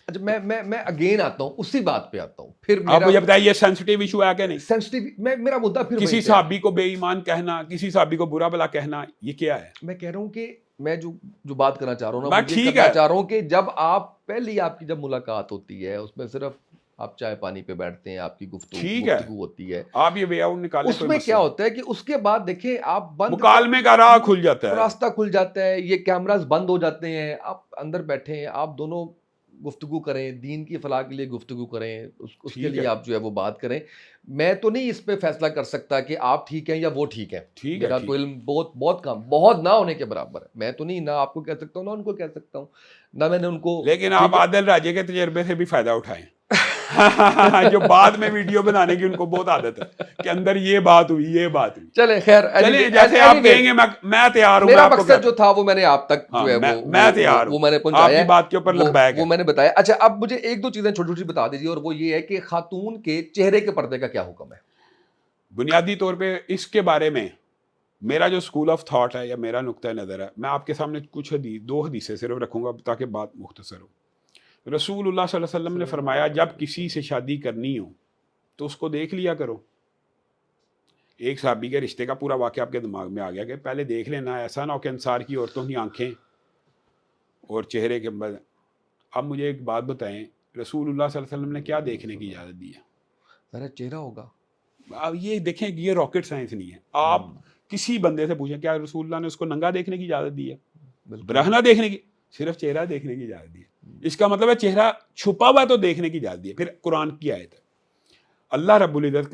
اچھا میں اگین آتا ہوں، اسی بات پہ آتا ہوں. پھر آپ مجھے بتائیے یہ سینسٹیو ایشو ہے کہ نہیں؟ سینسٹیو میرا مدعا پھر کسی صحابی کو بے ایمان کہنا، کسی صحابی کو برا بلا کہنا، یہ کیا ہے؟ میں کہہ رہا ہوں کہ میں جو بات کرنا چاہ رہا ہوں نا، میں وہ یہ ٹھیک کرنا ہے چاہ رہا ہوں کہ جب آپ کی جب ملاقات ہوتی ہے اس میں صرف آپ چائے پانی پہ بیٹھتے ہیں، آپ کی گفتگو ہوتی ہے، آپ یہ وے آؤٹ نکالیں. اس میں کیا ہوتا ہے کہ اس کے بعد دیکھیں آپ مکالمے کا راہ کھل جاتا ہے، راستہ کھل جاتا ہے، یہ کیمراز بند ہو جاتے ہیں، آپ اندر بیٹھے ہیں، آپ دونوں گفتگو کریں، دین کی فلاح کے لیے گفتگو کریں، اس کے لیے آپ جو ہے وہ بات کریں. میں تو نہیں اس پہ فیصلہ کر سکتا کہ آپ ٹھیک ہیں یا وہ ٹھیک ہے. میرا تو علم بہت کم، بہت نہ ہونے کے برابر ہے. میں تو نہیں نہ آپ کو کہہ سکتا ہوں نہ ان کو کہہ سکتا ہوں، نہ میں نے ان کو. لیکن آپ عادل راجے کے تجربے سے بھی فائدہ اٹھائیں جو بعد میں ویڈیو بنانے کی ان کو بہت عادت ہے کہ اندر یہ بات ہوئی یہ بات ہوئی. چلے خیر، جیسے آپ کہیں گے میں تیار ہوں. میرا مقصد جو تھا وہ میں نے آپ تک جو ہے میں تیار ہوں، وہ میں نے پہنچایا آپ کی بات کے اوپر لبیک ہے، وہ میں نے بتایا. اچھا اب مجھے ایک دو چیزیں چھوٹی چھوٹی بتا دیجیے، اور وہ یہ ہے کہ خاتون کے چہرے کے پردے کا کیا حکم ہے؟ بنیادی طور پہ اس کے بارے میں میرا جو اسکول آف تھاٹ ہے یا میرا نقطۂ نظر ہے، میں آپ کے سامنے کچھ دو حدیثیں صرف رکھوں گا تاکہ بات مختصر ہو. رسول اللہ صلی اللہ علیہ وسلم نے فرمایا جب کسی سے شادی کرنی ہو تو اس کو دیکھ لیا کرو. ایک صحابی کے رشتے کا پورا واقعہ آپ کے دماغ میں آ گیا کہ پہلے دیکھ لینا، ایسا نہ ہو کہ انصار کی عورتوں کی آنکھیں اور چہرے کے بعد. اب مجھے ایک بات بتائیں، رسول اللہ صلی اللہ علیہ وسلم نے کیا دیکھنے کی اجازت دی ہے؟ ذرا چہرہ ہوگا. اب یہ دیکھیں یہ راکٹ سائنس نہیں ہے. آپ کسی بندے سے پوچھیں کیا رسول اللہ نے اس کو ننگا دیکھنے کی اجازت دی ہے؟ بالکل برہنہ دیکھنے کی؟ صرف چہرہ دیکھنے کی اجازت دی ہے. اس کا مطلب ہے چہرہ چھپا ہوا تو دیکھنے کی اجازت دی ہے. پھر قرآن کی آیت ہے, اللہ رب العزت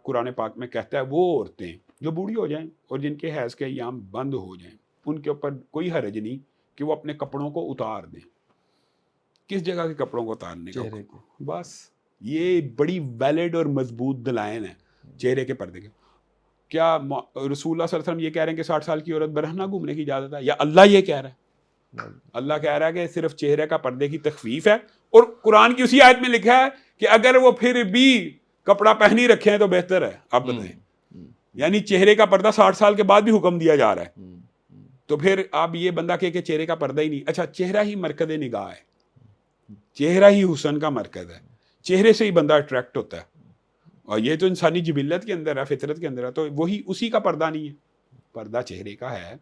قرآن پاک میں کہتا ہے وہ عورتیں جو بوڑھی ہو جائیں اور جن کے حیض کے ایام بند ہو جائیں, ان کے اوپر کوئی حرج نہیں کہ وہ اپنے کپڑوں کو اتار دیں. کس جگہ کے کپڑوں کو اتارنے کا چہرے حکم؟ کو. بس یہ بڑی ویلڈ اور مضبوط دلائل ہیں چہرے کے پردے کے. کیا رسول اللہ صلی اللہ علیہ وسلم یہ کہہ رہے ہیں کہ 60 سال کی عورت برہنہ گھومنے کی اجازت ہے, یا اللہ یہ کہہ رہا ہے؟ اللہ کہہ رہا ہے کہ صرف چہرے کا پردے کی تخفیف ہے, اور قرآن کی اسی آیت میں لکھا ہے کہ اگر وہ پھر بھی کپڑا پہنی رکھے ہیں تو بہتر ہے. آپ بتائیں, یعنی چہرے کا پردہ 60 سال کے بعد بھی حکم دیا جا رہا ہے. تو پھر آپ یہ بندہ کہ چہرے کا پردہ ہی نہیں. اچھا, چہرہ ہی مرکز نگاہ ہے, چہرہ ہی حسن کا مرکز ہے, چہرے سے ہی بندہ اٹریکٹ ہوتا ہے, اور یہ تو انسانی جبلت کے اندر ہے, فطرت کے اندر ہے. تو وہی اسی کا پردہ نہیں ہے, پردہ چہرے کا ہے.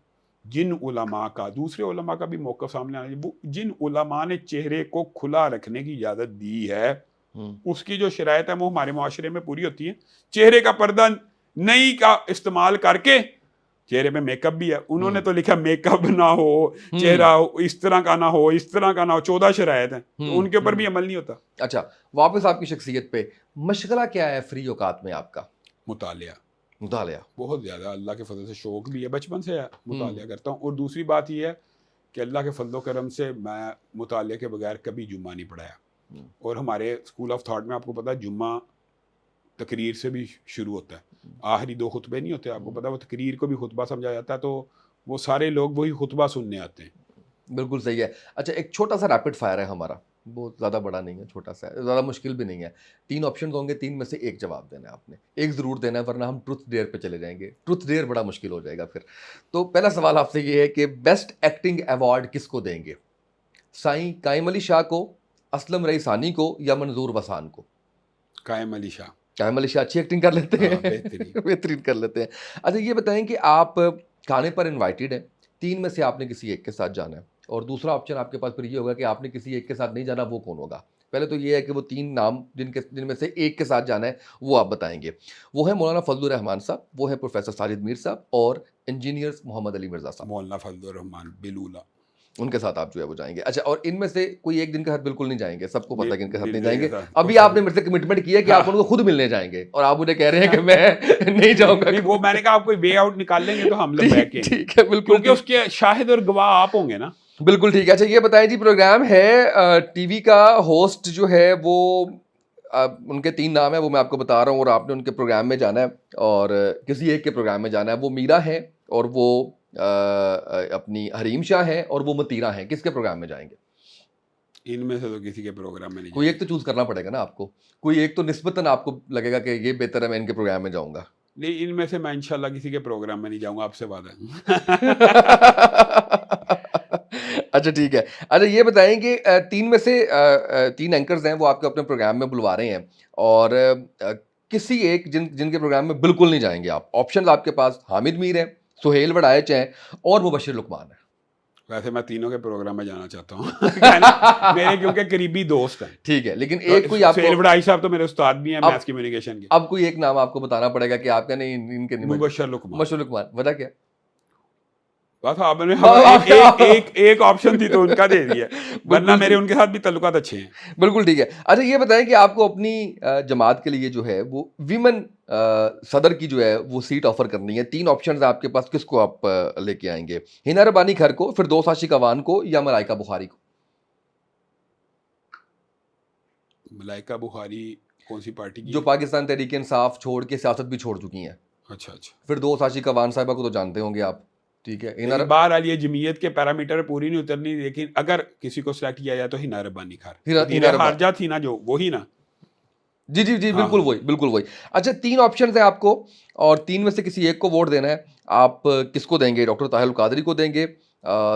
جن علماء کا, دوسرے علماء کا بھی موقف سامنے آنا ہے, جن علماء نے چہرے کو کھلا رکھنے کی اجازت دی ہے اس کی جو شرائط ہے وہ ہمارے معاشرے میں پوری ہوتی ہے. چہرے کا پردہ نہیں کا استعمال کر کے, چہرے پہ میک اپ بھی ہے, انہوں نے تو لکھا میک اپ نہ ہو, چہرہ اس طرح کا نہ ہو, اس طرح کا نہ ہو, 14 شرائط ہیں, تو ان کے اوپر بھی عمل نہیں ہوتا. اچھا, واپس آپ کی شخصیت پہ, مشغلہ کیا ہے فری اوقات میں آپ کا؟ مطالعہ. مطالعہ بہت زیادہ, اللہ کے فضل سے شوق بھی ہے, بچپن سے مطالعہ کرتا ہوں. اور دوسری بات یہ ہے کہ اللہ کے فضل و کرم سے میں مطالعے کے بغیر کبھی جمعہ نہیں پڑھایا. اور ہمارے اسکول آف تھاٹ میں آپ کو پتا ہے جمعہ تقریر سے بھی شروع ہوتا ہے, آخری 2 خطبے نہیں ہوتے, آپ کو پتا ہے وہ تقریر کو بھی خطبہ سمجھا جاتا ہے, تو وہ سارے لوگ وہی خطبہ سننے آتے ہیں. بالکل صحیح ہے. اچھا, ایک چھوٹا سا ریپڈ فائر ہے ہمارا, بہت زیادہ بڑا نہیں ہے, چھوٹا سا ہے, زیادہ مشکل بھی نہیں ہے. 3 آپشن ہوں گے, 3 میں سے ایک جواب دینا ہے آپ نے, ایک ضرور دینا ہے ورنہ ہم ٹروتھ ڈیئر پہ چلے جائیں گے. ٹروتھ ڈیئر بڑا مشکل ہو جائے گا پھر. تو پہلا سوال آپ سے یہ ہے کہ بیسٹ ایکٹنگ ایوارڈ کس کو دیں گے؟ سائیں قائم علی شاہ کو, اسلم رئی ثانی کو, یا منظور وسان کو؟ قائم علی شاہ. قائم علی شاہ اچھی ایکٹنگ کر لیتے ہیں, بہترین کر لیتے ہیں. اچھا, یہ بتائیں کہ آپ کھانے پر انوائٹیڈ ہیں, 3 میں سے آپ نے کسی ایک کے ساتھ جانا ہے, اور دوسرا آپشن آپ کے پاس پھر یہ ہوگا کہ آپ نے کسی ایک کے ساتھ نہیں جانا, وہ کون ہوگا؟ پہلے تو یہ ہے کہ وہ 3 نام جن میں سے ایک کے ساتھ جانا ہے وہ آپ بتائیں گے. وہ ہے مولانا فضل الرحمان صاحب, وہ ہے پروفیسر ساجد میر صاحب, اور انجینئر محمد علی مرزا صاحب. مولانا فضل الرحمان بلولا, ان کے ساتھ آپ جو ہے وہ جائیں گے. اچھا, اور ان میں سے کوئی ایک جن کے ساتھ بالکل نہیں جائیں گے؟ سب کو پتہ ہے کہ ان کے ساتھ نہیں جائیں گے. ابھی آپ نے میرے سے کمٹمنٹ کیا کہ آپ ان کو خود ملنے جائیں گے, اور آپ مجھے کہہ رہے ہیں کہ میں نہیں جاؤں گا. وہ میں نے کہا آپ کوئی وے آؤٹ نکال لیں گے تو ہم لوگ بیٹھ کے, ٹھیک ہے, بالکل, کیونکہ اس کے شاہد اور گواہ آپ ہوں گے نا. بالکل ٹھیک ہے. اچھا, یہ بتائیں جی, پروگرام ہے ٹی وی کا, ہوسٹ جو ہے وہ ان کے 3 نام ہیں, وہ میں آپ کو بتا رہا ہوں, اور آپ نے ان کے پروگرام میں جانا ہے, اور کسی ایک کے پروگرام میں جانا ہے. وہ میرا ہے, اور وہ اپنی حریم شاہ ہیں, اور وہ متیرہ ہیں. کس کے پروگرام میں جائیں گے؟ ان میں سے تو کسی کے پروگرام میں نہیں. کوئی ایک تو چوز کرنا پڑے گا نا آپ کو, کوئی ایک تو نسبتاً آپ کو لگے گا کہ یہ بہتر ہے, میں ان کے پروگرام میں جاؤں گا. نہیں, ان میں سے میں انشاءاللہ کسی کے پروگرام میں نہیں جاؤں گا, آپ سے وعدہ ہے. اچھا ٹھیک ہے. اچھا, یہ بتائیں کہ 3 میں سے 3 اینکرز ہیں, وہ آپ کے اپنے پروگرام میں بلوا رہے ہیں, اور کسی ایک جن کے پروگرام میں بالکل نہیں جائیں گے آپ. آپشنز آپ کے پاس حامد میر ہیں, سہیل وڑائچ ہیں, اور مبشر لقمان ہیں. ویسے میں تینوں کے پروگرام میں جانا چاہتا ہوں, میرے کیونکہ قریبی دوست ہیں. ٹھیک ہے, لیکن ایک کوئی آپ کو, سہیل وڑائچ صاحب تو میرے استاد بھی ہیں میتھس کمیونیکیشن کے. اب کوئی ایک نام آپ کو بتانا پڑے گا کہ آپ کا نہیں, ان کے نہیں. مبشر لقمان. مبشر لقمان, وجہ کیا؟ بس آپ نے ایک آپشن تھی تو ان کا دے دیا, ورنہ میرے ان کے ساتھ بھی تعلقات اچھے ہیں. بالکل ٹھیک ہے. اچھا, یہ بتائیں کہ آپ کو اپنی جماعت کے لیے جو ہے وہ ویمن صدر کی جو ہے وہ سیٹ آفر کرنی ہے. 3 آپشنز آپ کے پاس, کس کو آپ لے کے آئیں گے؟ ہنا ربانی کھر کو, فردوس عاشق اوان کو, یا ملائکہ بخاری کو؟ ملائکہ بخاری کون سی پارٹی کی؟ جو پاکستان تحریک انصاف چھوڑ کے سیاست بھی چھوڑ چکی ہیں. اچھا اچھا. فردوس عاشق اوان صاحبہ کو تو جانتے ہوں گے آپ, ٹھیک ہے. بہرحال یہ جمعیت کے پیرامیٹر پوری نہیں اترنی, لیکن اگر کسی کو سلیکٹ کیا جائے تو ہنا ربانی کھر, خارجہ تھی نا جو, وہی نا. جی جی جی, بالکل وہی, بالکل وہی. اچھا, 3 آپشنز ہیں آپ کو, اور 3 میں سے کسی ایک کو ووٹ دینا ہے. آپ کس کو دیں گے؟ ڈاکٹر طاہر القادری کو دیں گے,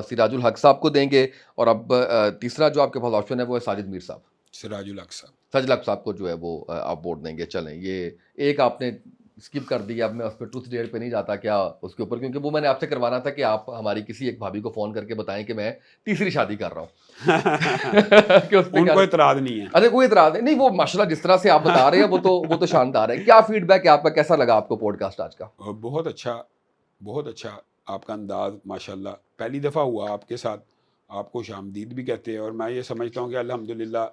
سراج الحق صاحب کو دیں گے, اور اب تیسرا جو آپ کے پاس آپشن ہے وہ ہے ساجد میر صاحب. سراج الحق صاحب. ساجد الحق صاحب کو جو ہے وہ آپ ووٹ دیں گے. چلیں, یہ ایک آپ نے اسکپ کر دی. اب میں اس پہ ٹروتھ ڈیئر پہ نہیں جاتا کیا اس کے اوپر, کیونکہ وہ میں نے آپ سے کروانا تھا کہ آپ ہماری کسی ایک بھابھی کو فون کر کے بتائیں کہ میں تیسری شادی کر رہا ہوں. ان کو اعتراض نہیں ہے. ارے کوئی اعتراض نہیں, وہ ماشاء اللہ جس طرح سے آپ بتا رہے ہیں وہ تو شاندار ہے. کیا فیڈ بیک ہے آپ کا, کیسا لگا آپ کو پوڈ کاسٹ آج کا؟ بہت اچھا. بہت اچھا آپ کا انداز ماشاءاللہ، پہلی دفعہ ہوا آپ کے ساتھ، آپ کو خوش آمدید بھی کہتے ہیں، اور میں یہ سمجھتا ہوں کہ الحمدللہ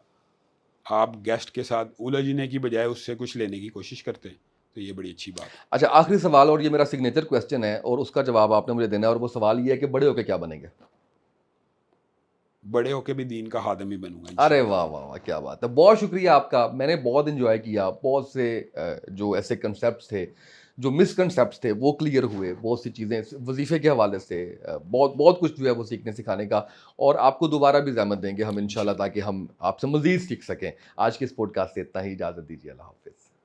آپ گیسٹ کے ساتھ الجھنے کی بجائے اس سے کچھ لینے کی کوشش کرتے ہیں، تو یہ بڑی اچھی بات ہے۔ اچھا آخری سوال، اور یہ میرا سگنیچر کویسچن ہے اور اس کا جواب آپ نے مجھے دینا ہے، اور وہ سوال یہ ہے کہ بڑے ہو کے کیا بنیں گے؟ بڑے ہو کے بھی دین کا خادم ہی بنوں گا ارے انشاءاللہ۔ واہ واہ واہ، کیا بات ہے، بہت شکریہ آپ کا، میں نے بہت انجوائے کیا، بہت سے جو ایسے کنسیپٹس تھے، جو مسکنسیپٹس تھے وہ کلیئر ہوئے، بہت سی چیزیں وظیفے کے حوالے سے بہت بہت کچھ جو ہے وہ سیکھنے سکھانے کا، اور آپ کو دوبارہ بھی زحمت دیں گے ہم انشاءاللہ، انشاءاللہ تاکہ ہم آپ سے مزید سیکھ سکیں۔ آج کے اس پوڈ کاسٹ سے اتنا ہی، اجازت دیجیے، اللہ حافظ۔